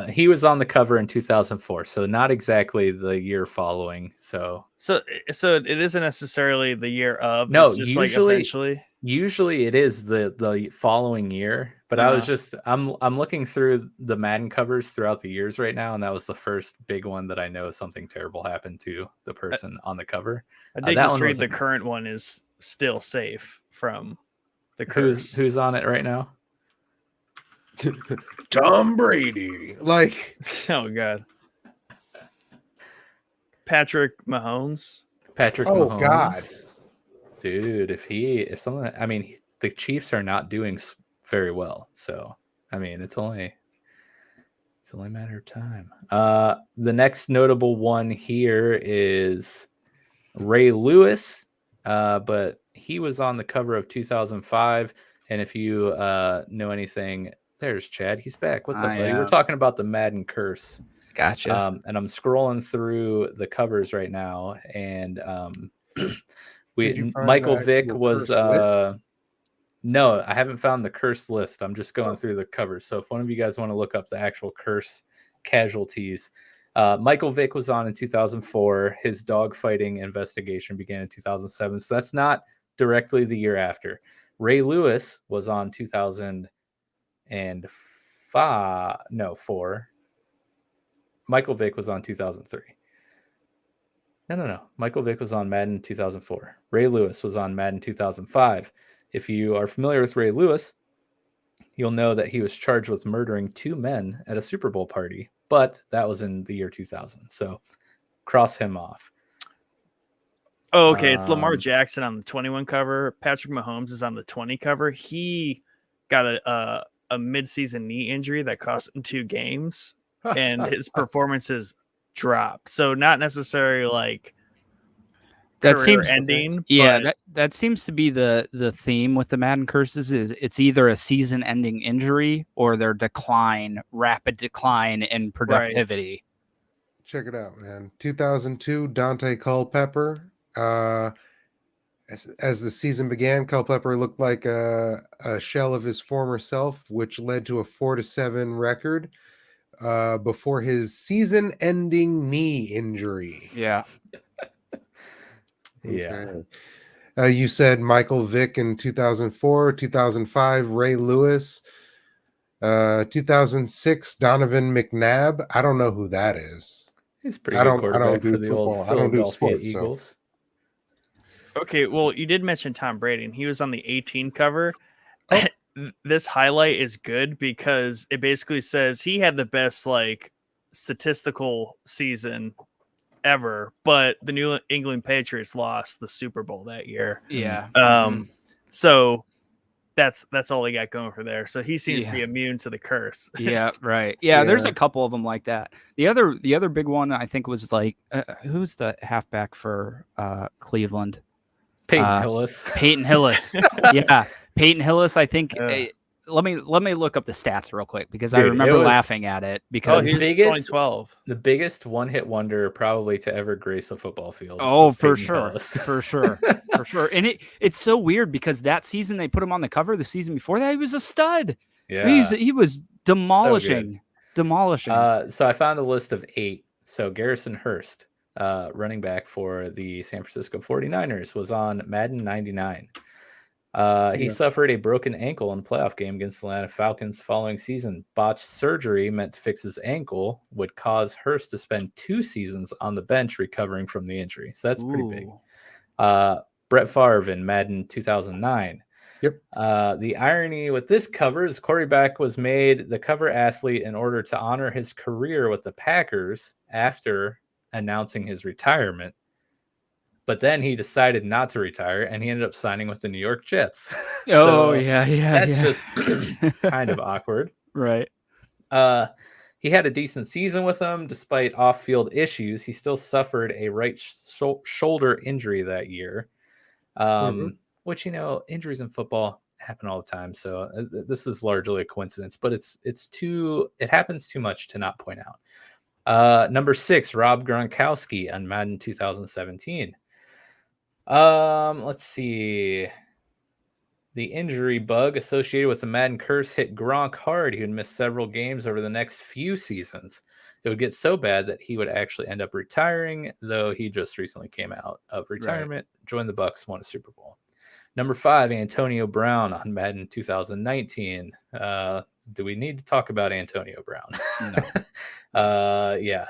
[SPEAKER 4] He was on the cover in 2004, so not exactly the year following. So
[SPEAKER 2] So it isn't necessarily the year of.
[SPEAKER 4] no,
[SPEAKER 2] It's just like eventually.
[SPEAKER 4] usually it is the following year. But I was just I'm looking through the Madden covers throughout the years right now, and that was the first big one that I know something terrible happened to the person on the cover.
[SPEAKER 2] I did
[SPEAKER 4] That
[SPEAKER 2] just
[SPEAKER 4] one
[SPEAKER 2] read the
[SPEAKER 4] wasn't.
[SPEAKER 2] current one is still safe from the curse.
[SPEAKER 4] Who's on it right now?
[SPEAKER 3] Tom Brady. Like,
[SPEAKER 2] Oh god. Patrick Mahomes.
[SPEAKER 4] Patrick
[SPEAKER 3] oh
[SPEAKER 4] Mahomes.
[SPEAKER 3] God.
[SPEAKER 4] Dude, if someone, I mean, the Chiefs are not doing very well, so I mean, it's only a matter of time. The next notable one here is Ray Lewis, but he was on the cover of 2005. And if you know anything, there's Chad. He's back. What's up, buddy? We're talking about the Madden curse.
[SPEAKER 5] Gotcha.
[SPEAKER 4] And I'm scrolling through the covers right now, and
[SPEAKER 3] Did you find
[SPEAKER 4] Michael
[SPEAKER 3] the
[SPEAKER 4] Vick
[SPEAKER 3] actual
[SPEAKER 4] was
[SPEAKER 3] curse list?
[SPEAKER 4] no, I haven't found the curse list. I'm just going through the covers. So if one of you guys want to look up the actual curse casualties, Michael Vick was on in 2004. His dogfighting investigation began in 2007. So that's not directly the year after. Ray Lewis was on 4. Michael Vick was on 2003. No. Michael Vick was on Madden 2004. Ray Lewis was on Madden 2005. If you are familiar with Ray Lewis, you'll know that he was charged with murdering 2 men at a Super Bowl party, but that was in the year 2000. So cross him off.
[SPEAKER 2] Oh, okay. It's Lamar Jackson on the 21 cover. Patrick Mahomes is on the 20 cover. He got a midseason knee injury that cost him 2 games, and his performances dropped. So not necessarily like
[SPEAKER 5] That
[SPEAKER 2] career
[SPEAKER 5] seems
[SPEAKER 2] ending.
[SPEAKER 5] Yeah,
[SPEAKER 2] but
[SPEAKER 5] that seems to be the theme with the Madden curses is it's either a season-ending injury or their rapid decline in productivity.
[SPEAKER 3] Check it out, man. 2002, Dante Culpepper. As the season began, Culpepper looked like a shell of his former self, which led to a 4-7 record before his season-ending knee injury.
[SPEAKER 5] Yeah.
[SPEAKER 4] Yeah.
[SPEAKER 3] Okay. You said Michael Vick in 2004, 2005, Ray Lewis, 2006, Donovan McNabb. I don't know who that is.
[SPEAKER 4] He's a pretty good quarterback for the old
[SPEAKER 3] I don't do
[SPEAKER 4] Philadelphia
[SPEAKER 3] sports,
[SPEAKER 4] Eagles.
[SPEAKER 2] okay, well, you did mention Tom Brady, and he was on the 18 cover. Oh. This highlight is good because it basically says he had the best like statistical season ever, but the New England Patriots lost the Super Bowl that year.
[SPEAKER 5] Yeah.
[SPEAKER 2] So that's all they got going for there. So he seems to be immune to the curse.
[SPEAKER 5] Yeah, right. Yeah, there's a couple of them like that. The other big one I think was like who's the halfback for Cleveland?
[SPEAKER 4] Peyton Hillis.
[SPEAKER 5] Peyton Hillis. Yeah. Peyton Hillis, I think let me look up the stats real quick because I remember laughing at it because
[SPEAKER 2] he's 2012.
[SPEAKER 4] The biggest one-hit wonder probably to ever grace a football field.
[SPEAKER 5] Oh, for sure. For sure. For sure. And it's so weird because that season they put him on the cover. The season before that, he was a stud.
[SPEAKER 4] Yeah.
[SPEAKER 5] He was demolishing.
[SPEAKER 4] So I found a list of 8. So Garrison Hurst, running back for the San Francisco 49ers, was on Madden 99. He suffered a broken ankle in a playoff game against the Atlanta Falcons the following season. Botched surgery meant to fix his ankle would cause Hurst to spend 2 seasons on the bench recovering from the injury. So that's pretty big. Brett Favre in Madden 2009.
[SPEAKER 3] Yep.
[SPEAKER 4] The irony with this cover is quarterback was made the cover athlete in order to honor his career with the Packers after announcing his retirement. But then he decided not to retire, and he ended up signing with the New York Jets. That's just kind of awkward.
[SPEAKER 5] Right.
[SPEAKER 4] He had a decent season with them. Despite off-field issues, he still suffered a right shoulder injury that year. Which, injuries in football happen all the time. So this is largely a coincidence, but it happens too much to not point out. Number 6, Rob Gronkowski on Madden 2017. Let's see. The injury bug associated with the Madden curse hit Gronk hard. He would miss several games over the next few seasons. It would get so bad that he would actually end up retiring, though he just recently came out of retirement, joined the Bucs, won a Super Bowl. Number 5, Antonio Brown on Madden 2019. Do we need to talk about Antonio Brown?
[SPEAKER 5] No.
[SPEAKER 4] Yeah.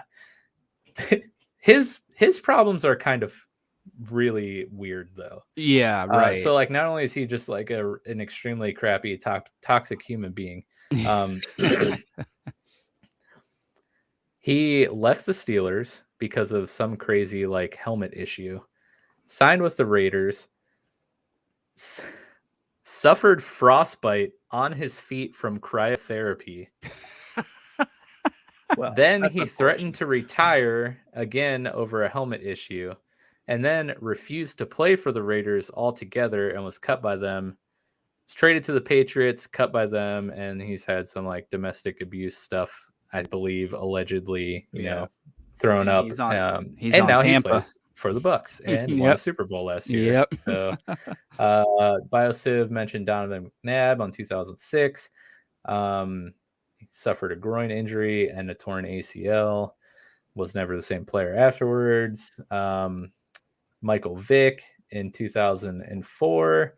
[SPEAKER 4] His problems are kind of really weird, though.
[SPEAKER 5] Yeah, right.
[SPEAKER 4] So, not only is he just an extremely crappy, toxic human being, he left the Steelers because of some crazy helmet issue, signed with the Raiders, suffered frostbite on his feet from cryotherapy.
[SPEAKER 2] Well,
[SPEAKER 4] then he threatened to retire again over a helmet issue, and then refused to play for the Raiders altogether and was cut by them. Was traded to the Patriots, cut by them, and he's had some domestic abuse stuff, I believe, allegedly, thrown up.
[SPEAKER 5] He's on
[SPEAKER 4] and now
[SPEAKER 5] Tampa.
[SPEAKER 4] he plays for the Bucs and won a Super Bowl last year.
[SPEAKER 5] Yep.
[SPEAKER 4] So, BioSiv mentioned Donovan McNabb on 2006. He suffered a groin injury and a torn ACL. Was never the same player afterwards. Michael Vick in 2004.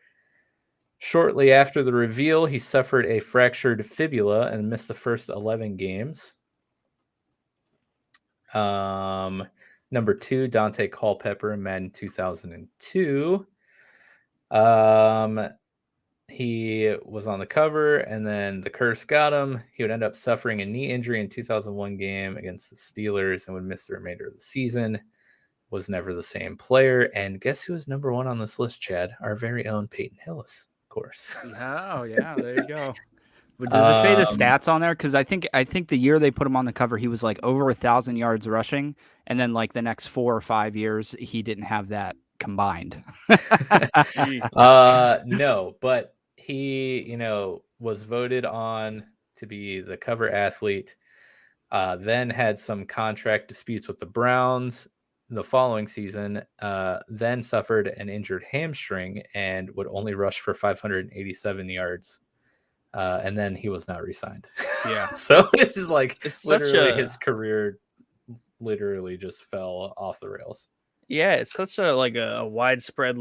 [SPEAKER 4] Shortly after the reveal, he suffered a fractured fibula and missed the first 11 games. Number 2, Dante Culpepper in Madden 2002. He was on the cover, and then the curse got him. He would end up suffering a knee injury in 2001 game against the Steelers and would miss the remainder of the season. Was never the same player. And guess who is number 1 on this list, Chad? Our very own Peyton Hillis, of course.
[SPEAKER 5] Oh, yeah, there you go. But does it say the stats on there? Because I think the year they put him on the cover, he was over 1,000 yards rushing, and then the next 4 or 5 years, he didn't have that combined.
[SPEAKER 4] No, but he, was voted on to be the cover athlete. Then had some contract disputes with the Browns the following season. Then suffered an injured hamstring and would only rush for 587 yards. And then he was not re-signed.
[SPEAKER 2] Yeah.
[SPEAKER 4] So it's just
[SPEAKER 2] it's
[SPEAKER 4] literally his career literally just fell off the rails.
[SPEAKER 2] Yeah, it's such a widespread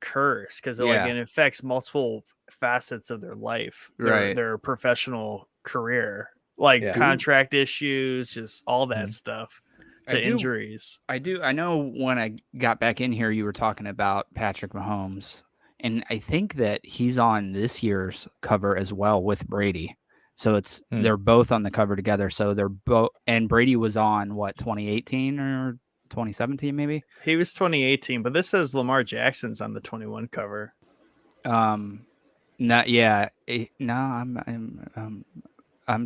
[SPEAKER 2] curse because it affects multiple facets of their life, their professional career, contract issues, just all that stuff to injuries.
[SPEAKER 5] I know when I got back in here, you were talking about Patrick Mahomes. And I think that he's on this year's cover as well with Brady. So they're both on the cover together. So they're both, and Brady was on 2018 or 2017 maybe?
[SPEAKER 2] He was 2018, but this says Lamar Jackson's on the 21 cover.
[SPEAKER 5] I'm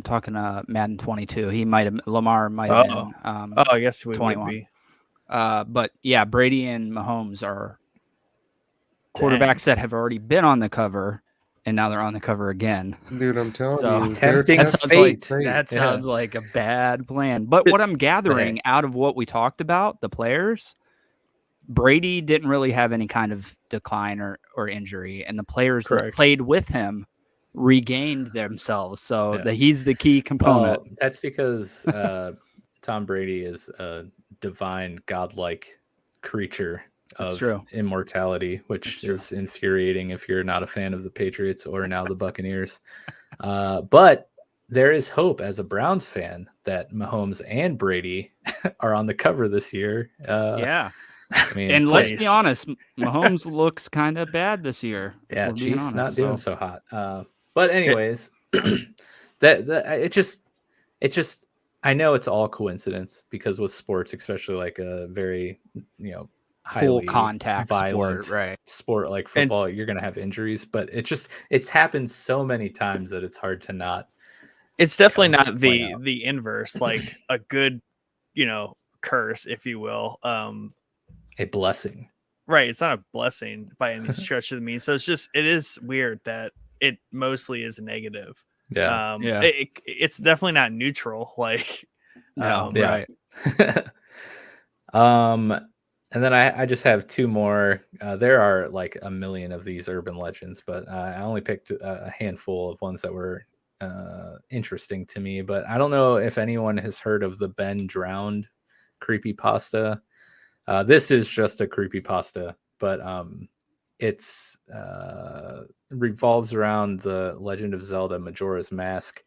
[SPEAKER 5] talking Madden 22. Lamar might have been
[SPEAKER 2] I guess we 21. Would be.
[SPEAKER 5] But yeah, Brady and Mahomes are quarterbacks that have already been on the cover, and now they're on the cover again.
[SPEAKER 3] Dude, I'm telling you,
[SPEAKER 4] tempting
[SPEAKER 5] fate. That sounds like a bad plan. But what I'm gathering out of what we talked about, the players, Brady didn't really have any kind of decline or injury, and the players that played with him regained themselves. So he's the key component.
[SPEAKER 4] Well, that's because Tom Brady is a divine, godlike creature.
[SPEAKER 5] That's
[SPEAKER 4] of
[SPEAKER 5] true.
[SPEAKER 4] immortality, which is infuriating if you're not a fan of the Patriots or now the Buccaneers. But there is hope as a Browns fan that Mahomes and Brady are on the cover this year.
[SPEAKER 5] Yeah.
[SPEAKER 4] I mean,
[SPEAKER 5] And let's be
[SPEAKER 2] please.
[SPEAKER 5] honest, Mahomes looks kind of bad this year. If
[SPEAKER 4] yeah,
[SPEAKER 5] we're being
[SPEAKER 4] Chiefs
[SPEAKER 5] honest,
[SPEAKER 4] not doing so hot. But anyways, it just I know it's all coincidence because with sports, especially like a very
[SPEAKER 5] full
[SPEAKER 4] highly
[SPEAKER 5] contact
[SPEAKER 4] violent
[SPEAKER 5] sport, right?
[SPEAKER 4] sport like football, you're gonna have injuries. But it's happened so many times that it's hard to not.
[SPEAKER 2] It's definitely not
[SPEAKER 4] point out.
[SPEAKER 2] the inverse, like a good, curse, if you will.
[SPEAKER 4] A blessing.
[SPEAKER 2] Right. It's not a blessing by any stretch of the means. So it is weird that it mostly is negative.
[SPEAKER 4] Yeah.
[SPEAKER 2] It's definitely not neutral. Like,
[SPEAKER 5] No,
[SPEAKER 4] yeah.
[SPEAKER 5] right.
[SPEAKER 4] And then I just have two more. There are like a million of these urban legends, but I only picked a handful of ones that were interesting to me. But I don't know if anyone has heard of the Ben Drowned creepypasta. This is just a creepypasta, but it's revolves around the Legend of Zelda Majora's Mask.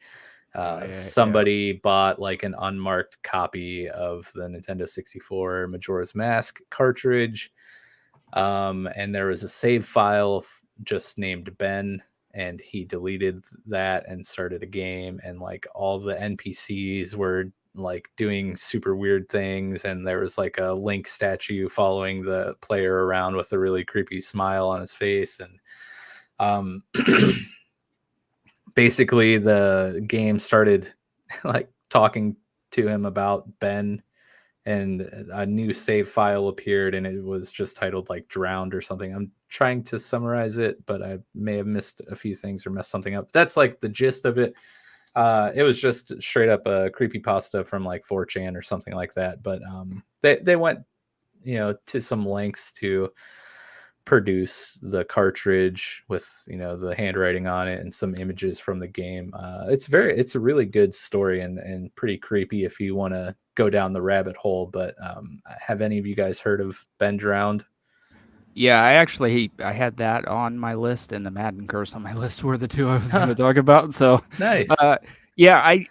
[SPEAKER 4] Somebody bought like an unmarked copy of the Nintendo 64 Majora's Mask cartridge, and there was a save file just named Ben, and he deleted that and started a game, and like all the NPCs were like doing super weird things, and there was like a Link statue following the player around with a really creepy smile on his face, and basically the game started like talking to him about Ben, and a new save file appeared, and it was just titled like Drowned or something. I'm trying to summarize it, but I may have missed a few things or messed something up. That's like the gist of it. It was just straight up a creepypasta from like 4chan or something like that. But they went, to some lengths to produce the cartridge with, the handwriting on it and some images from the game. It's a really good story and pretty creepy if you want to go down the rabbit hole. But have any of you guys heard of Ben Drowned?
[SPEAKER 5] Yeah, I had that on my list, and the Madden curse on my list were the two I was going to talk about. So
[SPEAKER 4] Nice.
[SPEAKER 5] Yeah, I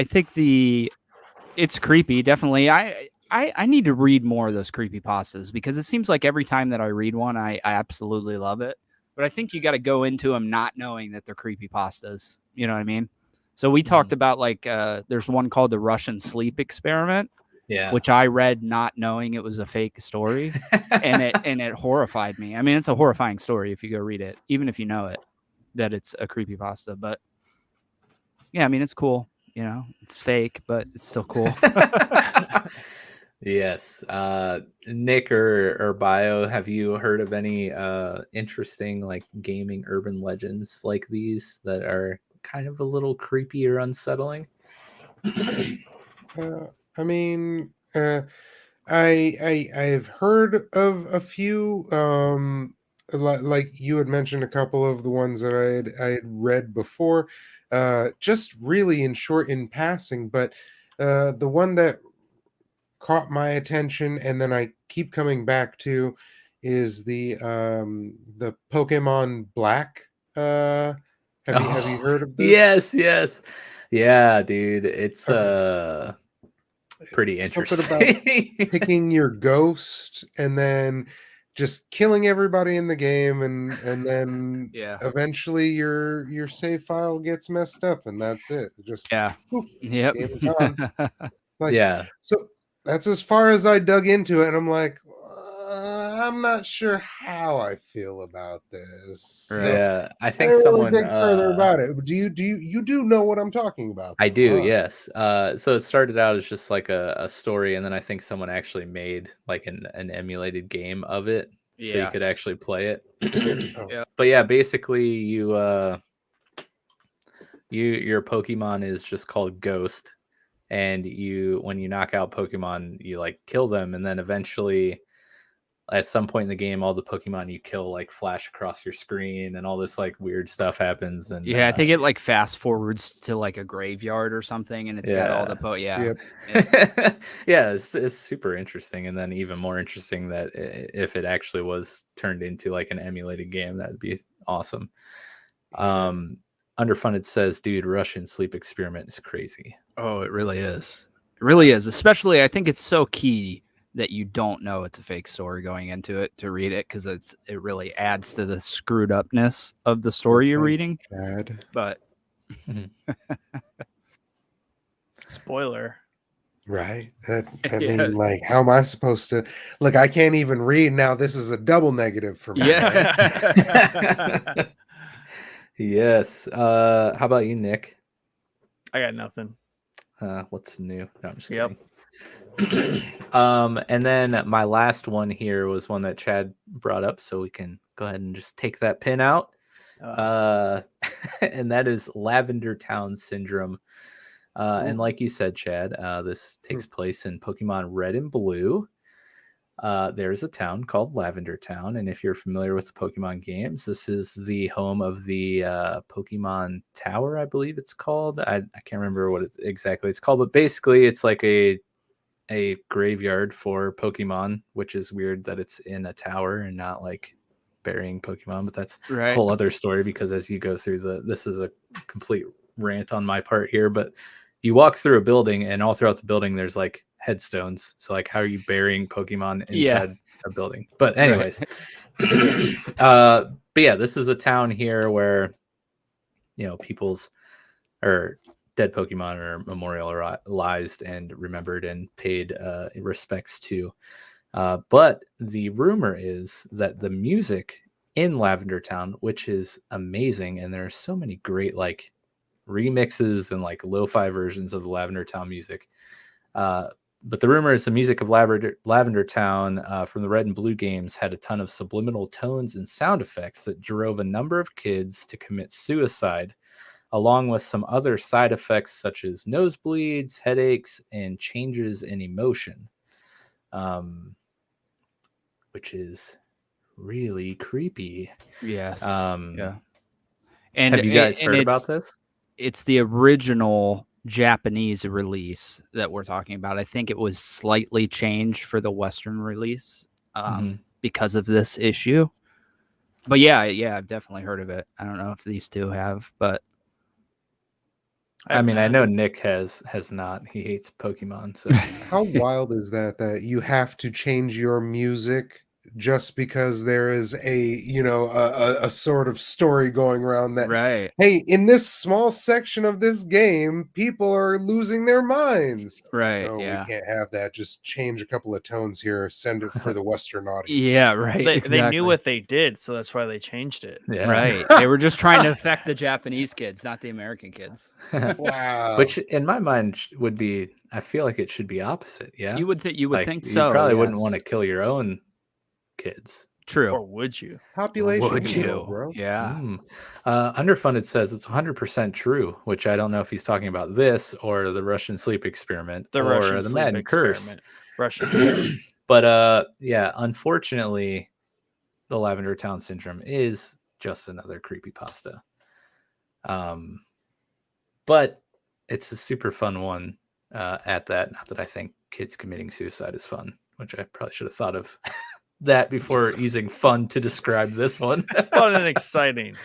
[SPEAKER 5] think it's creepy. Definitely. I need to read more of those creepypastas because it seems like every time that I read one, I absolutely love it. But I think you got to go into them not knowing that they're creepypastas. You know what I mean? So we talked about like there's one called the Russian sleep experiment.
[SPEAKER 4] Yeah.
[SPEAKER 5] Which I read not knowing it was a fake story, and it horrified me. I mean, it's a horrifying story if you go read it, even if you know it that it's a creepypasta. But yeah, I mean, it's cool. It's fake, but it's still cool.
[SPEAKER 4] Yes. Nick or Bio, have you heard of any interesting like gaming urban legends like these that are kind of a little creepy or unsettling?
[SPEAKER 3] I mean, I've heard of a few. Like you had mentioned a couple of the ones that I had read before. Just really in passing, but the one that caught my attention and then I keep coming back to is the Pokémon Black. Have you heard of this?
[SPEAKER 4] Yes. Yeah, dude. It's pretty
[SPEAKER 3] Something
[SPEAKER 4] interesting.
[SPEAKER 3] about picking your ghost and then just killing everybody in the game, and then eventually your save file gets messed up, and that's it. Just poof,
[SPEAKER 5] Yep.
[SPEAKER 3] game gone. Like,
[SPEAKER 4] yeah.
[SPEAKER 3] So that's as far as I dug into it, and I'm like, I'm not sure how I feel about this.
[SPEAKER 5] Right.
[SPEAKER 3] So
[SPEAKER 4] Yeah, I think
[SPEAKER 3] don't
[SPEAKER 4] someone
[SPEAKER 3] think further about it. Do you do know what I'm talking about?
[SPEAKER 4] I
[SPEAKER 3] though,
[SPEAKER 4] do,
[SPEAKER 3] huh?
[SPEAKER 4] yes. So it started out as just like a story, and then I think someone actually made like an emulated game of it, so you could actually play it.
[SPEAKER 3] Oh.
[SPEAKER 5] Yeah.
[SPEAKER 4] But yeah, basically your Pokemon is just called Ghost, and when you knock out Pokemon, you like kill them, and then eventually at some point in the game, all the Pokemon you kill like flash across your screen, and all this like weird stuff happens. And
[SPEAKER 5] Yeah, I think it like fast forwards to like a graveyard or something, and it's got all the yeah.
[SPEAKER 3] Yep.
[SPEAKER 4] Yeah, it's super interesting, and then even more interesting that if it actually was turned into like an emulated game, that'd be awesome. Underfunded says, dude, Russian sleep experiment is crazy.
[SPEAKER 5] Oh, it really is. It really is. Especially, I think it's so key that you don't know it's a fake story going into it to read it, because it really adds to the screwed upness of the story you're reading.
[SPEAKER 3] Chad.
[SPEAKER 5] But
[SPEAKER 2] Spoiler.
[SPEAKER 3] Right. I mean, like, how am I supposed to look? I can't even read now. This is a double negative for me.
[SPEAKER 5] yeah.
[SPEAKER 3] Right?
[SPEAKER 4] Yes. How about you, Nick?
[SPEAKER 2] I got nothing.
[SPEAKER 4] What's new? No, I'm just
[SPEAKER 2] Yep.
[SPEAKER 4] kidding. And then my last one here was one that Chad brought up, so we can go ahead and just take that pin out. And that is Lavender Town Syndrome. And like you said, Chad, this takes place in Pokemon Red and Blue. There's a town called Lavender Town, and if you're familiar with the Pokemon games, this is the home of the Pokemon Tower, I believe it's called. I can't remember what exactly it's called, but basically it's like a graveyard for Pokemon, which is weird that it's in a tower and not like burying Pokemon, but that's a whole other story, because as you go through this is a complete rant on my part here, but you walk through a building, and all throughout the building there's like headstones. So like, how are you burying Pokemon inside a building? But anyways, but yeah, this is a town here where, you know, people's or dead Pokemon are memorialized and remembered and paid respects to. But the rumor is that the music in Lavender Town, which is amazing, and there are so many great like remixes and like lo-fi versions of the Lavender Town music. But the rumor is the music of Lavender Town from the Red and Blue games had a ton of subliminal tones and sound effects that drove a number of kids to commit suicide, along with some other side effects such as nosebleeds, headaches, and changes in emotion, which is really creepy.
[SPEAKER 5] Yes.
[SPEAKER 4] Yeah.
[SPEAKER 5] And
[SPEAKER 4] have you guys heard about this?
[SPEAKER 5] It's the original Japanese release that we're talking about. I think it was slightly changed for the Western release because of this issue. But yeah, I've definitely heard of it. I don't know if these two have, but
[SPEAKER 4] I mean, I know Nick has not. He hates Pokemon. So
[SPEAKER 3] How wild is that you have to change your music just because there is a sort of story going around that,
[SPEAKER 5] right?
[SPEAKER 3] Hey, in this small section of this game, people are losing their minds.
[SPEAKER 5] Right.
[SPEAKER 3] No,
[SPEAKER 5] yeah.
[SPEAKER 3] we can't have that. Just change a couple of tones here. Send it for the Western audience.
[SPEAKER 5] Yeah, right.
[SPEAKER 2] They knew what they did, so that's why they changed it.
[SPEAKER 4] Yeah.
[SPEAKER 5] Right. They were just trying to affect the Japanese kids, not the American kids.
[SPEAKER 3] Wow.
[SPEAKER 4] Which in my mind would be, I feel like it should be opposite. Yeah.
[SPEAKER 5] You would think
[SPEAKER 4] like,
[SPEAKER 5] think so.
[SPEAKER 4] You probably wouldn't want to kill your own kids.
[SPEAKER 5] True.
[SPEAKER 2] Or would you?
[SPEAKER 3] Population
[SPEAKER 5] Would
[SPEAKER 3] control,
[SPEAKER 5] you?
[SPEAKER 3] bro.
[SPEAKER 5] Yeah.
[SPEAKER 4] Underfunded says it's 100% true, which I don't know if he's talking about this or the Russian sleep experiment or the Madden curse.
[SPEAKER 2] Russian.
[SPEAKER 4] But yeah, unfortunately, the Lavender Town Syndrome is just another creepypasta. But it's a super fun one at that. Not that I think kids committing suicide is fun, which I probably should have thought of that before using fun to describe this one.
[SPEAKER 2] Fun and exciting.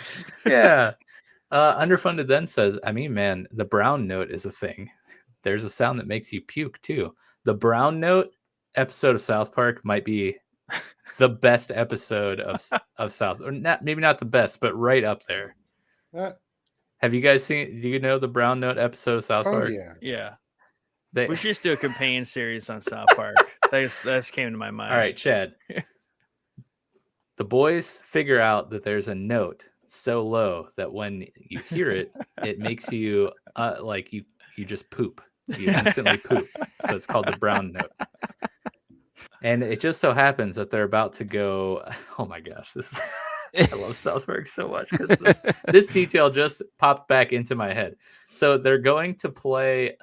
[SPEAKER 4] Yeah. Underfunded then says, I mean, man, the brown note is a thing. There's a sound that makes you puke too. The brown note episode of South Park might be the best episode of South, or not, maybe not the best, but right up there. Have you guys seen? Do you know the brown note episode of South Park?
[SPEAKER 2] Yeah.
[SPEAKER 4] We
[SPEAKER 2] should just do a companion series on South Park. that just came to my mind.
[SPEAKER 4] All right, Chad. The boys figure out that there's a note so low that when you hear it, it makes you like you just poop. You instantly poop. So it's called the brown note. And it just so happens that they're about to go. Oh my gosh, this is I love South Park so much because this detail just popped back into my head. So they're going to play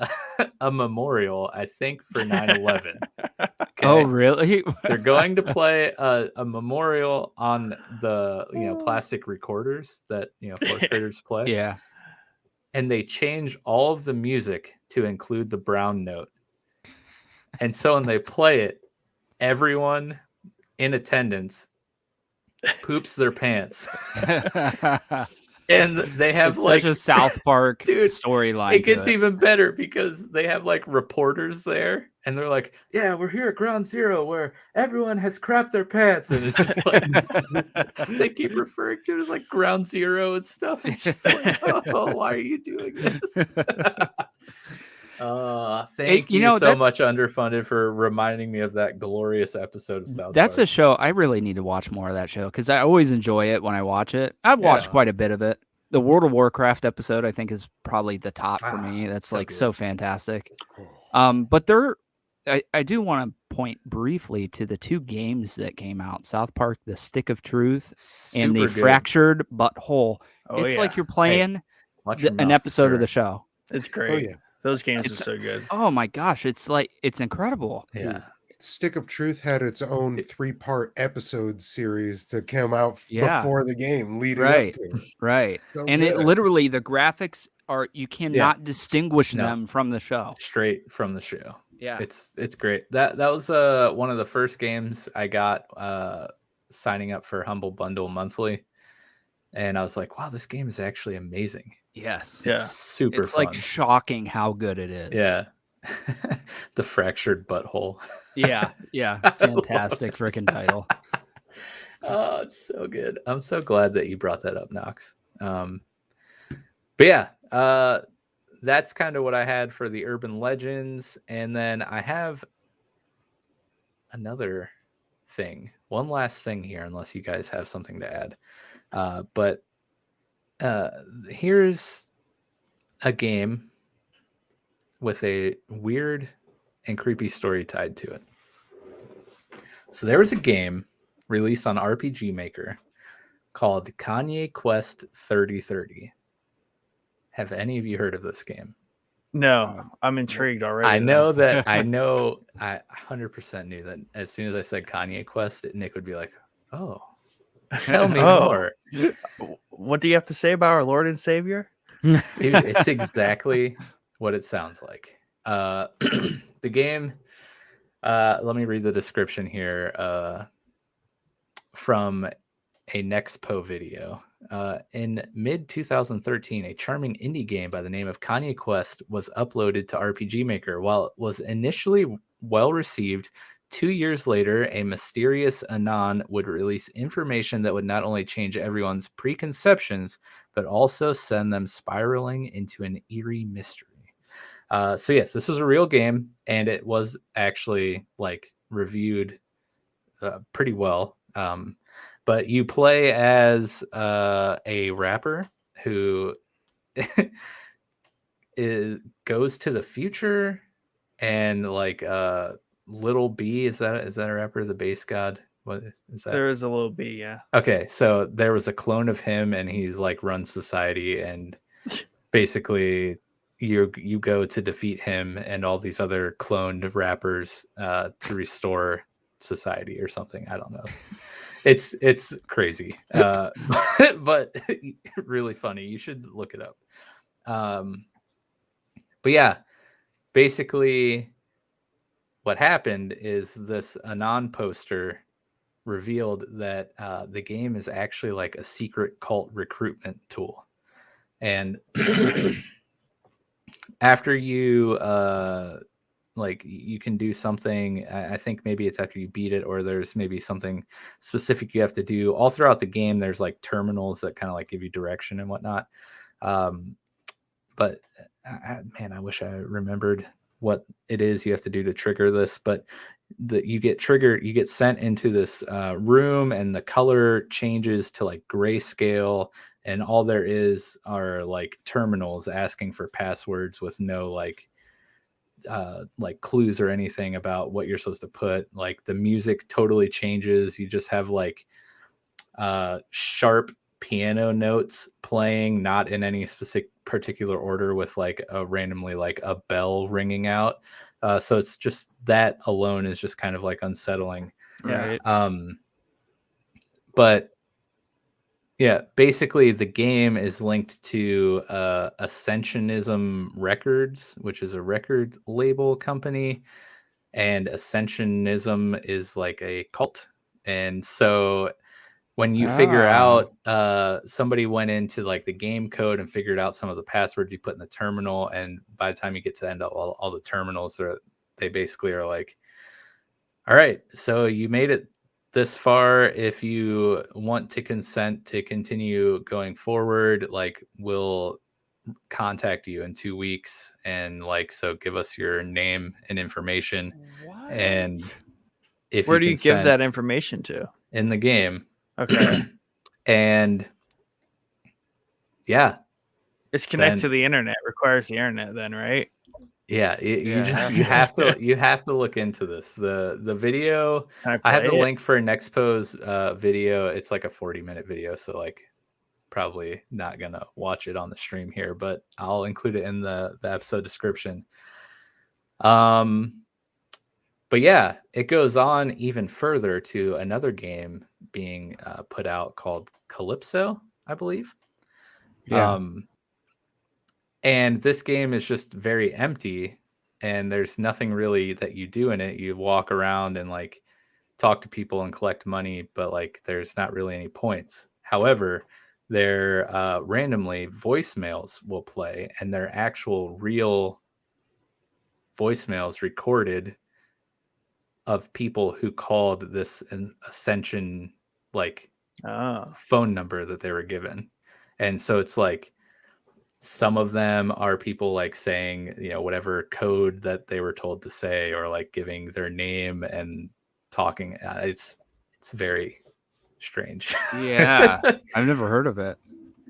[SPEAKER 4] a memorial, I think, for 9/11. Okay?
[SPEAKER 5] Oh, really?
[SPEAKER 4] They're going to play a memorial on the plastic recorders that fourth graders play.
[SPEAKER 5] Yeah.
[SPEAKER 4] And they change all of the music to include the brown note. And so when they play it, everyone in attendance poops their pants. And they have
[SPEAKER 5] it's
[SPEAKER 4] like
[SPEAKER 5] such a South Park storyline.
[SPEAKER 4] It gets even better because they have like reporters there and they're like, yeah, we're here at Ground Zero where everyone has crapped their pants. And it's just like they keep referring to it as like Ground Zero and stuff. It's just like, oh, why are you doing this? Thank you so much, Underfunded, for reminding me of that glorious episode of South Park.
[SPEAKER 5] That's a show I really need to watch more of that show because I always enjoy it when I watch it. I've watched quite a bit of it. The World of Warcraft episode, I think, is probably the top for me. That's so fantastic. But I do want to point briefly to the 2 games that came out: South Park: The Stick of Truth and the Fractured Butthole. It's like you're playing an episode of the show.
[SPEAKER 2] It's great.
[SPEAKER 3] Oh, yeah.
[SPEAKER 2] Those games are so good.
[SPEAKER 5] Oh my gosh, it's incredible.
[SPEAKER 4] Yeah.
[SPEAKER 3] Dude, Stick of Truth had its own 3-part episode series to come out before the game, leading up to it.
[SPEAKER 5] Right.
[SPEAKER 3] So
[SPEAKER 5] and
[SPEAKER 3] good.
[SPEAKER 5] it literally, the graphics you cannot distinguish them from the show.
[SPEAKER 4] Straight from the show.
[SPEAKER 5] Yeah.
[SPEAKER 4] It's great. That was one of the first games I got signing up for Humble Bundle monthly. And I was like, wow, this game is actually amazing.
[SPEAKER 5] Yes.
[SPEAKER 4] It's super
[SPEAKER 5] It's
[SPEAKER 4] fun.
[SPEAKER 5] like shocking how good it is.
[SPEAKER 4] Yeah. The Fractured Butthole.
[SPEAKER 5] Yeah. Fantastic freaking title.
[SPEAKER 4] Oh, it's so good. I'm so glad that you brought that up, Knox. But yeah, that's kind of what I had for the urban legends. And then I have another thing. One last thing here, unless you guys have something to add. But here's a game with a weird and creepy story tied to it. So there was a game released on RPG Maker called Kanye Quest 3030. Have any of you heard of this game?
[SPEAKER 2] No, I'm intrigued already.
[SPEAKER 4] I know that I 100% knew that as soon as I said Kanye Quest, Nick would be like, oh, tell me more.
[SPEAKER 2] What do you have to say about our Lord and Savior?
[SPEAKER 4] Dude, it's exactly what it sounds like. The game, let me read the description here from a Nexpo video. In mid-2013, a charming indie game by the name of Kanye Quest was uploaded to RPG Maker. While it was initially well received, 2 years later, a mysterious Anon would release information that would not only change everyone's preconceptions, but also send them spiraling into an eerie mystery. So yes, this was a real game, and it was actually like reviewed pretty well. But you play as a rapper who goes to the future, and like Little B, is that a rapper, the bass god? What is that?
[SPEAKER 2] There is a Little B, yeah.
[SPEAKER 4] Okay, so there was a clone of him, and he's like runs society, and basically you go to defeat him and all these other cloned rappers to restore society or something. I don't know. It's crazy, but really funny. You should look it up. But yeah, basically what happened is this Anon poster revealed that the game is actually like a secret cult recruitment tool. And after you like you can do something, I think maybe it's after you beat it, or there's maybe something specific you have to do all throughout the game. There's like terminals that kind of like give you direction and whatnot. But man, I wish I remembered what it is you have to do to trigger this. But you get sent into this room, and the color changes to like grayscale, and all there are like terminals asking for passwords with no like clues or anything about what you're supposed to put. Like the music totally changes. You just have like sharp piano notes playing, not in any specific particular order, with like a randomly like a bell ringing out. So it's just that alone is just kind of like unsettling.
[SPEAKER 5] Right.
[SPEAKER 4] But yeah, basically the game is linked to Ascensionism Records, which is a record label company, and Ascensionism is like a cult. And so when you figure out, somebody went into like the game code and figured out some of the passwords you put in the terminal, and by the time you get to the end of all the terminals, they basically are like, all right, so you made it this far. If you want to consent to continue going forward, like, we'll contact you in 2 weeks, and like, so give us your name and information.
[SPEAKER 2] What?
[SPEAKER 4] And if
[SPEAKER 2] Where do you give that
[SPEAKER 4] consent,
[SPEAKER 2] information to?
[SPEAKER 4] in the game.
[SPEAKER 2] Okay.
[SPEAKER 4] And yeah,
[SPEAKER 2] It's connected to
[SPEAKER 4] then
[SPEAKER 2] the internet, requires the internet then, right?
[SPEAKER 4] yeah, you
[SPEAKER 2] Yeah.
[SPEAKER 4] just you have to look into this. The video,
[SPEAKER 2] Can
[SPEAKER 4] I have
[SPEAKER 2] play
[SPEAKER 4] the
[SPEAKER 2] it?
[SPEAKER 4] link for Nextpo's video. It's like a 40-minute video, so like probably not gonna watch it on the stream here, but I'll include it in the episode description. But yeah, it goes on even further to another game being put out called Calypso, I believe.
[SPEAKER 5] Yeah.
[SPEAKER 4] And this game is just very empty, and there's nothing really that you do in it. You walk around and like talk to people and collect money, but like there's not really any points. However, there randomly voicemails will play, and they're actual real voicemails recorded of people who called this an Ascension like phone number that they were given. And so it's like, some of them are people like saying, you know, whatever code that they were told to say, or like giving their name and talking. It's very strange.
[SPEAKER 5] Yeah. I've never heard of it.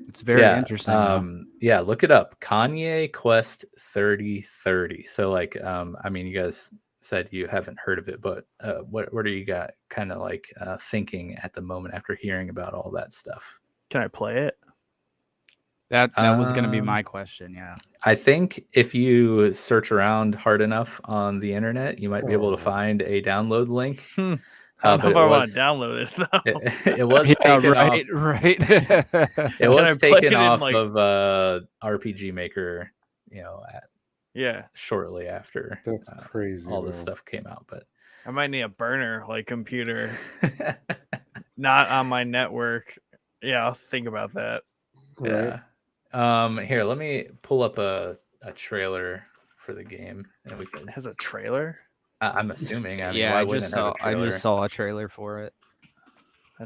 [SPEAKER 5] It's very interesting.
[SPEAKER 4] Yeah, look it up. Kanye Quest 3030. So like, I mean, you guys said you haven't heard of it, but what are you got kind of like thinking at the moment after hearing about all that stuff?
[SPEAKER 2] Can I play it?
[SPEAKER 5] That was going to be my question. Yeah.
[SPEAKER 4] I think if you search around hard enough on the internet, you might be able to find a download link.
[SPEAKER 2] I don't know if I want to download it though.
[SPEAKER 4] It was taken off.
[SPEAKER 5] Right.
[SPEAKER 4] It was taken off
[SPEAKER 2] like...
[SPEAKER 4] of RPG Maker, you know, shortly after
[SPEAKER 3] that's crazy.
[SPEAKER 4] All this stuff came out. But
[SPEAKER 2] I might need a burner like computer, not on my network. Yeah, I'll think about that.
[SPEAKER 4] Right. Here, let me pull up a trailer for the game, and we can.
[SPEAKER 2] It has a trailer?
[SPEAKER 4] I'm assuming. I mean,
[SPEAKER 5] yeah,
[SPEAKER 4] why
[SPEAKER 5] I
[SPEAKER 4] wouldn't
[SPEAKER 5] just
[SPEAKER 4] it have
[SPEAKER 5] saw.
[SPEAKER 4] a trailer?
[SPEAKER 5] I just saw a trailer for it.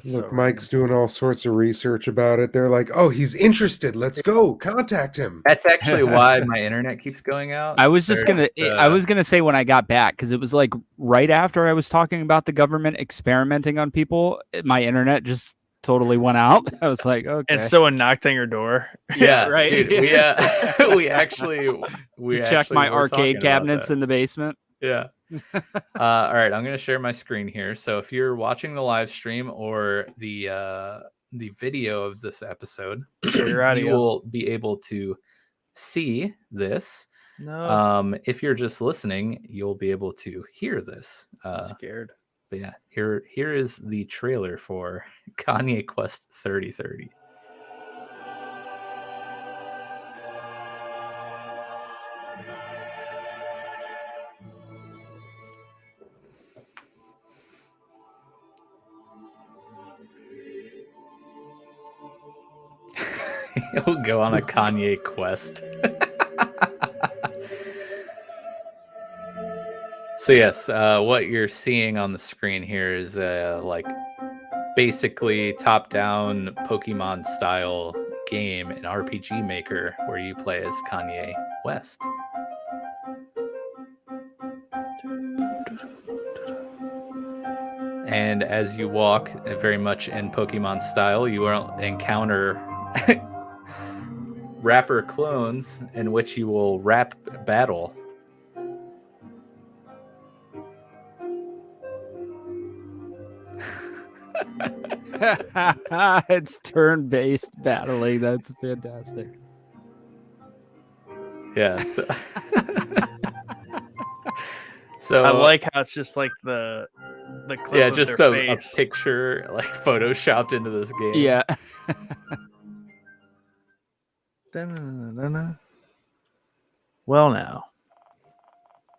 [SPEAKER 3] Look, Mike's doing all sorts of research about it. They're like, "Oh, he's interested. Let's go contact him."
[SPEAKER 4] That's actually why my internet keeps going out.
[SPEAKER 5] I was just I was gonna say when I got back, because it was like right after I was talking about the government experimenting on people, my internet just totally went out. I was like, okay.
[SPEAKER 2] And someone knocked on your door.
[SPEAKER 4] Yeah,
[SPEAKER 2] right.
[SPEAKER 4] Dude, we actually
[SPEAKER 5] check my arcade cabinets in the basement.
[SPEAKER 4] Yeah. All right, I'm going to share my screen here. So if you're watching the live stream or the video of this episode, you will be able to see this.
[SPEAKER 2] No.
[SPEAKER 4] If you're just listening, you'll be able to hear this.
[SPEAKER 2] I'm scared.
[SPEAKER 4] But yeah, here is the trailer for Kanye Quest 3030. He'll go on a Kanye Quest. So yes, what you're seeing on the screen here is like basically top-down Pokemon style game, an RPG Maker, where you play as Kanye West. And as you walk, very much in Pokemon style, you will encounter rapper clones in which you will rap battle.
[SPEAKER 5] It's turn-based battling. That's fantastic.
[SPEAKER 4] Yeah. So, so
[SPEAKER 2] I like how it's just like the clip
[SPEAKER 4] yeah,
[SPEAKER 2] of
[SPEAKER 4] just
[SPEAKER 2] their
[SPEAKER 4] a
[SPEAKER 2] face.
[SPEAKER 4] picture like photoshopped into this game.
[SPEAKER 5] Yeah.
[SPEAKER 2] Dun-dun-dun-dun-dun. Well, now.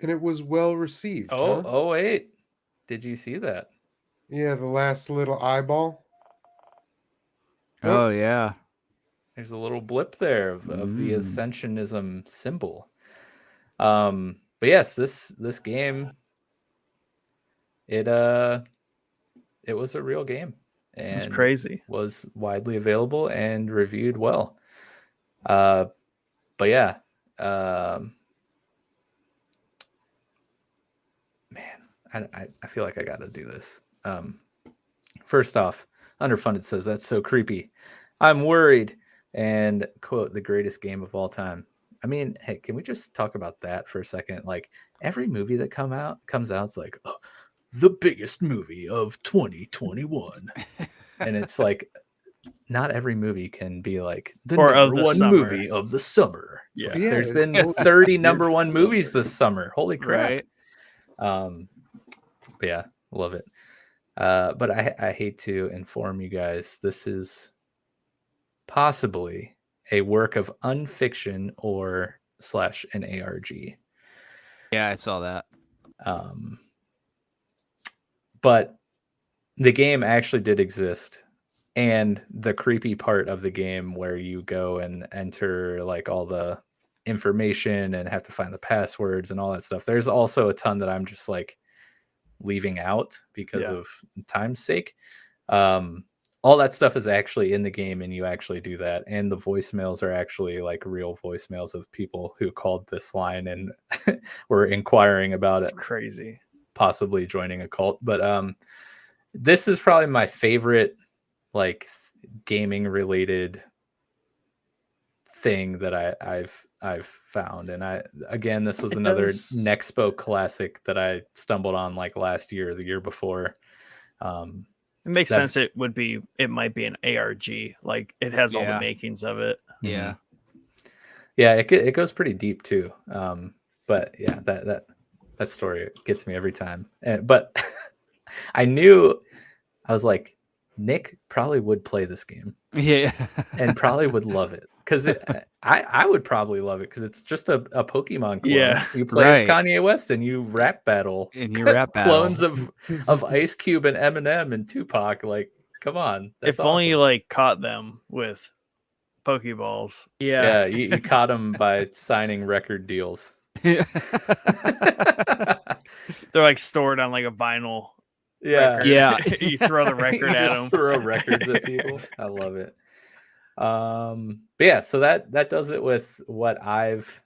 [SPEAKER 3] And it was well received.
[SPEAKER 4] Oh,
[SPEAKER 3] huh?
[SPEAKER 4] oh wait. Did you see that?
[SPEAKER 3] Yeah, the last little eyeball.
[SPEAKER 5] Oh yeah.
[SPEAKER 4] There's a little blip there of the ascensionism symbol. But yes, this game, it was a real game. And
[SPEAKER 2] It's crazy.
[SPEAKER 4] was widely available and reviewed well. But yeah, man, I feel like I got to do this. First off, Underfunded says that's so creepy. I'm worried. And quote, the greatest game of all time. I mean, hey, can we just talk about that for a second? Like every movie that comes out, it's like the biggest movie of 2021, and it's like not every movie can be like the
[SPEAKER 2] Or of
[SPEAKER 4] number
[SPEAKER 2] the
[SPEAKER 4] one
[SPEAKER 2] summer.
[SPEAKER 4] movie of the summer. It's
[SPEAKER 2] Yeah.
[SPEAKER 4] like,
[SPEAKER 3] Yeah,
[SPEAKER 4] there's
[SPEAKER 3] it's
[SPEAKER 4] been
[SPEAKER 3] both
[SPEAKER 4] 30
[SPEAKER 3] the
[SPEAKER 4] number one
[SPEAKER 3] summer.
[SPEAKER 4] movies this summer. Holy crap!
[SPEAKER 5] Right.
[SPEAKER 4] But yeah, love it. But I hate to inform you guys, this is possibly a work of unfiction or / an ARG.
[SPEAKER 5] Yeah, I saw that.
[SPEAKER 4] But the game actually did exist, and the creepy part of the game where you go and enter like all the information and have to find the passwords and all that stuff, there's also a ton that I'm just like leaving out because of time's sake. All that stuff is actually in the game, and you actually do that, and the voicemails are actually like real voicemails of people who called this line and were inquiring about it,
[SPEAKER 2] Crazy.
[SPEAKER 4] possibly joining a cult. But this is probably my favorite like gaming related thing that I've found. And this was another Nexpo classic that I stumbled on like last year or the year before.
[SPEAKER 2] It makes sense. It might be an ARG. Like it has all the makings of it.
[SPEAKER 5] Yeah.
[SPEAKER 4] Yeah, it goes pretty deep too. But yeah, that story gets me every time. But I was like, Nick probably would play this game.
[SPEAKER 5] Yeah.
[SPEAKER 4] And probably would love it. Because I would probably love it because it's just a Pokemon clone.
[SPEAKER 2] Yeah,
[SPEAKER 4] You play as Kanye West and you rap battle.
[SPEAKER 5] And you rap battle.
[SPEAKER 4] Clones of Ice Cube and Eminem and Tupac. Like, come on. That's
[SPEAKER 2] if only you like caught them with Pokeballs.
[SPEAKER 4] Yeah, you caught them by signing record deals.
[SPEAKER 2] They're like stored on like a vinyl.
[SPEAKER 4] Yeah.
[SPEAKER 5] Yeah.
[SPEAKER 2] You throw the record
[SPEAKER 4] you
[SPEAKER 2] at
[SPEAKER 4] just
[SPEAKER 2] them.
[SPEAKER 4] Throw records at people. I love it. But yeah, so that does it with what I've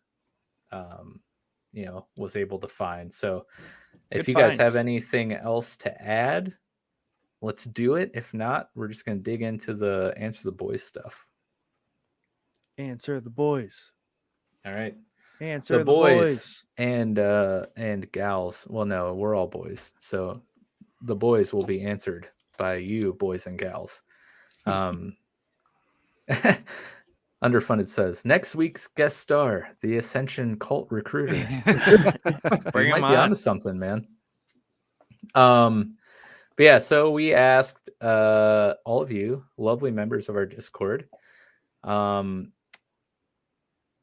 [SPEAKER 4] was able to find. So if
[SPEAKER 2] Good
[SPEAKER 4] you guys
[SPEAKER 2] finds.
[SPEAKER 4] have anything else to add, let's do it. If not, we're just gonna dig into the Answer the Boys stuff.
[SPEAKER 2] Answer the boys.
[SPEAKER 4] All right.
[SPEAKER 2] Answer
[SPEAKER 4] the boys and gals. Well, no, we're all boys. So the boys will be answered by you, boys and gals. Underfunded says next week's guest star, the Ascension cult recruiter.
[SPEAKER 2] Bring him
[SPEAKER 4] might be
[SPEAKER 2] on.
[SPEAKER 4] onto something, man. But yeah, so we asked all of you, lovely members of our Discord,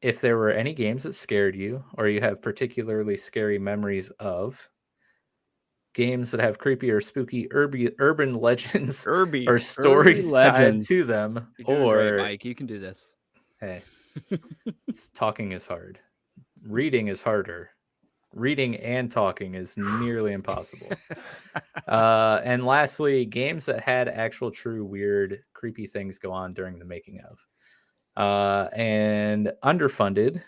[SPEAKER 4] if there were any games that scared you, or you have particularly scary memories of games that have creepy or spooky urban legends or stories tied to them.
[SPEAKER 5] You're doing great, Mike. You can do this.
[SPEAKER 4] Hey, talking is hard. Reading is harder. Reading and talking is nearly impossible. And lastly, games that had actual true weird creepy things go on during the making of. And Underfunded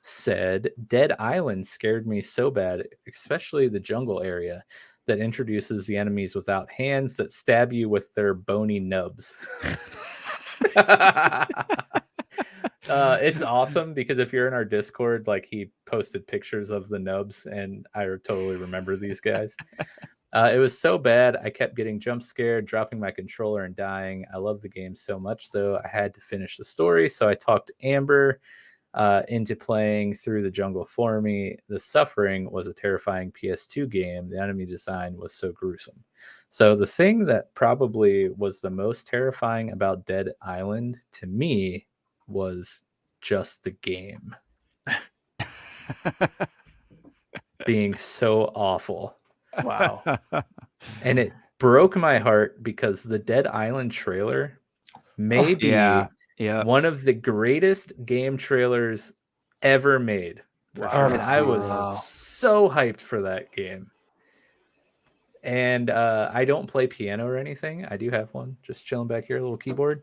[SPEAKER 4] said Dead Island scared me so bad, especially the jungle area that introduces the enemies without hands that stab you with their bony nubs. It's awesome because if you're in our Discord, like he posted pictures of the nubs, and I totally remember these guys. It was so bad, I kept getting jump scared, dropping my controller and dying. I love the game so much, though, I had to finish the story, so I talked Amber into playing through the jungle for me. The Suffering was a terrifying PS2 game. The enemy design was so gruesome. So the thing that probably was the most terrifying about Dead Island to me was just the game being so awful.
[SPEAKER 2] Wow.
[SPEAKER 4] And it broke my heart because the Dead Island trailer may be one of the greatest game trailers ever made.
[SPEAKER 2] Wow.
[SPEAKER 4] And I was
[SPEAKER 2] Wow.
[SPEAKER 4] so hyped for that game. And I don't play piano or anything. I do have one just chilling back here, a little keyboard.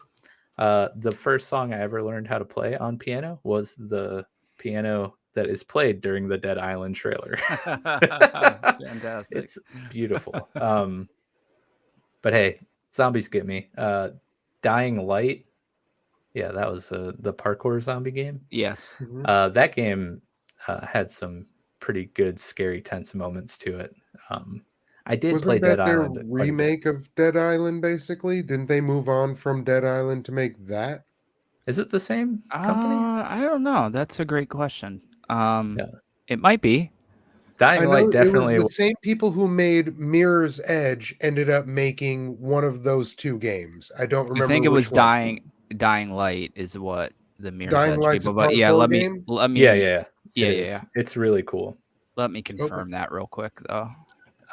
[SPEAKER 4] The first song I ever learned how to play on piano was the piano that is played during the Dead Island trailer.
[SPEAKER 2] Fantastic.
[SPEAKER 4] It's beautiful. But hey, zombies get me. Dying Light. Yeah, that was the parkour zombie game.
[SPEAKER 5] Yes.
[SPEAKER 4] That game had some pretty good, scary, tense moments to it. I did play Dead Island.
[SPEAKER 3] Wasn't that their remake of Dead Island, basically? Didn't they move on from Dead Island to make that?
[SPEAKER 4] Is it the same company?
[SPEAKER 5] I don't know. That's a great question. It might be.
[SPEAKER 4] Dying Light definitely.
[SPEAKER 3] It was the same people who made Mirror's Edge ended up making one of those two games. I don't remember.
[SPEAKER 5] I think it was
[SPEAKER 3] one.
[SPEAKER 5] Dying Light is what the Mirror's
[SPEAKER 3] Dying
[SPEAKER 5] Edge
[SPEAKER 3] Light's
[SPEAKER 5] people.
[SPEAKER 3] a
[SPEAKER 5] But yeah,
[SPEAKER 3] parkour
[SPEAKER 5] let me.
[SPEAKER 3] game?
[SPEAKER 5] Yeah.
[SPEAKER 4] It's really cool.
[SPEAKER 5] Let me confirm that real quick, though.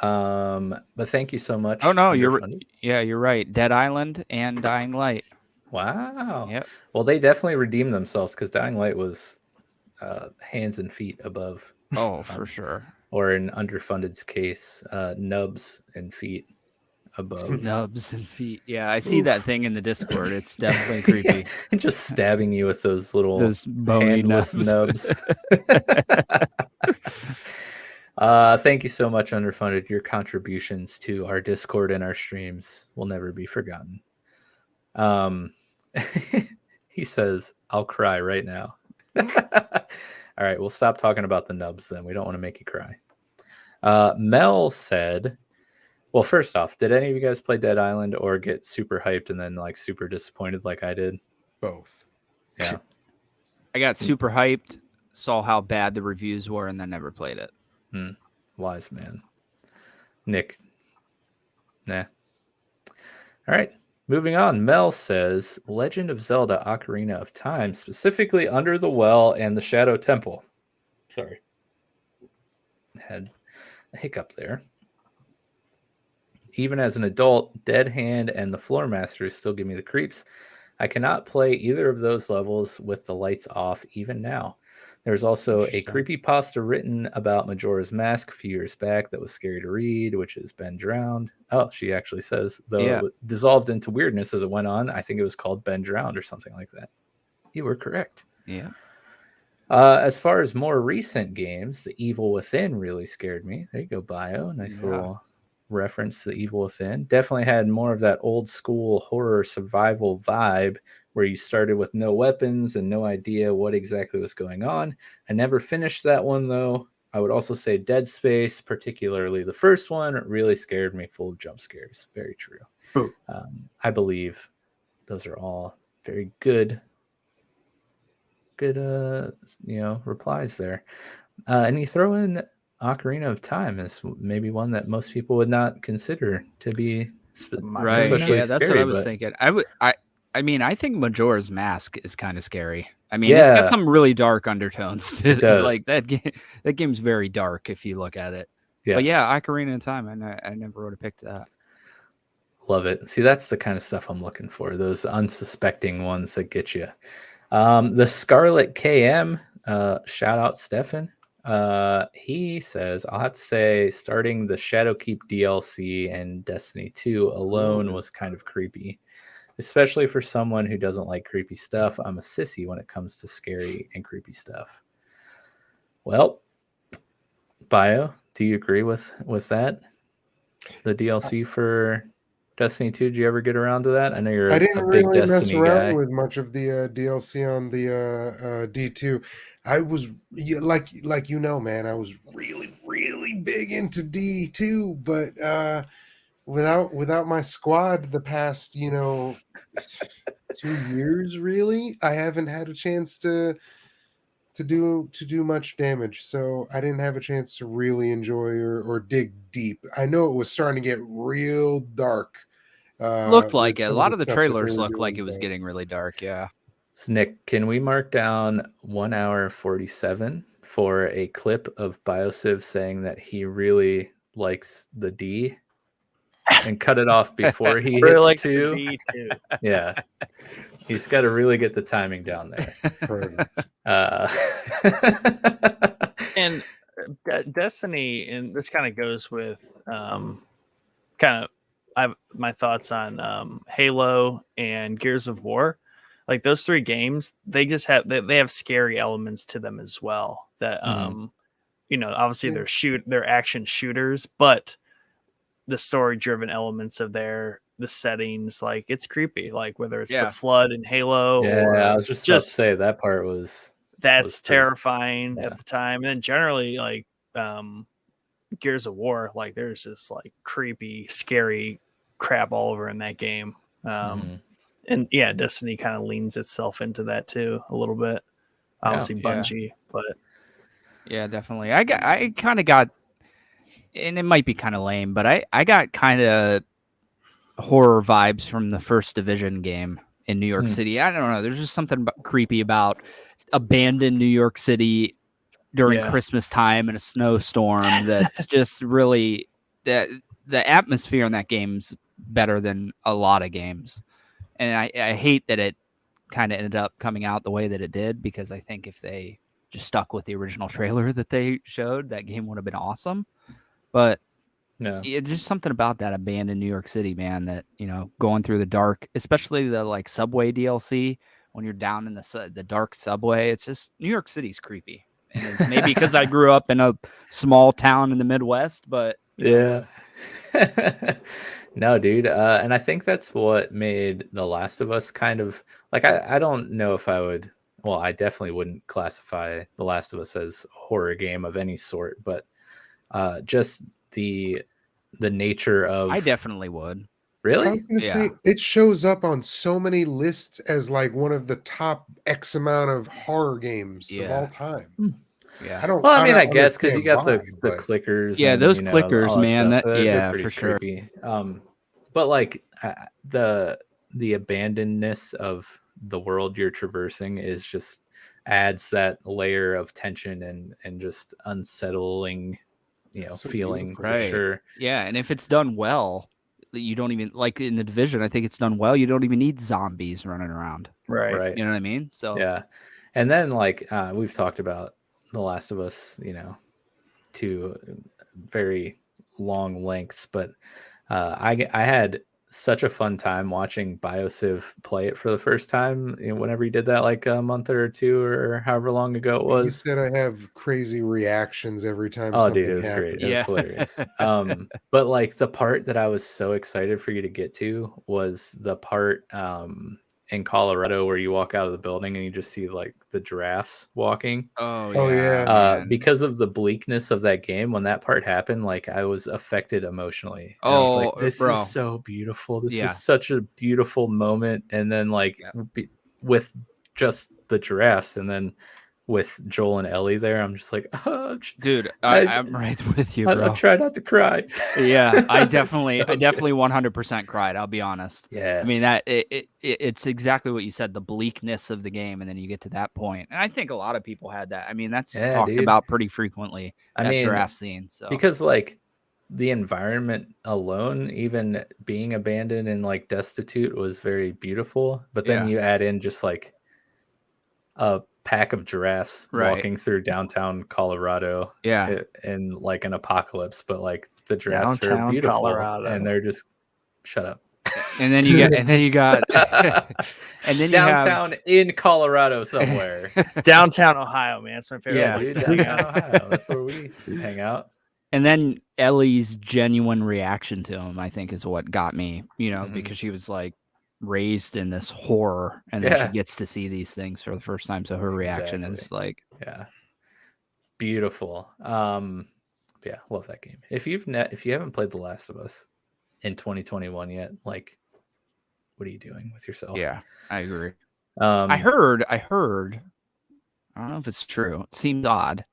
[SPEAKER 4] But thank you so much.
[SPEAKER 5] Oh no, you're right. Dead Island and Dying Light.
[SPEAKER 4] Wow.
[SPEAKER 5] Yep.
[SPEAKER 4] Well, they definitely redeemed themselves because Dying Light was hands and feet above.
[SPEAKER 5] Oh, for sure.
[SPEAKER 4] Or in Underfunded's case, nubs and feet above.
[SPEAKER 5] Nubs and feet. Yeah, I see that thing in the Discord. It's definitely creepy.
[SPEAKER 4] Just stabbing you with those
[SPEAKER 5] bony
[SPEAKER 4] handless nubs. Thank you so much, Underfunded. Your contributions to our Discord and our streams will never be forgotten. He says, I'll cry right now. All right, we'll stop talking about the nubs then. We don't want to make you cry. Mel said, well, first off, did any of you guys play Dead Island or get super hyped and then like super disappointed like I did?
[SPEAKER 3] Both.
[SPEAKER 4] Yeah.
[SPEAKER 5] I got super hyped, saw how bad the reviews were, and then never played it.
[SPEAKER 4] Wise man. Nick. Nah. All right. Moving on. Mel says Legend of Zelda Ocarina of Time, specifically Under the Well and the Shadow Temple. Sorry. Had a hiccup there. Even as an adult, Dead Hand and the Floor Masters still give me the creeps. I cannot play either of those levels with the lights off even now. There's also a creepypasta written about Majora's Mask a few years back that was scary to read, which has been drowned. Oh, she actually says, though it dissolved into weirdness as it went on. I think it was called Ben Drowned or something like that. You were correct.
[SPEAKER 5] Yeah.
[SPEAKER 4] As far as more recent games, The Evil Within really scared me. There you go, Bio. Nice little reference to The Evil Within. Definitely had more of that old school horror survival vibe where you started with no weapons and no idea what exactly was going on. I never finished that one, though. I would also say Dead Space, particularly the first one, really scared me, full of jump scares. Very true. I believe those are all very good replies there. And you throw in Ocarina of Time as maybe one that most people would not consider to be especially
[SPEAKER 5] that's
[SPEAKER 4] scary,
[SPEAKER 5] what I was thinking. I mean, I think Majora's Mask is kind of scary. I mean, it's got some really dark undertones to it. Like that game. That game's very dark if you look at it. Yes. But yeah, Ocarina of Time. I never would have picked that.
[SPEAKER 4] Love it. See, that's the kind of stuff I'm looking for. Those unsuspecting ones that get you. The Scarlet KM. Shout out Stefan. He says, I'll have to say, starting the Shadowkeep DLC and Destiny 2 alone was kind of creepy. Especially for someone who doesn't like creepy stuff. I'm a sissy when it comes to scary and creepy stuff. Well, Bio, do you agree with that? The DLC for Destiny 2, did you ever get around to that? I know you're
[SPEAKER 3] I didn't
[SPEAKER 4] a big
[SPEAKER 3] really
[SPEAKER 4] Destiny
[SPEAKER 3] mess around
[SPEAKER 4] guy.
[SPEAKER 3] with much of the DLC on the D2. I was like man, I was really, really, big into D too, but without my squad the past 2 years, really, I haven't had a chance to do much damage. So I didn't have a chance to really enjoy or dig deep. I know it was starting to get real dark.
[SPEAKER 5] Looked
[SPEAKER 3] With
[SPEAKER 5] like it. A
[SPEAKER 3] some of
[SPEAKER 5] lot
[SPEAKER 3] the
[SPEAKER 5] of the
[SPEAKER 3] stuff that they
[SPEAKER 5] trailers
[SPEAKER 3] were
[SPEAKER 5] looked like
[SPEAKER 3] doing,
[SPEAKER 5] it was
[SPEAKER 3] but
[SPEAKER 5] getting really dark. Yeah.
[SPEAKER 4] So Nick, can we mark down 1 hour 47 for a clip of BioSiv saying that he really likes the D and cut it off before he
[SPEAKER 2] Really
[SPEAKER 4] hits
[SPEAKER 2] likes the
[SPEAKER 4] 2?
[SPEAKER 2] D too.
[SPEAKER 4] Yeah. He's got to really get the timing down there.
[SPEAKER 3] perfect.
[SPEAKER 2] And Destiny, and this kind of goes with kind of my thoughts on Halo and Gears of War. Like those 3 games, they just have they have scary elements to them as well. That obviously they're action shooters, but the story driven elements of the settings, like it's creepy. Like whether it's the flood in Halo,
[SPEAKER 4] yeah,
[SPEAKER 2] or
[SPEAKER 4] I was just about to say that part was
[SPEAKER 2] that's
[SPEAKER 4] pretty,
[SPEAKER 2] terrifying
[SPEAKER 4] yeah.
[SPEAKER 2] at the time. And then generally, like Gears of War, like there's this like creepy, scary crap all over in that game. And yeah, Destiny kind of leans itself into that too a little bit. Obviously Bungie, but
[SPEAKER 5] yeah, definitely. I kind of got, and it might be kind of lame, but I got kind of horror vibes from the First Division game in New York City. I don't know. There's just something creepy about abandoned New York City during Christmas time in a snowstorm. That's just really the atmosphere in that game's better than a lot of games. And I hate that it kind of ended up coming out the way that it did, because I think if they just stuck with the original trailer that they showed, that game would have been awesome. But just something about that abandoned New York City, man, that, going through the dark, especially the like subway DLC, when you're down in the dark subway, it's just, New York City's creepy. And maybe because I grew up in a small town in the Midwest, but
[SPEAKER 4] yeah. No, dude. And I think that's what made The Last of Us kind of like, I don't know if I would, well, I definitely wouldn't classify The Last of Us as a horror game of any sort, but just the nature of,
[SPEAKER 5] I definitely would.
[SPEAKER 4] Really?
[SPEAKER 3] I was going to say, it shows up on so many lists as like one of the top X amount of horror games of all time.
[SPEAKER 5] Yeah.
[SPEAKER 4] I guess because you got the clickers.
[SPEAKER 5] Yeah,
[SPEAKER 4] and,
[SPEAKER 5] those clickers, man.
[SPEAKER 4] They're pretty
[SPEAKER 5] for
[SPEAKER 4] creepy. Sure. But like the abandonedness of the world you're traversing is just adds that layer of tension and just unsettling, so feeling for sure.
[SPEAKER 5] Yeah, and if it's done well, you don't even, like in The Division, I think it's done well. You don't even need zombies running around.
[SPEAKER 2] Right.
[SPEAKER 5] You know what I mean? So
[SPEAKER 4] yeah. And then like we've talked about The Last of Us, to very long lengths, but I had such a fun time watching BioSiv play it for the first time. Whenever he did that, like a month or 2 or however long ago it was.
[SPEAKER 3] He said I have crazy reactions every time.
[SPEAKER 4] Oh,
[SPEAKER 3] something
[SPEAKER 4] dude, it was
[SPEAKER 3] happens.
[SPEAKER 4] great. It was hilarious. But like the part that I was so excited for you to get to was the part in Colorado where you walk out of the building and you just see like the giraffes walking.
[SPEAKER 3] Oh yeah.
[SPEAKER 4] Because of the bleakness of that game, when that part happened, like I was affected emotionally. And I was like, this is so beautiful. This is such a beautiful moment. And then like with just the giraffes, and then with Joel and Ellie there, I'm just like, oh,
[SPEAKER 5] dude, I'm right with you, bro.
[SPEAKER 4] I try not to cry.
[SPEAKER 5] Yeah, I definitely 100% cried. I'll be honest.
[SPEAKER 4] Yeah,
[SPEAKER 5] I mean that it's exactly what you said, the bleakness of the game, and then you get to that point, and I think a lot of people had that. I mean, that's talked about pretty frequently. That giraffe scene, so
[SPEAKER 4] because like the environment alone, even being abandoned and like destitute, was very beautiful. But then you add in just like a pack of giraffes walking through downtown Colorado in like an apocalypse, but like the giraffes are beautiful Colorado. And they're just shut up.
[SPEAKER 5] And then you got and then
[SPEAKER 4] downtown in Colorado somewhere.
[SPEAKER 2] Downtown Ohio, man. It's my favorite.
[SPEAKER 5] Yeah,
[SPEAKER 2] place
[SPEAKER 4] downtown Ohio. That's where we hang out.
[SPEAKER 5] And then Ellie's genuine reaction to him, I think, is what got me, because she was like raised in this horror, and then she gets to see these things for the first time, so her reaction is like
[SPEAKER 4] beautiful. But Yeah, love that game. If you haven't played The Last of Us in 2021 yet, like, what are you doing with yourself?
[SPEAKER 5] Yeah, I agree.
[SPEAKER 4] Um,
[SPEAKER 5] I heard. I don't know if it's true. It seemed odd,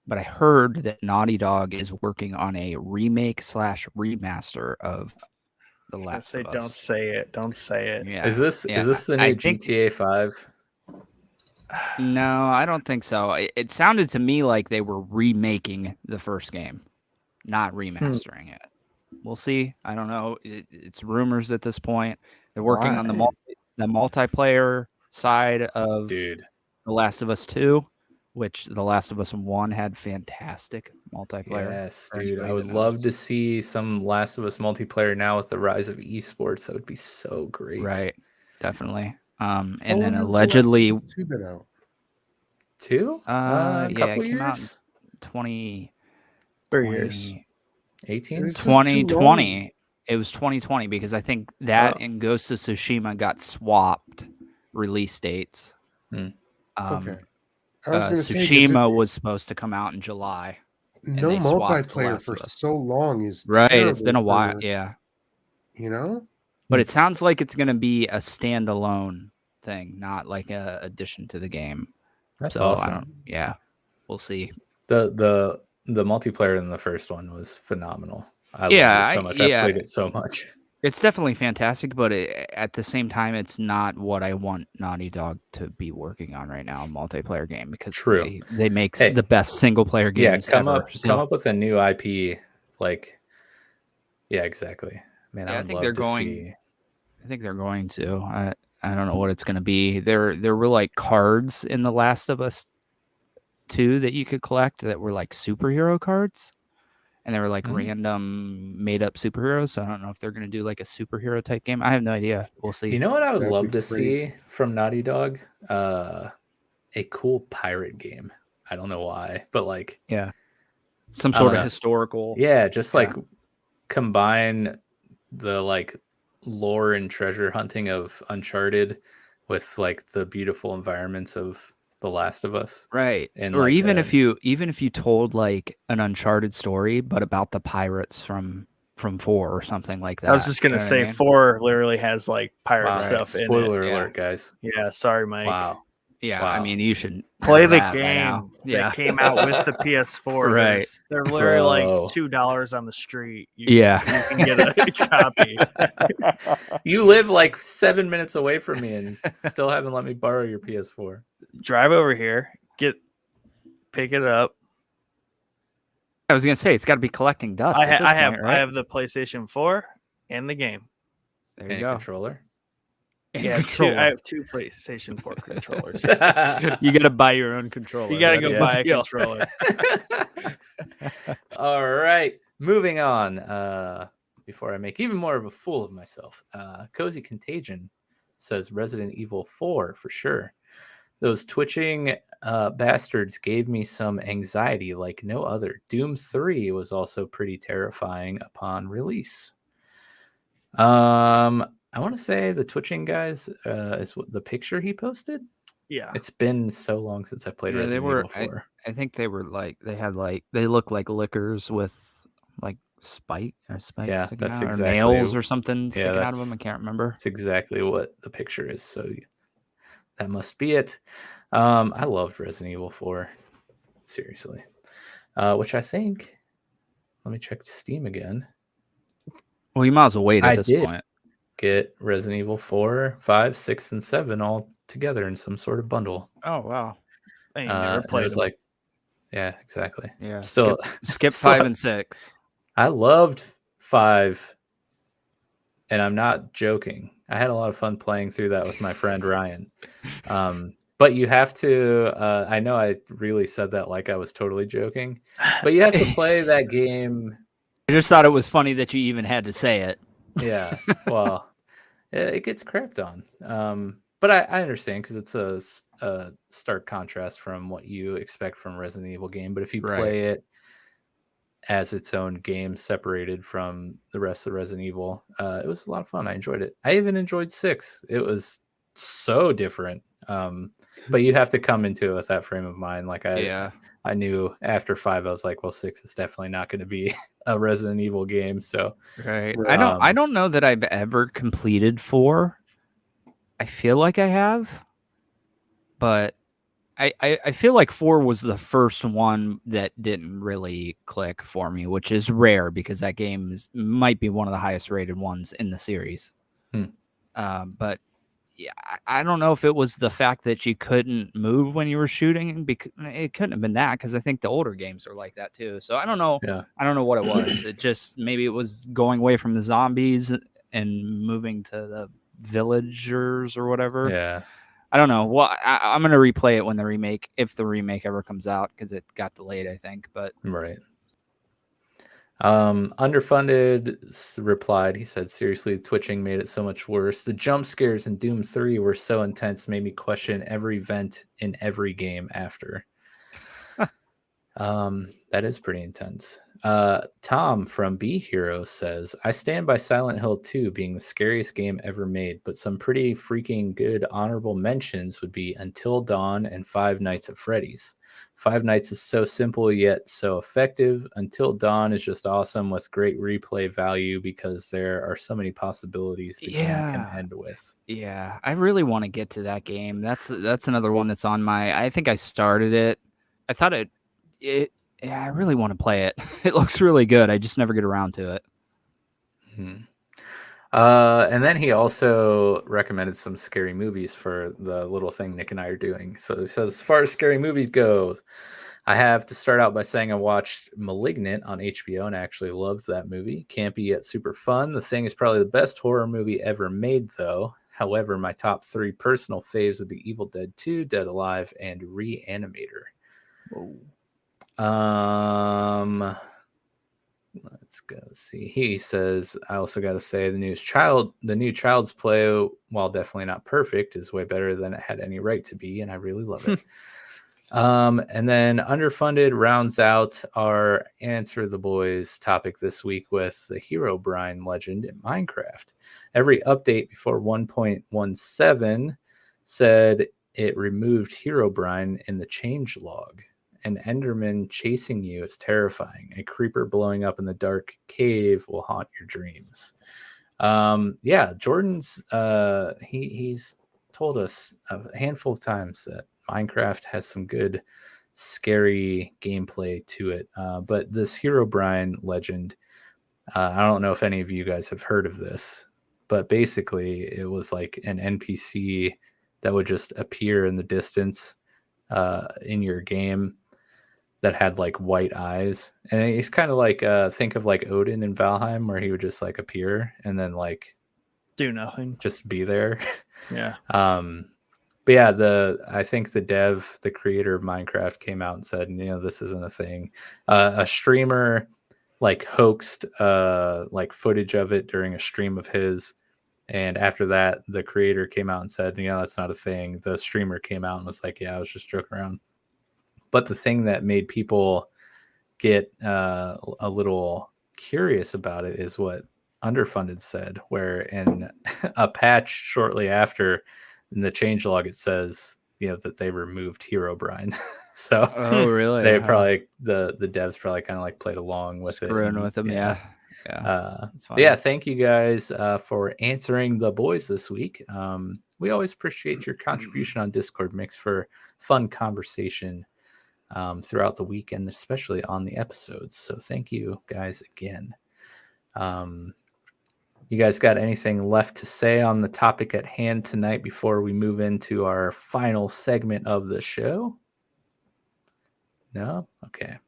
[SPEAKER 5] but I heard that Naughty Dog is working on a remake / remaster of The
[SPEAKER 2] I was gonna
[SPEAKER 5] Last
[SPEAKER 2] say,
[SPEAKER 5] of Us.
[SPEAKER 2] don't say it. Don't say it.
[SPEAKER 5] Yeah.
[SPEAKER 4] is this the
[SPEAKER 5] I
[SPEAKER 4] new
[SPEAKER 5] think-
[SPEAKER 4] GTA 5?
[SPEAKER 5] No, I don't think so. It sounded to me like they were remaking the first game, not remastering it. We'll see. I don't know. It's rumors at this point. They're working on the multiplayer side of
[SPEAKER 4] Dude,
[SPEAKER 5] The Last of Us 2, which The Last of Us 1 had fantastic multiplayer.
[SPEAKER 4] yes,
[SPEAKER 5] for
[SPEAKER 4] dude. I
[SPEAKER 5] anybody
[SPEAKER 4] would
[SPEAKER 5] that
[SPEAKER 4] love
[SPEAKER 5] knows.
[SPEAKER 4] to see some Last of Us multiplayer now with the rise of esports. That would be so great.
[SPEAKER 5] Right, definitely. And
[SPEAKER 3] How
[SPEAKER 5] then
[SPEAKER 3] long has The Last of
[SPEAKER 5] allegedly,
[SPEAKER 3] Us 2 been out?
[SPEAKER 4] Two?
[SPEAKER 5] yeah,
[SPEAKER 4] Couple
[SPEAKER 5] it came out in
[SPEAKER 4] years?
[SPEAKER 5] 20,
[SPEAKER 2] 3 years.
[SPEAKER 4] 18?
[SPEAKER 3] This is too long.
[SPEAKER 5] 2020. It was 2020 because I think that
[SPEAKER 4] Oh.
[SPEAKER 5] and Ghost of Tsushima got swapped release dates.
[SPEAKER 4] Hmm.
[SPEAKER 3] Okay. I was going to say, 'cause
[SPEAKER 5] Tsushima was supposed to come out in July.
[SPEAKER 3] no
[SPEAKER 5] they swapped The
[SPEAKER 3] multiplayer
[SPEAKER 5] Last
[SPEAKER 3] for
[SPEAKER 5] of Us.
[SPEAKER 3] so long is
[SPEAKER 5] Right, it's been a
[SPEAKER 3] terrible
[SPEAKER 5] while.
[SPEAKER 3] for-
[SPEAKER 5] Yeah,
[SPEAKER 3] You know?
[SPEAKER 5] but it sounds like it's going to be a standalone thing, not like a addition to the game.
[SPEAKER 4] That's
[SPEAKER 5] So
[SPEAKER 4] awesome.
[SPEAKER 5] we'll see.
[SPEAKER 4] The multiplayer in the first one was phenomenal. I
[SPEAKER 5] Yeah,
[SPEAKER 4] loved it so much. I played it so much.
[SPEAKER 5] It's definitely fantastic, but at the same time, it's not what I want Naughty Dog to be working on right now, a multiplayer game, because
[SPEAKER 4] True.
[SPEAKER 5] they make
[SPEAKER 4] Hey,
[SPEAKER 5] the best single player games
[SPEAKER 4] come
[SPEAKER 5] ever.
[SPEAKER 4] come up with a new IP. Like, yeah, exactly. Man,
[SPEAKER 5] Yeah,
[SPEAKER 4] I
[SPEAKER 5] I
[SPEAKER 4] would
[SPEAKER 5] think
[SPEAKER 4] love
[SPEAKER 5] they're
[SPEAKER 4] to
[SPEAKER 5] going-
[SPEAKER 4] see.
[SPEAKER 5] I think they're going to. I don't know what it's going to be. There were like cards in The Last of Us 2 that you could collect that were like superhero cards, and they were like
[SPEAKER 4] Mhm.
[SPEAKER 5] random made up superheroes. So I don't know if they're going to do like a superhero type game. I have no idea. We'll see.
[SPEAKER 4] You know what I would
[SPEAKER 3] That'd
[SPEAKER 4] love
[SPEAKER 3] be
[SPEAKER 4] to
[SPEAKER 3] crazy.
[SPEAKER 4] see from Naughty Dog? A cool pirate game. I don't know why, but like,
[SPEAKER 5] Yeah, some
[SPEAKER 4] I
[SPEAKER 5] sort
[SPEAKER 4] don't
[SPEAKER 5] of
[SPEAKER 4] know.
[SPEAKER 5] historical.
[SPEAKER 4] Yeah, just
[SPEAKER 5] Yeah.
[SPEAKER 4] like combine the like lore and treasure hunting of Uncharted with like the beautiful environments of The Last of Us.
[SPEAKER 5] Right.
[SPEAKER 4] And
[SPEAKER 5] Or
[SPEAKER 4] like
[SPEAKER 5] even if you told like an Uncharted story, but about the pirates from 4 or something like that.
[SPEAKER 2] I was just gonna
[SPEAKER 5] You know what
[SPEAKER 2] say
[SPEAKER 5] I mean?
[SPEAKER 2] 4 literally has like pirate
[SPEAKER 4] Wow.
[SPEAKER 2] stuff in it.
[SPEAKER 4] Spoiler
[SPEAKER 5] Yeah.
[SPEAKER 4] alert, guys.
[SPEAKER 2] Yeah, sorry, Mike.
[SPEAKER 4] Wow.
[SPEAKER 5] Yeah,
[SPEAKER 4] Wow.
[SPEAKER 5] I mean you should
[SPEAKER 2] Play
[SPEAKER 5] know
[SPEAKER 2] the
[SPEAKER 5] that by now.
[SPEAKER 2] game
[SPEAKER 5] Yeah.
[SPEAKER 2] that came out with the PS4.
[SPEAKER 5] Right.
[SPEAKER 2] They're literally
[SPEAKER 4] Bro.
[SPEAKER 2] like $2 on the street.
[SPEAKER 5] Yeah.
[SPEAKER 2] You can get a copy.
[SPEAKER 4] You live like 7 minutes away from me and still haven't let me borrow your PS4.
[SPEAKER 2] Drive over here, pick it up.
[SPEAKER 5] I was gonna say it's got to be collecting dust.
[SPEAKER 2] I
[SPEAKER 5] at this
[SPEAKER 2] have
[SPEAKER 5] point, right?
[SPEAKER 2] I have the PlayStation 4 and the game.
[SPEAKER 5] There
[SPEAKER 4] And
[SPEAKER 5] you
[SPEAKER 4] a
[SPEAKER 5] go.
[SPEAKER 4] controller.
[SPEAKER 5] And
[SPEAKER 2] Yeah,
[SPEAKER 5] controller.
[SPEAKER 2] I have 2 PlayStation 4 controllers.
[SPEAKER 5] You got to buy your own controller.
[SPEAKER 2] You gotta
[SPEAKER 5] That's
[SPEAKER 2] go
[SPEAKER 5] the
[SPEAKER 2] buy a
[SPEAKER 5] deal.
[SPEAKER 2] controller.
[SPEAKER 4] All right, moving on. Before I make even more of a fool of myself, Cozy Contagion says Resident Evil 4 for sure. Those twitching bastards gave me some anxiety like no other. Doom 3 was also pretty terrifying upon release. I want to say the twitching guys is what the picture he posted.
[SPEAKER 2] Yeah.
[SPEAKER 4] It's been so long since I played
[SPEAKER 5] Yeah, they
[SPEAKER 4] Resident
[SPEAKER 5] were.
[SPEAKER 4] Evil 4.
[SPEAKER 5] I think they were like they look like lickers with like spikes
[SPEAKER 4] Yeah,
[SPEAKER 5] sticking
[SPEAKER 4] that's
[SPEAKER 5] out,
[SPEAKER 4] exactly-
[SPEAKER 5] or nails or something
[SPEAKER 4] yeah,
[SPEAKER 5] sticking out of them.
[SPEAKER 4] that's-
[SPEAKER 5] I can't remember.
[SPEAKER 4] That's exactly what the picture is. So that must be it. I loved Resident Evil 4. Seriously. Which I think, let me check Steam again.
[SPEAKER 5] Well, you might as well wait at
[SPEAKER 4] I
[SPEAKER 5] this
[SPEAKER 4] did.
[SPEAKER 5] point.
[SPEAKER 4] Get Resident Evil 4, 5, 6, and 7 all together in some sort of bundle.
[SPEAKER 2] Oh wow. I ain't
[SPEAKER 4] And
[SPEAKER 2] never
[SPEAKER 4] it
[SPEAKER 2] played
[SPEAKER 4] was
[SPEAKER 2] them.
[SPEAKER 4] like, yeah, exactly.
[SPEAKER 5] Yeah.
[SPEAKER 4] Still,
[SPEAKER 5] skip
[SPEAKER 4] still-
[SPEAKER 5] 5 and 6.
[SPEAKER 4] I loved 5, and I'm not joking. I had a lot of fun playing through that with my friend Ryan. But you have to, I know I really said that like I was totally joking, but you have to play that game.
[SPEAKER 5] I just thought it was funny that you even had to say it.
[SPEAKER 4] Yeah, well, it gets crapped on. But I understand because it's a stark contrast from what you expect from Resident Evil game. But if you
[SPEAKER 5] Right.
[SPEAKER 4] play it as its own game, separated from the rest of Resident Evil, it was a lot of fun. I enjoyed it. I even enjoyed 6. It was so different. But you have to come into it with that frame of mind. Like
[SPEAKER 5] Yeah.
[SPEAKER 4] I knew after 5, I was like, well, 6 is definitely not going to be a Resident Evil game. So
[SPEAKER 5] Right. I don't know that I've ever completed 4. I feel like I have, but I feel like 4 was the first one that didn't really click for me, which is rare because that game might be one of the highest rated ones in the series. But yeah, I don't know if it was the fact that you couldn't move when you were shooting. Because it couldn't have been that, because I think the older games are like that too. So I don't know.
[SPEAKER 4] Yeah.
[SPEAKER 5] I don't know what it was. It just, maybe it was going away from the zombies and moving to the villagers or whatever.
[SPEAKER 4] Yeah.
[SPEAKER 5] I don't know. Well, I'm gonna replay it when if the remake ever comes out, because it got delayed, I think. But
[SPEAKER 4] Right. Underfunded replied, he said, seriously, twitching made it so much worse. The jump scares in Doom 3 were so intense, made me question every event in every game after. That is pretty intense. Tom from B Hero says, I stand by Silent Hill 2 being the scariest game ever made, but some pretty freaking good honorable mentions would be Until Dawn and Five Nights at Freddy's. Five Nights is so simple yet so effective. Until Dawn is just awesome with great replay value because there are so many possibilities the game can end with.
[SPEAKER 5] Yeah, I really want to get to that game. That's another one that's on my. I think I started it. I thought yeah, I really want to play it. It looks really good. I just never get around to it.
[SPEAKER 4] And then he also recommended some scary movies for the little thing Nick and I are doing. So he says, as far as scary movies go, I have to start out by saying I watched Malignant on HBO and I actually loved that movie. Campy yet super fun. The Thing is probably the best horror movie ever made, though. However, my top 3 personal faves would be Evil Dead 2, Dead Alive, and Reanimator.
[SPEAKER 5] Whoa.
[SPEAKER 4] Let's go see. He says, I also got to say the new Child's Play, while definitely not perfect, is way better than it had any right to be, and I really love it. And then Underfunded rounds out our Answer the Boys topic this week with the Herobrine legend in Minecraft. Every update before 1.17 said it removed Herobrine in the changelog. An Enderman chasing you is terrifying. A creeper blowing up in the dark cave will haunt your dreams. Yeah, Jordan's he's told us a handful of times that Minecraft has some good scary gameplay to it. But this Herobrine legend, I don't know if any of you guys have heard of this, but basically it was like an NPC that would just appear in the distance in your game that had like white eyes, and he's kind of like think of like Odin in Valheim, where he would just like appear and then like
[SPEAKER 2] do nothing,
[SPEAKER 4] just be there.
[SPEAKER 2] Yeah.
[SPEAKER 4] But yeah, I think the creator of Minecraft came out and said, this isn't a thing. A streamer like hoaxed like footage of it during a stream of his, and after that the creator came out and said, that's not a thing. The streamer came out and was like, yeah, I was just joking around. But the thing that made people get a little curious about it is what Underfunded said, where in a patch shortly after, in the changelog, it says that they removed Herobrine. So
[SPEAKER 5] oh really?
[SPEAKER 4] They probably the devs probably kind of like played along with
[SPEAKER 5] Screwing
[SPEAKER 4] it
[SPEAKER 5] with them. Yeah.
[SPEAKER 4] Yeah. Thank you guys for answering the boys this week. We always appreciate your contribution on Discord. Makes for fun conversation throughout the weekend, especially on the episodes. So thank you guys again. You guys got anything left to say on the topic at hand tonight before we move into our final segment of the show? No? Okay.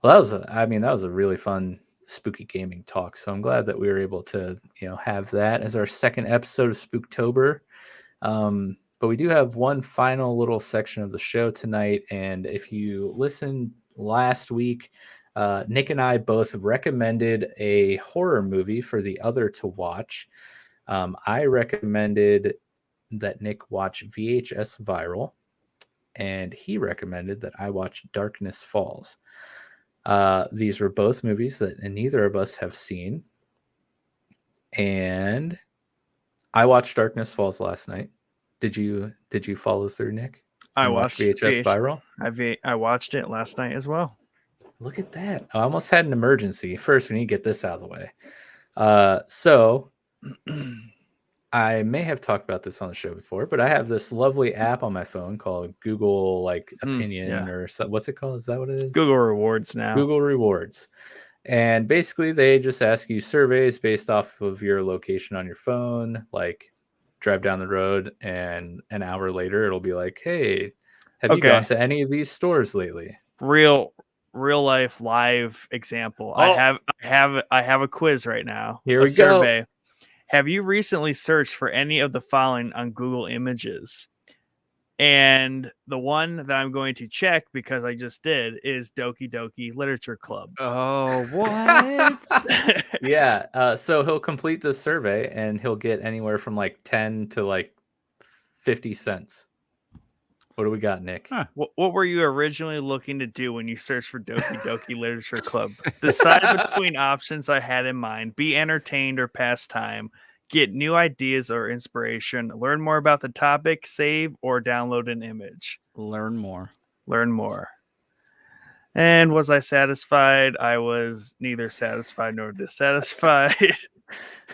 [SPEAKER 4] Well, that was a really fun spooky gaming talk. So I'm glad that we were able to, have that as our second episode of Spooktober. But we do have one final little section of the show tonight. And if you listened last week, Nick and I both recommended a horror movie for the other to watch. I recommended that Nick watch VHS Viral, and he recommended that I watch Darkness Falls. These were both movies that neither of us have seen. And I watched Darkness Falls last night. Did you follow through, Nick?
[SPEAKER 2] I
[SPEAKER 4] And watch
[SPEAKER 2] watched
[SPEAKER 4] VHS Viral?
[SPEAKER 2] I watched it last night as well.
[SPEAKER 4] Look at that. I almost had an emergency. First, we need to get this out of the way. So I may have talked about this on the show before, but I have this lovely app on my phone called Google like Opinion or what's it called? Is that what it is?
[SPEAKER 2] Google Rewards now.
[SPEAKER 4] Google Rewards. And basically they just ask you surveys based off of your location on your phone, like drive down the road and an hour later it'll be like, hey, have you gone to any of these stores lately?
[SPEAKER 2] Real life live example. I have a quiz right now.
[SPEAKER 4] Here we go.
[SPEAKER 2] Have you recently searched for any of the following on Google Images? And the one that I'm going to check because I just did is Doki Doki Literature Club.
[SPEAKER 5] Oh, what?
[SPEAKER 4] Yeah. So he'll complete this survey and he'll get anywhere from like 10 to like 50 cents. What do we got, Nick?
[SPEAKER 2] Huh. What were you originally looking to do when you searched for Doki Doki Literature Club? Decide between options I had in mind. Be entertained or pass time. Get new ideas or inspiration. Learn more about the topic. Save or download an image.
[SPEAKER 5] Learn more.
[SPEAKER 2] And was I satisfied? I was neither satisfied nor dissatisfied.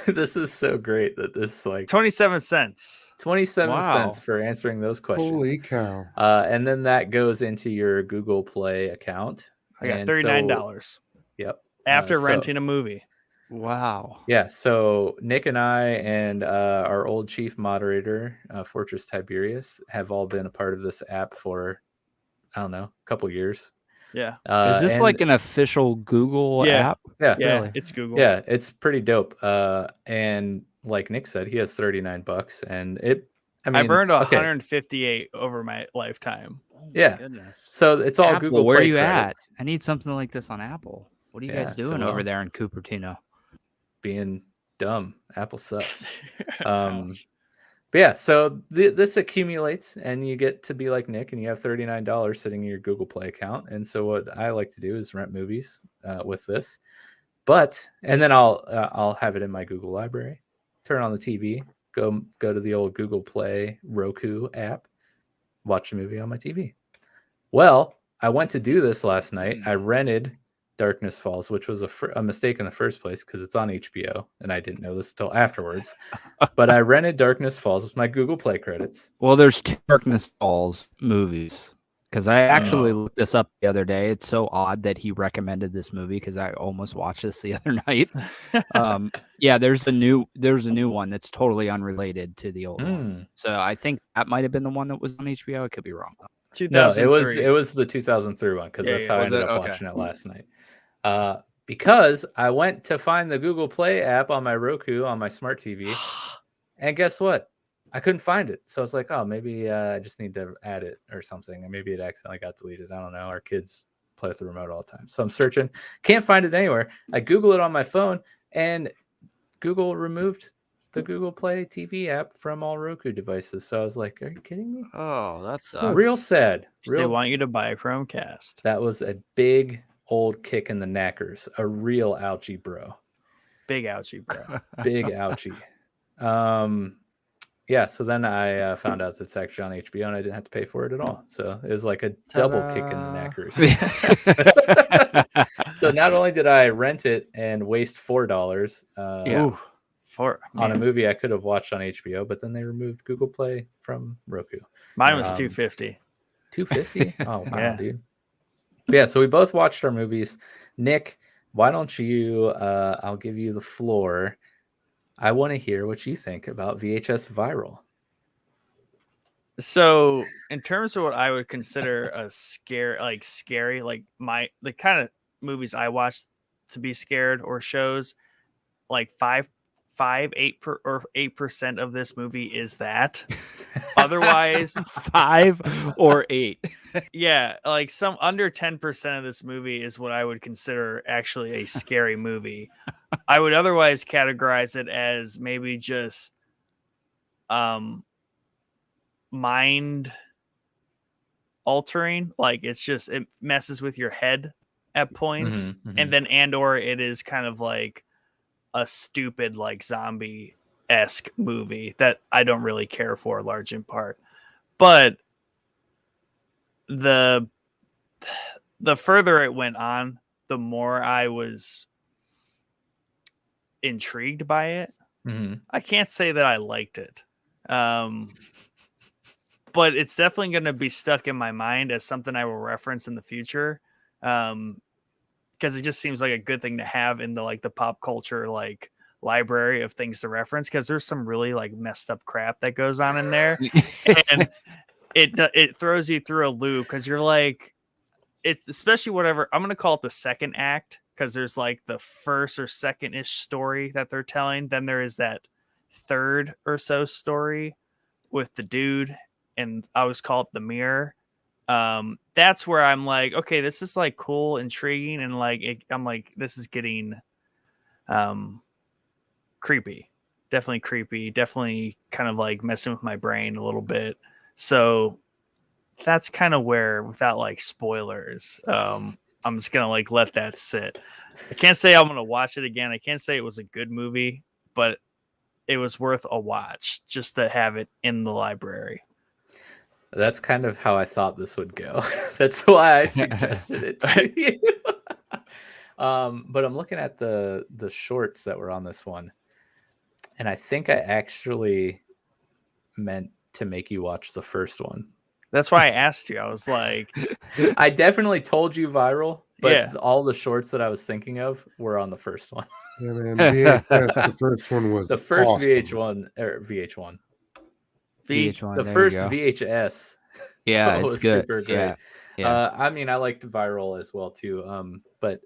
[SPEAKER 4] This is so great that this like
[SPEAKER 2] 27 cents.
[SPEAKER 4] 27 cents for answering those questions.
[SPEAKER 3] Holy cow.
[SPEAKER 4] And then that goes into your Google Play account.
[SPEAKER 2] I got $39.
[SPEAKER 4] Yep.
[SPEAKER 2] After renting a movie.
[SPEAKER 5] Wow.
[SPEAKER 4] Yeah. So Nick and I and our old chief moderator, Fortress Tiberius, have all been a part of this app for, I don't know, a couple years.
[SPEAKER 2] Yeah.
[SPEAKER 5] Is this like an official Google app?
[SPEAKER 4] Yeah.
[SPEAKER 2] Really? It's Google.
[SPEAKER 4] Yeah, it's pretty dope. And like Nick said, he has $39 and I've
[SPEAKER 2] earned 158 over my lifetime.
[SPEAKER 5] Oh my
[SPEAKER 4] yeah.
[SPEAKER 5] goodness.
[SPEAKER 4] So it's all
[SPEAKER 5] Apple,
[SPEAKER 4] Google
[SPEAKER 5] where
[SPEAKER 4] Play
[SPEAKER 5] are you
[SPEAKER 4] credits.
[SPEAKER 5] at? I need something like this on Apple. What are you guys doing over there in Cupertino?
[SPEAKER 4] Being dumb. Apple sucks. But yeah, so this accumulates and you get to be like Nick and you have $39 sitting in your Google Play account. And so what I like to do is rent movies with this. And then I'll have it in my Google library, turn on the TV, go to the old Google Play Roku app, watch the movie on my TV. Well, I went to do this last night. I rented Darkness Falls, which was a mistake in the first place because it's on HBO, and I didn't know this until afterwards. But I rented Darkness Falls with my Google Play credits.
[SPEAKER 5] Well, there's 2 Darkness Falls movies because I actually looked this up the other day. It's so odd that he recommended this movie because I almost watched this the other night. Yeah, there's a new one that's totally unrelated to the old one. So I think that might have been the one that was on HBO. I could be wrong.
[SPEAKER 4] No, it was the 2003 one because that's how I ended up watching it last night. Because I went to find the Google Play app on my Roku on my smart TV, and guess what? I couldn't find it. So I was like, oh, maybe I just need to add it or something, and maybe it accidentally got deleted. I don't know. Our kids play with the remote all the time, so I'm searching, can't find it anywhere. I Google it on my phone, and Google removed the Google Play TV app from all Roku devices. So I was like, are you kidding me?
[SPEAKER 5] Oh, that's
[SPEAKER 4] real sad.
[SPEAKER 2] They want you to buy Chromecast.
[SPEAKER 4] That was a big old kick in the knackers. A real ouchie, bro.
[SPEAKER 2] Big ouchie, bro.
[SPEAKER 4] Big ouchie. Yeah, so then I found out that it's actually on HBO and I didn't have to pay for it at all. So it was like a double kick in the knackers. So not only did I rent it and waste $4 on a movie I could have watched on HBO, but then they removed Google Play from Roku.
[SPEAKER 2] Mine was $250.
[SPEAKER 4] $250? Oh, wow, dude. Yeah, so we both watched our movies. Nick, why don't you, I'll give you the floor. I want to hear what you think about VHS Viral.
[SPEAKER 2] So, in terms of what I would consider a scary, like the kind of movies I watch to be scared or shows, like 8% of this movie is that. Otherwise,
[SPEAKER 5] 5 or 8.
[SPEAKER 2] Yeah, like some under 10% of this movie is what I would consider actually a scary movie. I would otherwise categorize it as maybe just mind altering. Like it messes with your head at points. And then or it is kind of like a stupid like zombie esque movie that I don't really care for, large in part. But the further it went on, the more I was intrigued by it.
[SPEAKER 4] Mm-hmm.
[SPEAKER 2] I can't say that I liked it. But it's definitely going to be stuck in my mind as something I will reference in the future. Because it just seems like a good thing to have in the pop culture library of things to reference, because there's some really messed up crap that goes on in there. And it throws you through a loop, because you're especially whatever I'm going to call it the second act, because there's the first or second-ish story that they're telling. Then there is that third or so story with the dude, and I always call it the mirror. That's where I'm okay, this is cool, intriguing, and I'm this is getting creepy. Definitely kind of messing with my brain a little bit. So that's kind of where, without spoilers, I'm just gonna let that sit. I can't say I'm gonna watch it again. I can't say it was a good movie, but it was worth a watch just to have it in the library.
[SPEAKER 4] That's kind of how I thought this would go. That's why I suggested it to you. But I'm looking at the shorts that were on this one, and I think I actually meant to make you watch the first one.
[SPEAKER 2] That's why I asked you. I was
[SPEAKER 4] I definitely told you viral, but
[SPEAKER 2] yeah,
[SPEAKER 4] all the shorts that I was thinking of were on the first one.
[SPEAKER 3] Yeah, man. The first one was
[SPEAKER 4] the first
[SPEAKER 3] awesome.
[SPEAKER 4] VH1 or VH1.
[SPEAKER 5] VH1.
[SPEAKER 4] The first VHS.
[SPEAKER 5] Yeah, it's
[SPEAKER 4] was
[SPEAKER 5] good.
[SPEAKER 4] super great.
[SPEAKER 5] Yeah.
[SPEAKER 4] I mean, I liked viral as well too. But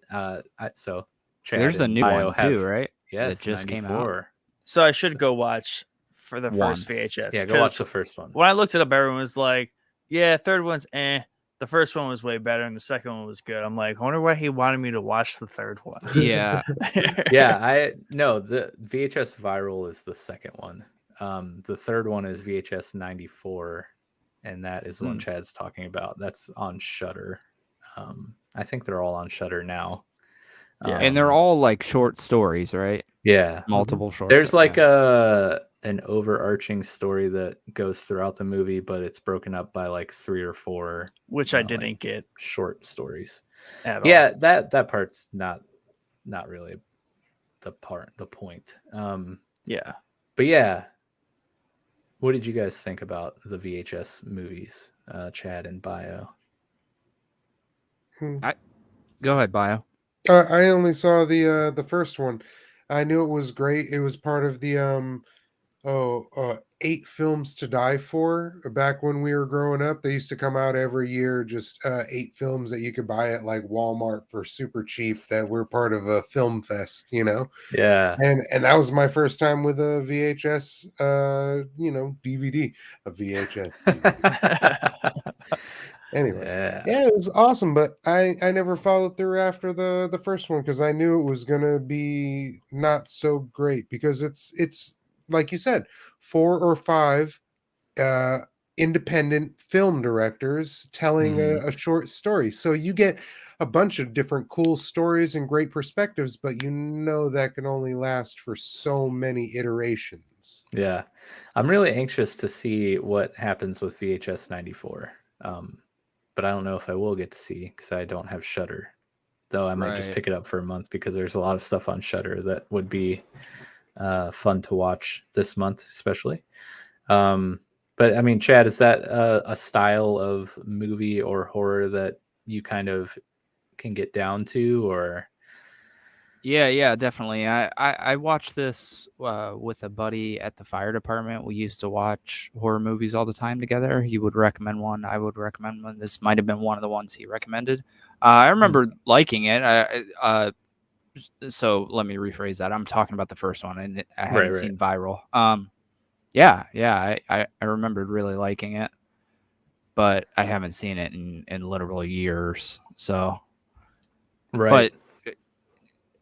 [SPEAKER 4] so Chad
[SPEAKER 5] there's a
[SPEAKER 4] and
[SPEAKER 5] new
[SPEAKER 4] Bio
[SPEAKER 5] one too, right?
[SPEAKER 4] Yes,
[SPEAKER 5] that just
[SPEAKER 4] 94.
[SPEAKER 5] came out.
[SPEAKER 2] So I should go watch for the first VHS.
[SPEAKER 4] Yeah, go watch the first one.
[SPEAKER 2] When I looked it up, everyone was yeah, third one's eh. The first one was way better, and the second one was good. I'm I wonder why he wanted me to watch the third one.
[SPEAKER 5] Yeah.
[SPEAKER 4] Yeah, the VHS viral is the second one. The third one is VHS 94, and that is the one Chad's talking about. That's on Shudder. I think they're all on Shudder now.
[SPEAKER 5] Yeah. And they're all short stories, right?
[SPEAKER 4] Yeah.
[SPEAKER 5] Multiple short
[SPEAKER 4] There's
[SPEAKER 5] stories.
[SPEAKER 4] an overarching story that goes throughout the movie, but it's broken up by 3 or 4,
[SPEAKER 2] which I didn't get
[SPEAKER 4] short stories
[SPEAKER 2] at all.
[SPEAKER 4] Yeah, that part's not really the point.
[SPEAKER 2] Yeah.
[SPEAKER 4] But yeah, what did you guys think about the VHS movies, Chad and Bio?
[SPEAKER 5] Go ahead, Bio.
[SPEAKER 3] I only saw the first one. I knew it was great. It was part of the 8 films to die for. Back when we were growing up, they used to come out every year, just 8 films that you could buy at Walmart for super cheap, that were part of a film fest,
[SPEAKER 4] Yeah.
[SPEAKER 3] And that was my first time with a VHS DVD, a VHS DVD. Anyways, yeah, it was awesome, but I never followed through after the first one, because I knew it was gonna be not so great, because it's like you said, 4 or 5 independent film directors telling a short story. So you get a bunch of different cool stories and great perspectives, but that can only last for so many iterations.
[SPEAKER 4] Yeah. I'm really anxious to see what happens with VHS 94. But I don't know if I will get to see, because I don't have Shudder. Though I might just pick it up for a month, because there's a lot of stuff on Shudder that would be fun to watch this month, especially. But I mean, Chad, is that a style of movie or horror that you kind of can get down to, or?
[SPEAKER 5] Yeah, definitely. I watched this with a buddy at the fire department. We used to watch horror movies all the time together. He would recommend one. I would recommend one. This might have been one of the ones he recommended. I remember liking it. So let me rephrase that. I'm talking about the first one, and I hadn't seen Viral. I remembered really liking it, but I haven't seen it in literal years. So,
[SPEAKER 4] right.
[SPEAKER 5] But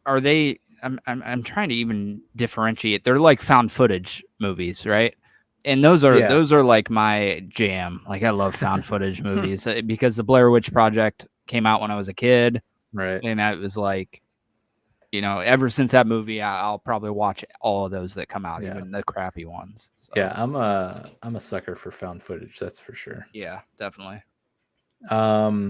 [SPEAKER 5] are they? I'm trying to even differentiate. They're like found footage movies, right? And those are like my jam. Like, I love found footage movies because the Blair Witch Project came out when I was a kid,
[SPEAKER 4] right?
[SPEAKER 5] And that was like, ever since that movie, I'll probably watch all of those that come out,
[SPEAKER 4] Yeah.
[SPEAKER 5] even the crappy ones. So,
[SPEAKER 4] Yeah, I'm a sucker for found footage, that's for sure.
[SPEAKER 5] yeah, definitely.
[SPEAKER 4] Yeah,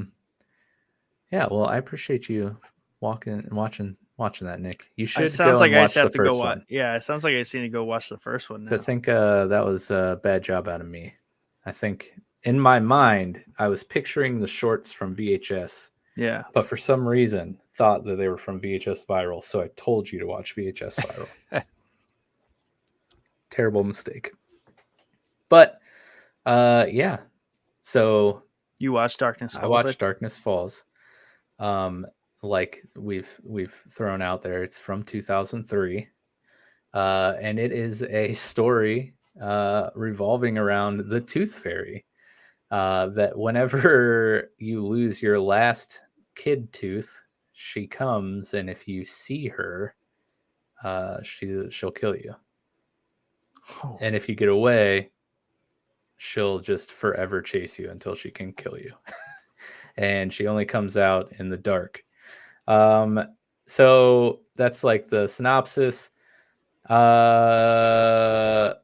[SPEAKER 4] well, I appreciate you watching that, Nick. You
[SPEAKER 2] It
[SPEAKER 4] should
[SPEAKER 2] sounds
[SPEAKER 4] go
[SPEAKER 2] like
[SPEAKER 4] and
[SPEAKER 2] I
[SPEAKER 4] watch
[SPEAKER 2] just have
[SPEAKER 4] the
[SPEAKER 2] to go
[SPEAKER 4] first
[SPEAKER 2] watch.
[SPEAKER 4] one.
[SPEAKER 2] Yeah, it sounds like I just need to go watch the first one
[SPEAKER 4] So
[SPEAKER 2] now.
[SPEAKER 4] I think that was a bad job out of me. I think in my mind, I was picturing the shorts from VHS,
[SPEAKER 2] Yeah.
[SPEAKER 4] but for some reason thought that they were from VHS Viral, so I told you to watch VHS Viral. Terrible mistake. But yeah. So
[SPEAKER 2] You watched Darkness Falls?
[SPEAKER 4] I watched Darkness Falls. Like we've thrown out there, it's from 2003. And it is a story revolving around the Tooth Fairy. That whenever you lose your last kid tooth, she comes, and if you see her, she'll kill you.
[SPEAKER 2] Oh.
[SPEAKER 4] And if you get away, she'll just forever chase you until she can kill you. And she only comes out in the dark. So that's like the synopsis.
[SPEAKER 2] I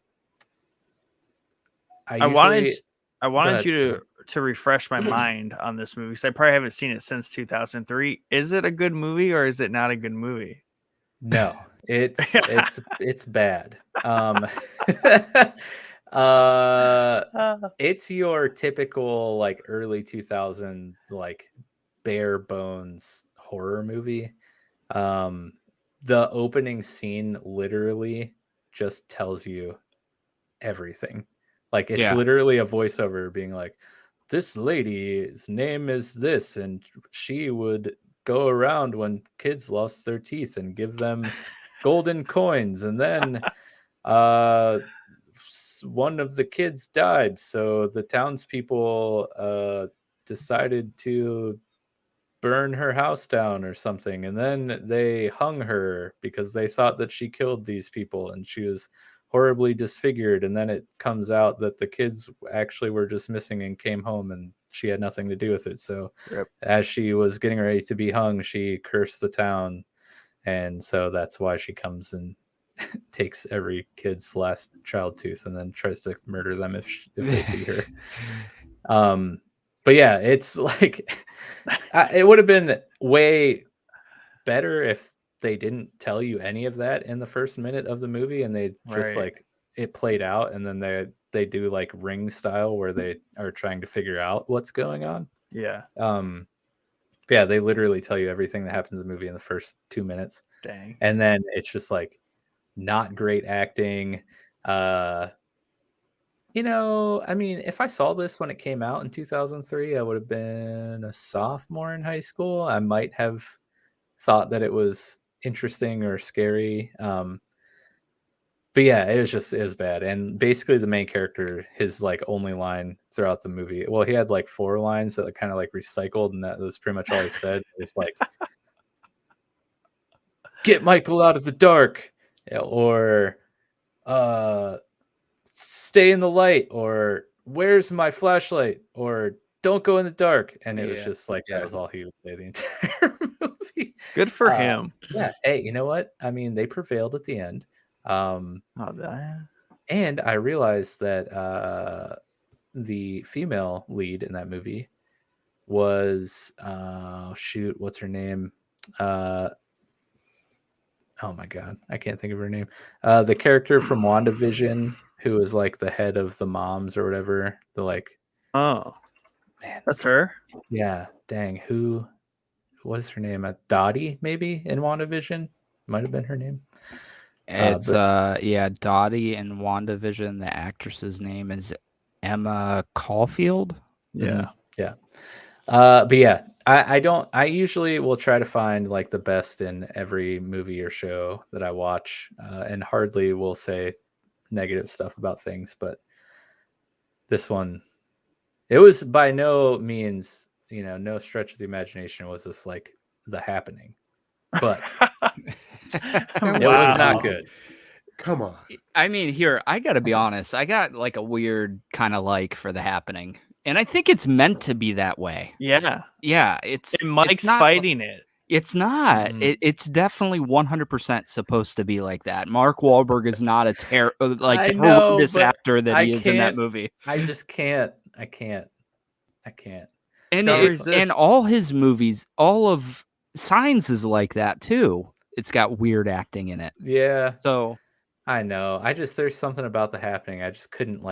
[SPEAKER 2] wanted
[SPEAKER 4] ahead.
[SPEAKER 2] you to refresh my mind on this movie because I probably haven't seen it since 2003. Is it a good movie or is it not a good movie?
[SPEAKER 4] No, it's bad. It's your typical like early 2000s like bare bones horror movie. The opening scene literally just tells you everything. Like it's literally a voiceover being like, this lady's name is this, and she would go around when kids lost their teeth and give them golden coins, and then one of the kids died, so the townspeople decided to burn her house down or something, and then they hung her because they thought that she killed these people, and she was horribly disfigured, and then it comes out that the kids actually were just missing and came home and she had nothing to do with it. So as she was getting ready to be hung, she cursed the town, and so that's why she comes and takes every kid's last child tooth and then tries to murder them if they see her. But yeah, it's like it would have been way better if they didn't tell you any of that in the first minute of the movie, and they just like it played out, and then they do like Ring style where they are trying to figure out what's going on.
[SPEAKER 2] Yeah.
[SPEAKER 4] Yeah, they literally tell you everything that happens in the movie in the first 2 minutes.
[SPEAKER 2] Dang.
[SPEAKER 4] And then it's just like not great acting. I mean, if I saw this when it came out in 2003, I would have been a sophomore in high school. I might have thought that it was interesting or scary. But yeah, it was bad. And basically the main character, his like only line throughout the movie, well, he had like 4 lines that kind of like recycled, and that was pretty much all he said. It's like, get Michael out of the dark, or stay in the light, or where's my flashlight, or don't go in the dark. And it was just like that was all he would say the entire movie.
[SPEAKER 2] Good for him.
[SPEAKER 4] Yeah. Hey, you know what? I mean, they prevailed at the end. And I realized that the female lead in that movie was what's her name? Oh my god, I can't think of her name. The character from WandaVision who is like the head of the moms or whatever. The like,
[SPEAKER 2] oh man, that's her.
[SPEAKER 4] Yeah, dang, who was her name? Dottie maybe in WandaVision, might have been her name.
[SPEAKER 5] It's Dottie in WandaVision. The actress's name is Emma Caulfield.
[SPEAKER 2] Yeah.
[SPEAKER 4] Yeah. But yeah, I usually will try to find like the best in every movie or show that I watch, and hardly will say negative stuff about things. But this one, it was by no means, no stretch of the imagination was this like The Happening, but it was not good.
[SPEAKER 3] Come on.
[SPEAKER 5] I mean, here, I got to be honest. I got like a weird kind of like for The Happening. And I think it's meant to be that way.
[SPEAKER 2] Yeah.
[SPEAKER 5] Yeah.
[SPEAKER 2] And Mike's fighting it.
[SPEAKER 5] It's not.
[SPEAKER 4] Mm.
[SPEAKER 5] It's definitely 100% supposed to be like that. Mark Wahlberg is not a
[SPEAKER 4] I
[SPEAKER 5] the
[SPEAKER 4] know,
[SPEAKER 5] horrendous
[SPEAKER 4] but
[SPEAKER 5] actor that
[SPEAKER 4] I
[SPEAKER 5] he is in that
[SPEAKER 4] can't.
[SPEAKER 5] movie.
[SPEAKER 4] I just can't. I can't.
[SPEAKER 5] And
[SPEAKER 2] Don't
[SPEAKER 5] and
[SPEAKER 2] resist.
[SPEAKER 5] all his movies, all of Signs is like that too. It's got weird acting in it.
[SPEAKER 4] Yeah,
[SPEAKER 5] So
[SPEAKER 4] I know. There's something about the happening. I just couldn't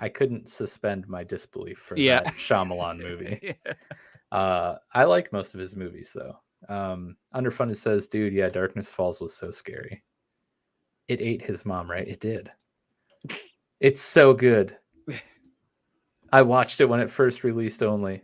[SPEAKER 4] I couldn't suspend my disbelief for
[SPEAKER 5] yeah.
[SPEAKER 4] that Shyamalan movie.
[SPEAKER 5] Yeah.
[SPEAKER 4] I like most of his movies though. Underfunded says, dude, yeah, Darkness Falls was so scary. It ate his mom, right? It did. It's so good. I watched it when it first released only.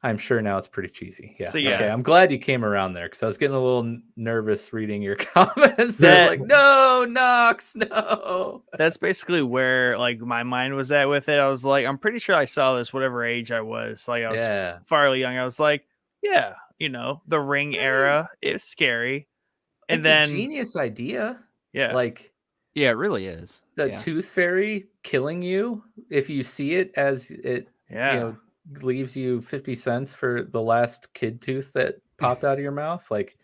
[SPEAKER 4] I'm sure now it's pretty cheesy. Yeah.
[SPEAKER 2] So, yeah.
[SPEAKER 4] Okay. I'm glad you came around there because I was getting a little nervous reading your comments. I was
[SPEAKER 2] That-
[SPEAKER 4] like, no, Knox, no.
[SPEAKER 2] That's basically where like my mind was at with it. I was like, I'm pretty sure I saw this whatever age I was. Like I was
[SPEAKER 4] Yeah.
[SPEAKER 2] fairly young. I was like, yeah, the Ring era is scary. And
[SPEAKER 4] It's
[SPEAKER 2] then
[SPEAKER 4] a genius idea.
[SPEAKER 2] yeah,
[SPEAKER 4] Like
[SPEAKER 5] Yeah, it really is.
[SPEAKER 4] the
[SPEAKER 5] Yeah.
[SPEAKER 4] tooth fairy killing you if you see it as it
[SPEAKER 2] yeah.
[SPEAKER 4] leaves you 50 cents for the last kid tooth that popped out of your mouth. Like,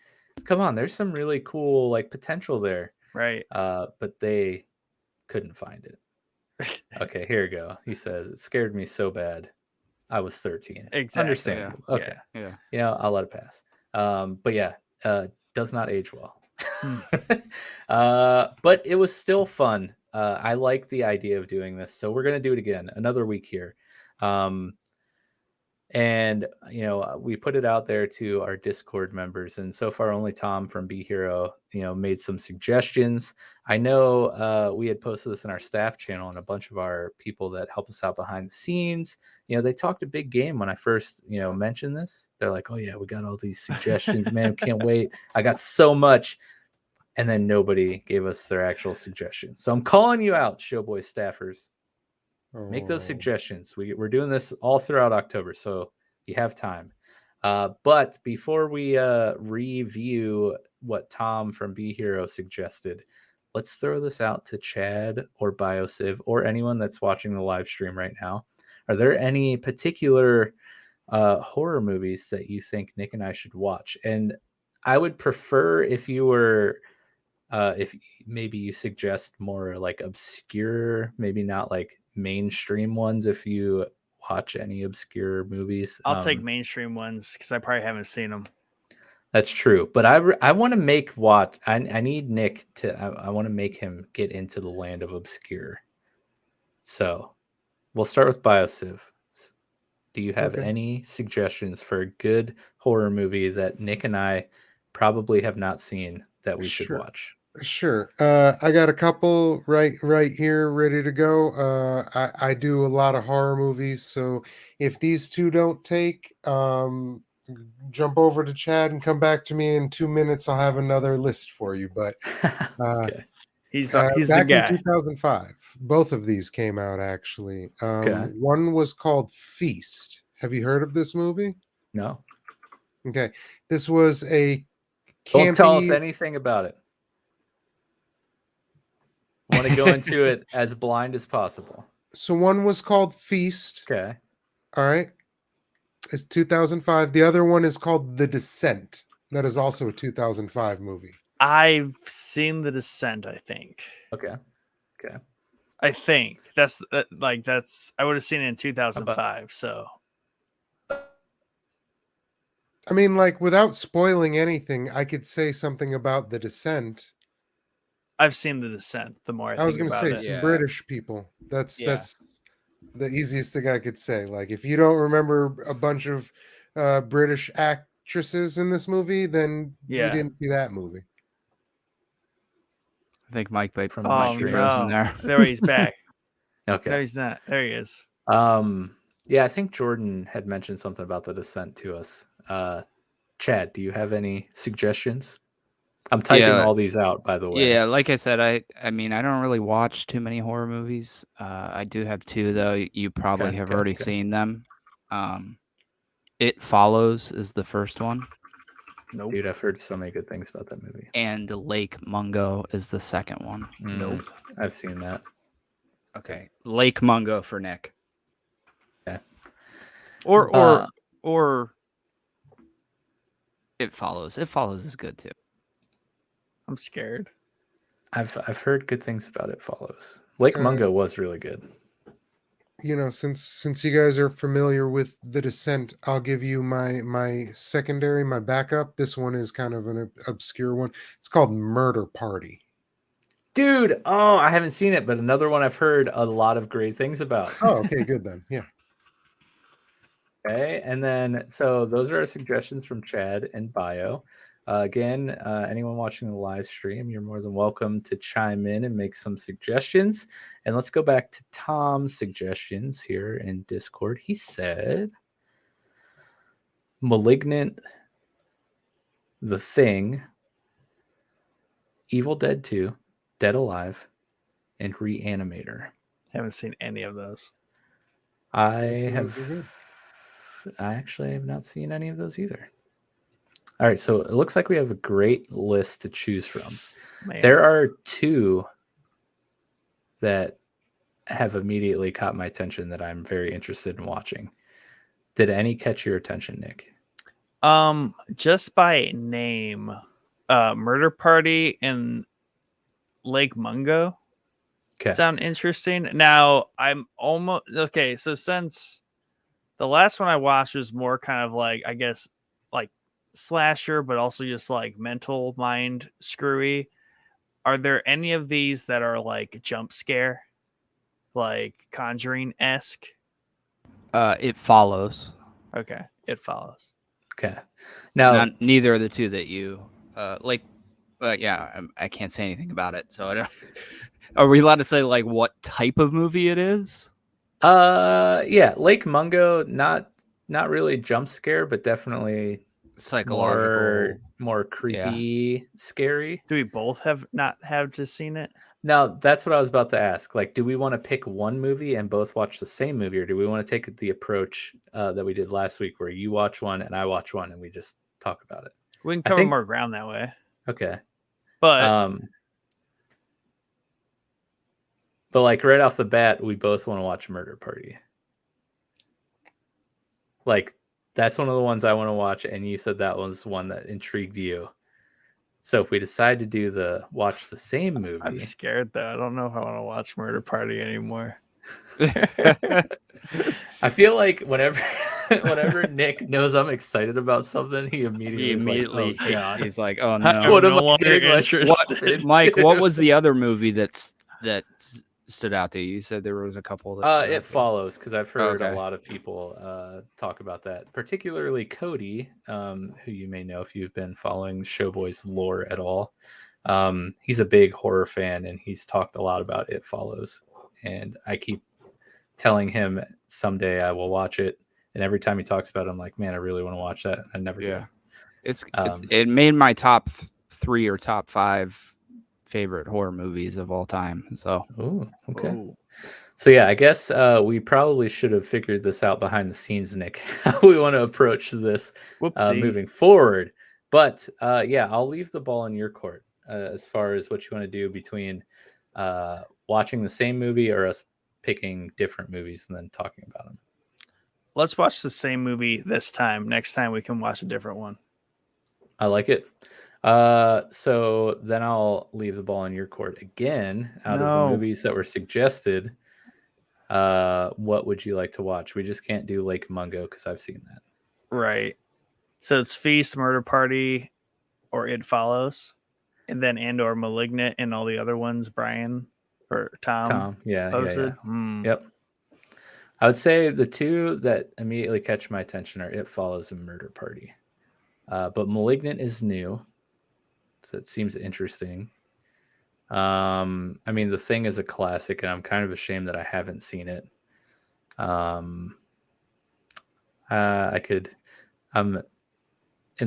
[SPEAKER 4] come on, there's some really cool like potential there.
[SPEAKER 2] Right.
[SPEAKER 4] But they couldn't find it. Okay, here we go. He says, it scared me so bad. I was 13.
[SPEAKER 2] Exactly.
[SPEAKER 4] Understandable.
[SPEAKER 2] Yeah.
[SPEAKER 4] Okay.
[SPEAKER 5] Yeah.
[SPEAKER 4] I'll let it pass. But yeah, does not age well.
[SPEAKER 2] Hmm.
[SPEAKER 4] But it was still fun. I like the idea of doing this. So we're going to do it again, another week here. And we put it out there to our Discord members, and so far only Tom from Be Hero made some suggestions. I know we had posted this in our staff channel, and a bunch of our people that help us out behind the scenes, they talked a big game when I first mentioned this. They're like, oh yeah, we got all these suggestions, man, can't wait, I got so much. And then nobody gave us their actual suggestions. So I'm calling you out, Showboy staffers. Make those suggestions. We're doing this all throughout October, so you have time. But before we review what Tom from Be Hero suggested, let's throw this out to Chad or BioSiv or anyone that's watching the live stream right now. Are there any particular horror movies that you think Nick and I should watch? And I would prefer if you were if maybe you suggest more like obscure, maybe not like mainstream ones, if you watch any obscure movies.
[SPEAKER 2] I'll take mainstream ones because I probably haven't seen them.
[SPEAKER 4] That's true, but I want to make watch. I need Nick to. I want to make him get into the land of obscure. So we'll start with BioSiv. Do you have any suggestions for a good horror movie that Nick and I probably have not seen that we should watch?
[SPEAKER 3] Sure. I got a couple right here ready to go. I do a lot of horror movies, so if these two don't take, jump over to Chad and come back to me in 2 minutes. I'll have another list for you. But
[SPEAKER 4] Okay.
[SPEAKER 2] He's
[SPEAKER 3] back
[SPEAKER 2] the guy.
[SPEAKER 3] in 2005, both of these came out actually.
[SPEAKER 4] Okay.
[SPEAKER 3] One was called Feast. Have you heard of this movie?
[SPEAKER 4] No.
[SPEAKER 3] Okay, this was a
[SPEAKER 4] Don't tell us
[SPEAKER 3] campy.
[SPEAKER 4] anything about it. I want to go into it as blind as possible.
[SPEAKER 3] So one was called Feast.
[SPEAKER 4] Okay.
[SPEAKER 3] All right. It's 2005. The other one is called The Descent. That is also a 2005 movie.
[SPEAKER 2] I've seen The Descent, I think.
[SPEAKER 4] Okay.
[SPEAKER 2] I think that's I would have seen it in 2005. So
[SPEAKER 3] I mean, like, without spoiling anything, I could say something about The Descent.
[SPEAKER 2] I've seen The Descent. The more I
[SPEAKER 3] was
[SPEAKER 2] think
[SPEAKER 3] going to
[SPEAKER 2] about
[SPEAKER 3] say
[SPEAKER 2] it,
[SPEAKER 3] some
[SPEAKER 5] Yeah.
[SPEAKER 3] British people. That's
[SPEAKER 5] Yeah.
[SPEAKER 3] the easiest thing I could say. Like, if you don't remember a bunch of British actresses in this movie, then you
[SPEAKER 2] Yeah.
[SPEAKER 3] didn't see that movie.
[SPEAKER 5] I think Mike might
[SPEAKER 4] From
[SPEAKER 5] might be
[SPEAKER 4] the
[SPEAKER 5] frozen there.
[SPEAKER 2] There he's back.
[SPEAKER 4] Okay.
[SPEAKER 2] No, he's not. There he is.
[SPEAKER 4] Yeah, I think Jordan had mentioned something about The Descent to us. Chad, do you have any suggestions? I'm typing all these out, by the way.
[SPEAKER 5] Yeah, like I said, I mean, I don't really watch too many horror movies. I do have two though. You probably have already seen them. It Follows is the first one,
[SPEAKER 2] Nope.
[SPEAKER 4] Dude, I've heard so many good things about that movie.
[SPEAKER 5] and Lake Mungo is the second one.
[SPEAKER 4] Nope. I've seen that.
[SPEAKER 5] Okay, Lake Mungo for Nick.
[SPEAKER 2] Or
[SPEAKER 5] It Follows. It Follows is good too.
[SPEAKER 2] I'm scared.
[SPEAKER 4] I've heard good things about It Follows. Lake Mungo was really good.
[SPEAKER 3] Since you guys are familiar with The Descent, I'll give you my secondary, my backup. This one is kind of an obscure one. It's called Murder Party.
[SPEAKER 4] Dude, I haven't seen it, but another one I've heard a lot of great things about.
[SPEAKER 3] Oh, okay, good then. Yeah.
[SPEAKER 4] Okay, and then so those are our suggestions from Chad and Bio. Again, anyone watching the live stream, you're more than welcome to chime in and make some suggestions. And let's go back to Tom's suggestions here in Discord. He said Malignant, The Thing, Evil Dead 2, Dead Alive, and Reanimator.
[SPEAKER 2] Haven't seen any of those.
[SPEAKER 4] I actually have not seen any of those either. All right, so it looks like we have a great list to choose from.
[SPEAKER 2] Man.
[SPEAKER 4] There are two that have immediately caught my attention that I'm very interested in watching. Did any catch your attention, Nick?
[SPEAKER 2] Just by name, Murder Party and Lake Mungo sound interesting. Now I'm almost okay. So since the last one I watched was more kind of like, I guess, like slasher, but also just like mental mind screwy. Are there any of these that are like jump scare, like Conjuring-esque?
[SPEAKER 5] It Follows.
[SPEAKER 2] Okay, It Follows.
[SPEAKER 4] Okay. Now,
[SPEAKER 5] neither of the two that you like. Yeah, I can't say anything about it. So I don't. Are we allowed to say like what type of movie it is?
[SPEAKER 4] Yeah, Lake Mungo, not really jump scare, but definitely
[SPEAKER 5] psychological,
[SPEAKER 4] more creepy, scary.
[SPEAKER 2] Do we both not have just seen it?
[SPEAKER 4] Now, that's what I was about to ask. Like, do we want to pick one movie and both watch the same movie, or do we want to take the approach that we did last week, where you watch one and I watch one and we just talk about it?
[SPEAKER 2] We can cover more ground that way.
[SPEAKER 4] Okay,
[SPEAKER 2] but
[SPEAKER 4] like right off the bat, we both want to watch Murder Party. Like, that's one of the ones I want to watch, and you said that was one that intrigued you. So if we decide to watch the same movie,
[SPEAKER 2] I'm scared though. I don't know if I want to watch Murder Party anymore.
[SPEAKER 4] I feel like whenever Nick knows I'm excited about something, he immediately like, oh, God.
[SPEAKER 5] He's like, oh no.
[SPEAKER 4] What am I getting
[SPEAKER 5] interested? Mike, what was the other movie that stood out to you? You said there was a couple that
[SPEAKER 4] It Follows, because I've heard a lot of people talk about that, particularly Cody, who you may know if you've been following Showboys lore at all. He's a big horror fan, and he's talked a lot about It Follows, and I keep telling him someday I will watch it, and every time he talks about it, I'm like, man, I really want to watch that. I never do.
[SPEAKER 5] It made my top 3 or top 5 favorite horror movies of all time. So,
[SPEAKER 4] okay. So yeah, I guess we probably should have figured this out behind the scenes, Nick, how we want to approach this moving forward. But yeah, I'll leave the ball in your court as far as what you want to do between watching the same movie or us picking different movies and then talking about them.
[SPEAKER 2] Let's watch the same movie this time. Next time we can watch a different one.
[SPEAKER 4] I like it. So then I'll leave the ball in your court again. Out of the movies that were suggested, what would you like to watch? We just can't do Lake Mungo because I've seen that.
[SPEAKER 2] Right. So it's Feast, Murder Party, or It Follows, and then or Malignant, and all the other ones. Brian or Tom.
[SPEAKER 4] Yeah.
[SPEAKER 2] Yep.
[SPEAKER 4] I would say the two that immediately catch my attention are It Follows and Murder Party. But Malignant is new, so it seems interesting. I mean, The Thing is a classic, and I'm kind of ashamed that I haven't seen it. I'm in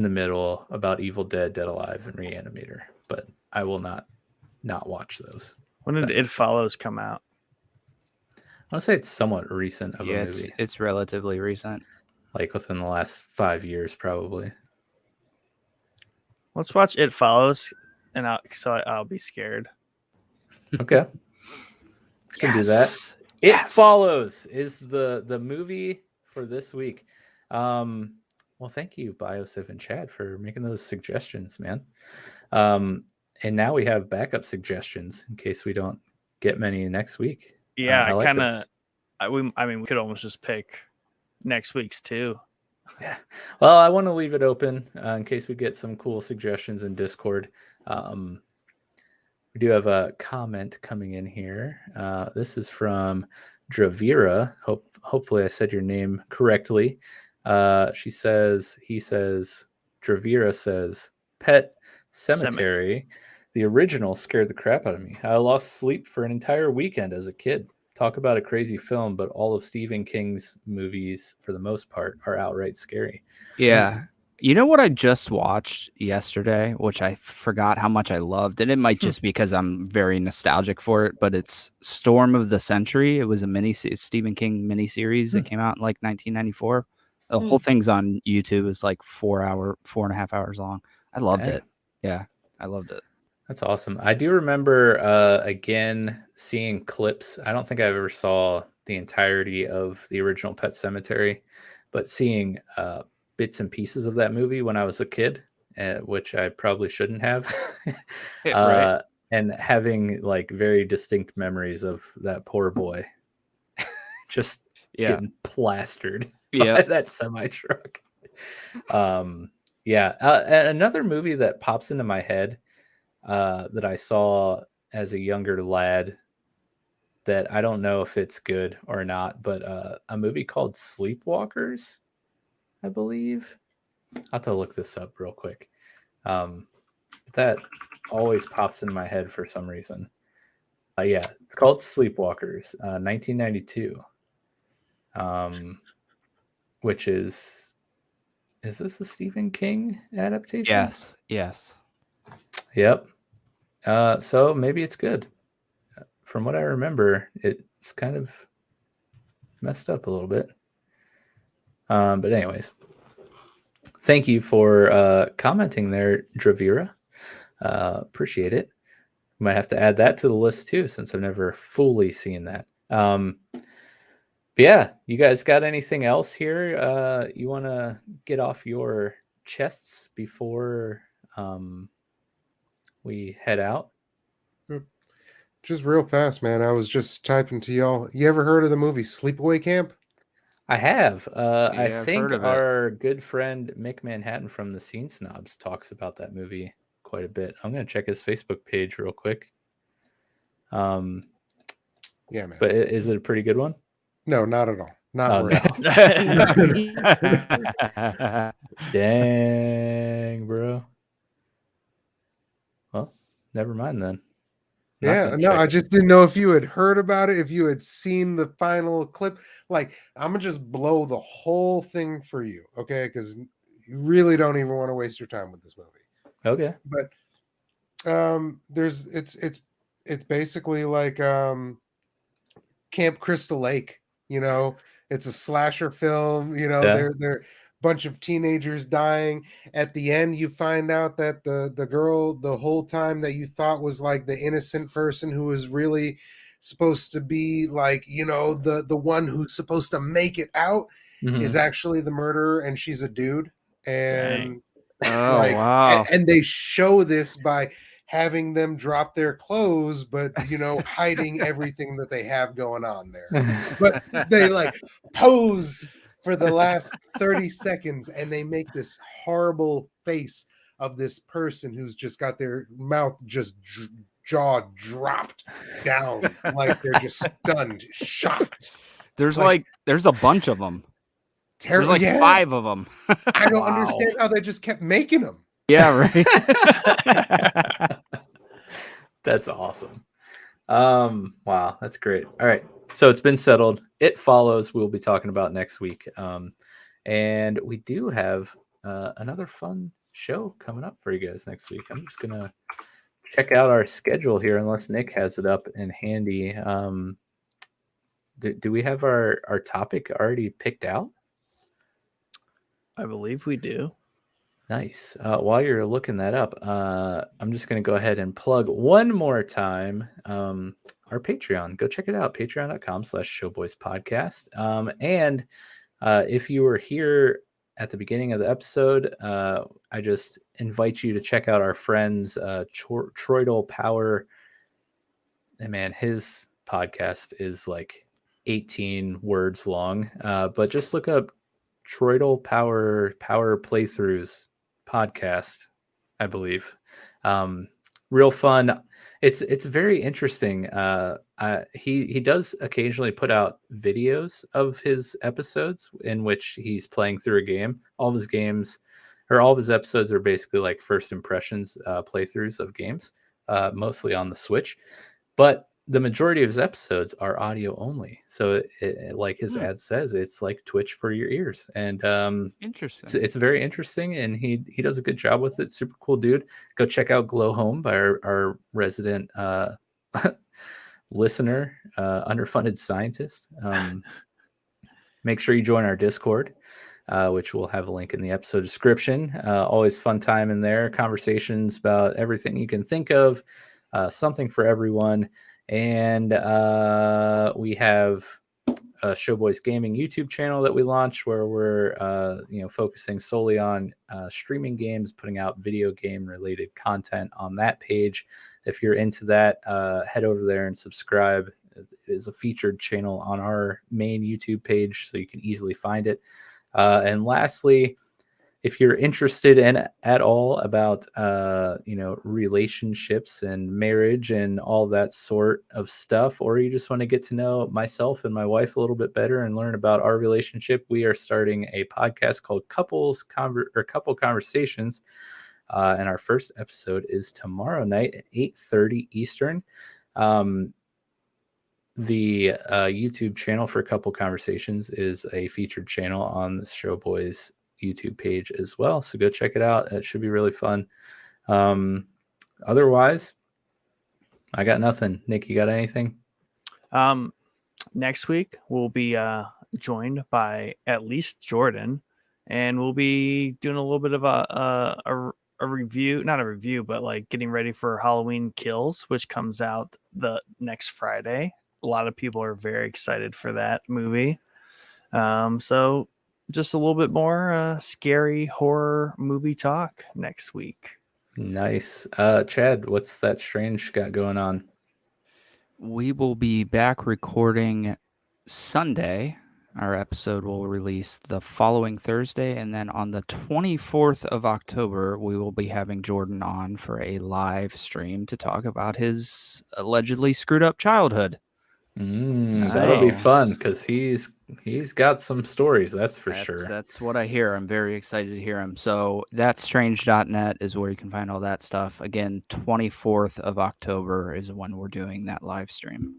[SPEAKER 4] the middle about Evil Dead, Dead Alive, and Reanimator, but I will not watch those.
[SPEAKER 2] When did It Follows come out?
[SPEAKER 4] I want to say it's somewhat recent of a movie.
[SPEAKER 5] It's relatively recent.
[SPEAKER 4] Like within the last 5 years, probably.
[SPEAKER 2] Let's watch It Follows, and I'll be scared.
[SPEAKER 4] Okay. You can do that. It Follows is the movie for this week. One Well, thank you, BioSiv and Chad, for making those suggestions, man. And now we have backup suggestions in case we don't get many next week.
[SPEAKER 2] Yeah,
[SPEAKER 4] I like
[SPEAKER 2] kind of.
[SPEAKER 4] this.
[SPEAKER 2] I mean, we could almost just pick next week's too.
[SPEAKER 4] Yeah. Well, I want to leave it open in case we get some cool suggestions in Discord. We do have a comment coming in here. This is from Dravira. Hopefully I said your name correctly. He says, Dravira says, Pet Cemetery. The original scared the crap out of me. I lost sleep for an entire weekend as a kid. Talk about a crazy film, but all of Stephen King's movies, for the most part, are outright scary.
[SPEAKER 5] Yeah. You know what I just watched yesterday, which I forgot how much I loved, and it might just be because I'm very nostalgic for it, but it's Storm of the Century. It was a Stephen King miniseries that came out in like 1994. The whole thing's on YouTube. It's like 4.5 hours long. I loved it. Yeah, I loved it.
[SPEAKER 4] That's awesome. I do remember, again, seeing clips. I don't think I ever saw the entirety of the original Pet Cemetery, but seeing bits and pieces of that movie when I was a kid, which I probably shouldn't have,
[SPEAKER 2] Right.
[SPEAKER 4] and having like very distinct memories of that poor boy just getting plastered by that semi truck. And another movie that pops into my head that I saw as a younger lad that I don't know if it's good or not, but a movie called Sleepwalkers, I believe. I'll have to look this up real quick. That always pops in my head for some reason. It's called Sleepwalkers, 1992. Which is this a Stephen King adaptation?
[SPEAKER 5] Yes.
[SPEAKER 4] Yep. So maybe it's good. From what I remember, it's kind of messed up a little bit. But anyways, thank you for commenting there, Dravira. Appreciate it. Might have to add that to the list too, since I've never fully seen that. But yeah, you guys got anything else here you want to get off your chests before we head out?
[SPEAKER 3] Just real fast, man. I was just typing to y'all. You ever heard of the movie Sleepaway Camp?
[SPEAKER 4] I have. I
[SPEAKER 5] I've
[SPEAKER 4] think
[SPEAKER 5] heard of it.
[SPEAKER 4] our good friend Mick Manhattan from the Scene Snobs talks about that movie quite a bit. I'm going to check his Facebook page real quick.
[SPEAKER 3] Yeah, man.
[SPEAKER 4] But is it a pretty good one?
[SPEAKER 3] No, not at all. Not
[SPEAKER 4] no. Dang, bro. Well, never mind then.
[SPEAKER 3] Yeah, no, I just didn't know if you had heard about it, if you had seen the final clip. Like, I'm gonna just blow the whole thing for you, okay? Because you really don't even want to waste your time with this movie.
[SPEAKER 4] Okay.
[SPEAKER 3] But it's basically like Camp Crystal Lake, you know. It's a slasher film, you know.
[SPEAKER 4] Yeah.
[SPEAKER 3] They're bunch of teenagers dying. At the end, you find out that the girl, the whole time that you thought was like the innocent person who was really supposed to be like, you know, the one who's supposed to make it out is actually the murderer, and she's a dude. And
[SPEAKER 5] wow.
[SPEAKER 3] and they show this by having them drop their clothes, but you know, hiding everything that they have going on there. But they like pose for the last 30 seconds, and they make this horrible face of this person who's just got their mouth just jaw dropped down, like they're just stunned, shocked.
[SPEAKER 5] There's a bunch of them. There's like 5 of them.
[SPEAKER 3] I don't understand how they just kept making them.
[SPEAKER 5] Yeah, right.
[SPEAKER 4] That's awesome. Wow, that's great. All right. So it's been settled. It Follows we'll be talking about next week. And we do have another fun show coming up for you guys next week. I'm just going to check out our schedule here unless Nick has it up and handy. Do we have our topic already picked out?
[SPEAKER 2] I believe we do.
[SPEAKER 4] Nice. While you're looking that up, I'm just going to go ahead and plug one more time our Patreon. Go check it out, patreon.com/showboyspodcast. And if you were here at the beginning of the episode, I just invite you to check out our friends, Troidal Power. And man, his podcast is like 18 words long. But just look up Troidal Power Playthroughs podcast, I believe. Real fun. It's very interesting. He does occasionally put out videos of his episodes in which he's playing through a game. All of his games, or all of his episodes, are basically like first impressions playthroughs of games, mostly on the Switch. But the majority of his episodes are audio only. So, like his ad says, it's like Twitch for your ears. And
[SPEAKER 5] Interesting.
[SPEAKER 4] it's very interesting, and he does a good job with it. Super cool dude. Go check out Glow Home by our resident listener, underfunded scientist. Make sure you join our Discord, which we'll have a link in the episode description. Always fun time in there. Conversations about everything you can think of. Something for everyone. And we have a Showboys Gaming YouTube channel that we launched, where we're focusing solely on streaming games, putting out video game related content on that page. If you're into that, head over there and subscribe. It is a featured channel on our main YouTube page, so you can easily find it. And lastly, if you're interested in at all about relationships and marriage and all that sort of stuff, or you just want to get to know myself and my wife a little bit better and learn about our relationship, we are starting a podcast called Couple Conversations, and our first episode is tomorrow night at 8:30 Eastern. The YouTube channel for Couple Conversations is a featured channel on the Showboys YouTube page as well, so go check it out. It should be really fun. Otherwise, I got nothing. Nick, you got anything?
[SPEAKER 2] Next week we'll be joined by at least Jordan, and we'll be doing a little bit of a review, not a review, but like getting ready for Halloween Kills, which comes out the next Friday. A lot of people are very excited for that movie. So just a little bit more scary horror movie talk next week.
[SPEAKER 4] Nice. Chad, what's that strange got going on?
[SPEAKER 5] We will be back recording Sunday. Our episode will release the following Thursday, and then on the 24th of October, we will be having Jordan on for a live stream to talk about his allegedly screwed up childhood.
[SPEAKER 4] That'll be fun, because he's got some stories, that's for sure.
[SPEAKER 5] That's what I hear. I'm very excited to hear him. So that's strange.net is where you can find all that stuff. Again, 24th of October is when we're doing that live stream.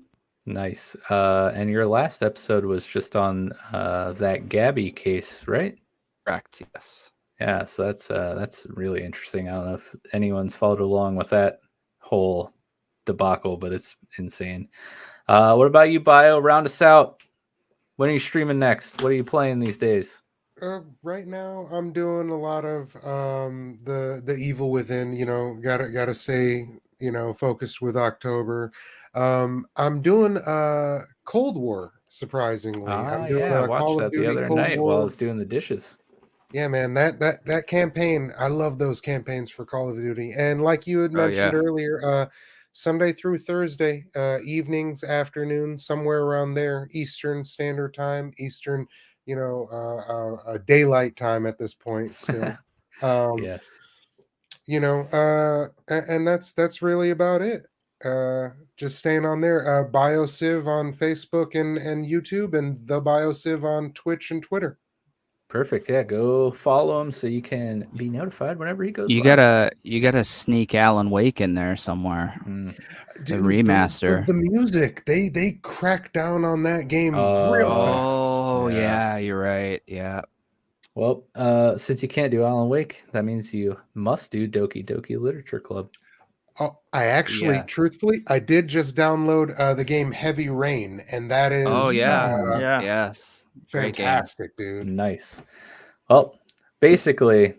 [SPEAKER 4] Nice. And your last episode was just on that Gabby case, right?
[SPEAKER 5] Correct, yes.
[SPEAKER 4] Yeah, so that's really interesting. I don't know if anyone's followed along with that whole debacle, but it's insane. What about you, Bio? Round us out. When are you streaming next? What are you playing these days?
[SPEAKER 3] Right now, I'm doing a lot of the Evil Within. Gotta stay focused with October. I'm doing Cold War. Surprisingly, I'm doing
[SPEAKER 4] I watched
[SPEAKER 3] Call of
[SPEAKER 4] that the
[SPEAKER 3] Duty
[SPEAKER 4] other
[SPEAKER 3] Cold
[SPEAKER 4] night
[SPEAKER 3] War.
[SPEAKER 4] while I was doing the dishes.
[SPEAKER 3] Yeah, man, that campaign. I love those campaigns for Call of Duty. And like you had mentioned earlier, Sunday through Thursday, evenings, afternoons, somewhere around there, Eastern Standard Time, Eastern, daylight time at this point still.
[SPEAKER 4] Yes.
[SPEAKER 3] And that's really about it. Just staying on there. BioSiv on Facebook and YouTube, and the BioSiv on Twitch and Twitter.
[SPEAKER 4] Perfect. Yeah, go follow him so you can be notified whenever he goes
[SPEAKER 5] You
[SPEAKER 4] live.
[SPEAKER 5] gotta sneak Alan Wake in there somewhere.
[SPEAKER 3] Dude,
[SPEAKER 5] the remaster.
[SPEAKER 3] The music, they cracked down on that game real fast.
[SPEAKER 5] Oh yeah, you're right. Yeah.
[SPEAKER 4] Well, since you can't do Alan Wake, that means you must do Doki Doki Literature Club.
[SPEAKER 3] Oh, I actually, truthfully, I did just download the game Heavy Rain, and that is
[SPEAKER 5] yes.
[SPEAKER 3] Fantastic, dude.
[SPEAKER 4] Nice. Well, basically,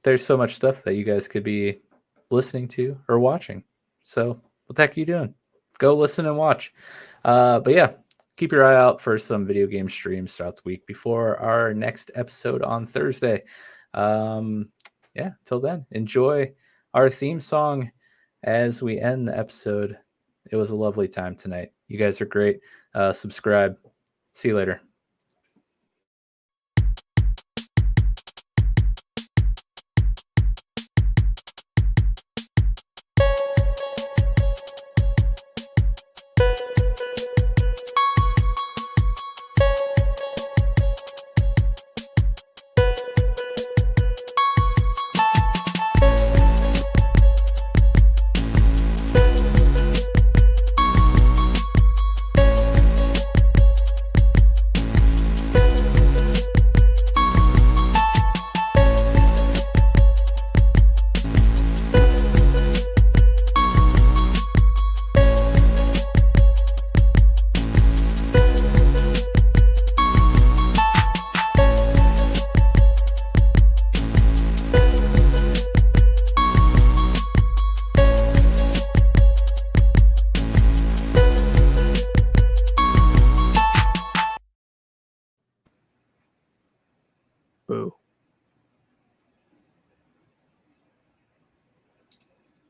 [SPEAKER 4] there's so much stuff that you guys could be listening to or watching. So what the heck are you doing? Go listen and watch. But yeah, keep your eye out for some video game streams throughout the week before our next episode on Thursday. Yeah, till then, enjoy our theme song as we end the episode. It was a lovely time tonight. You guys are great. Subscribe. See you later.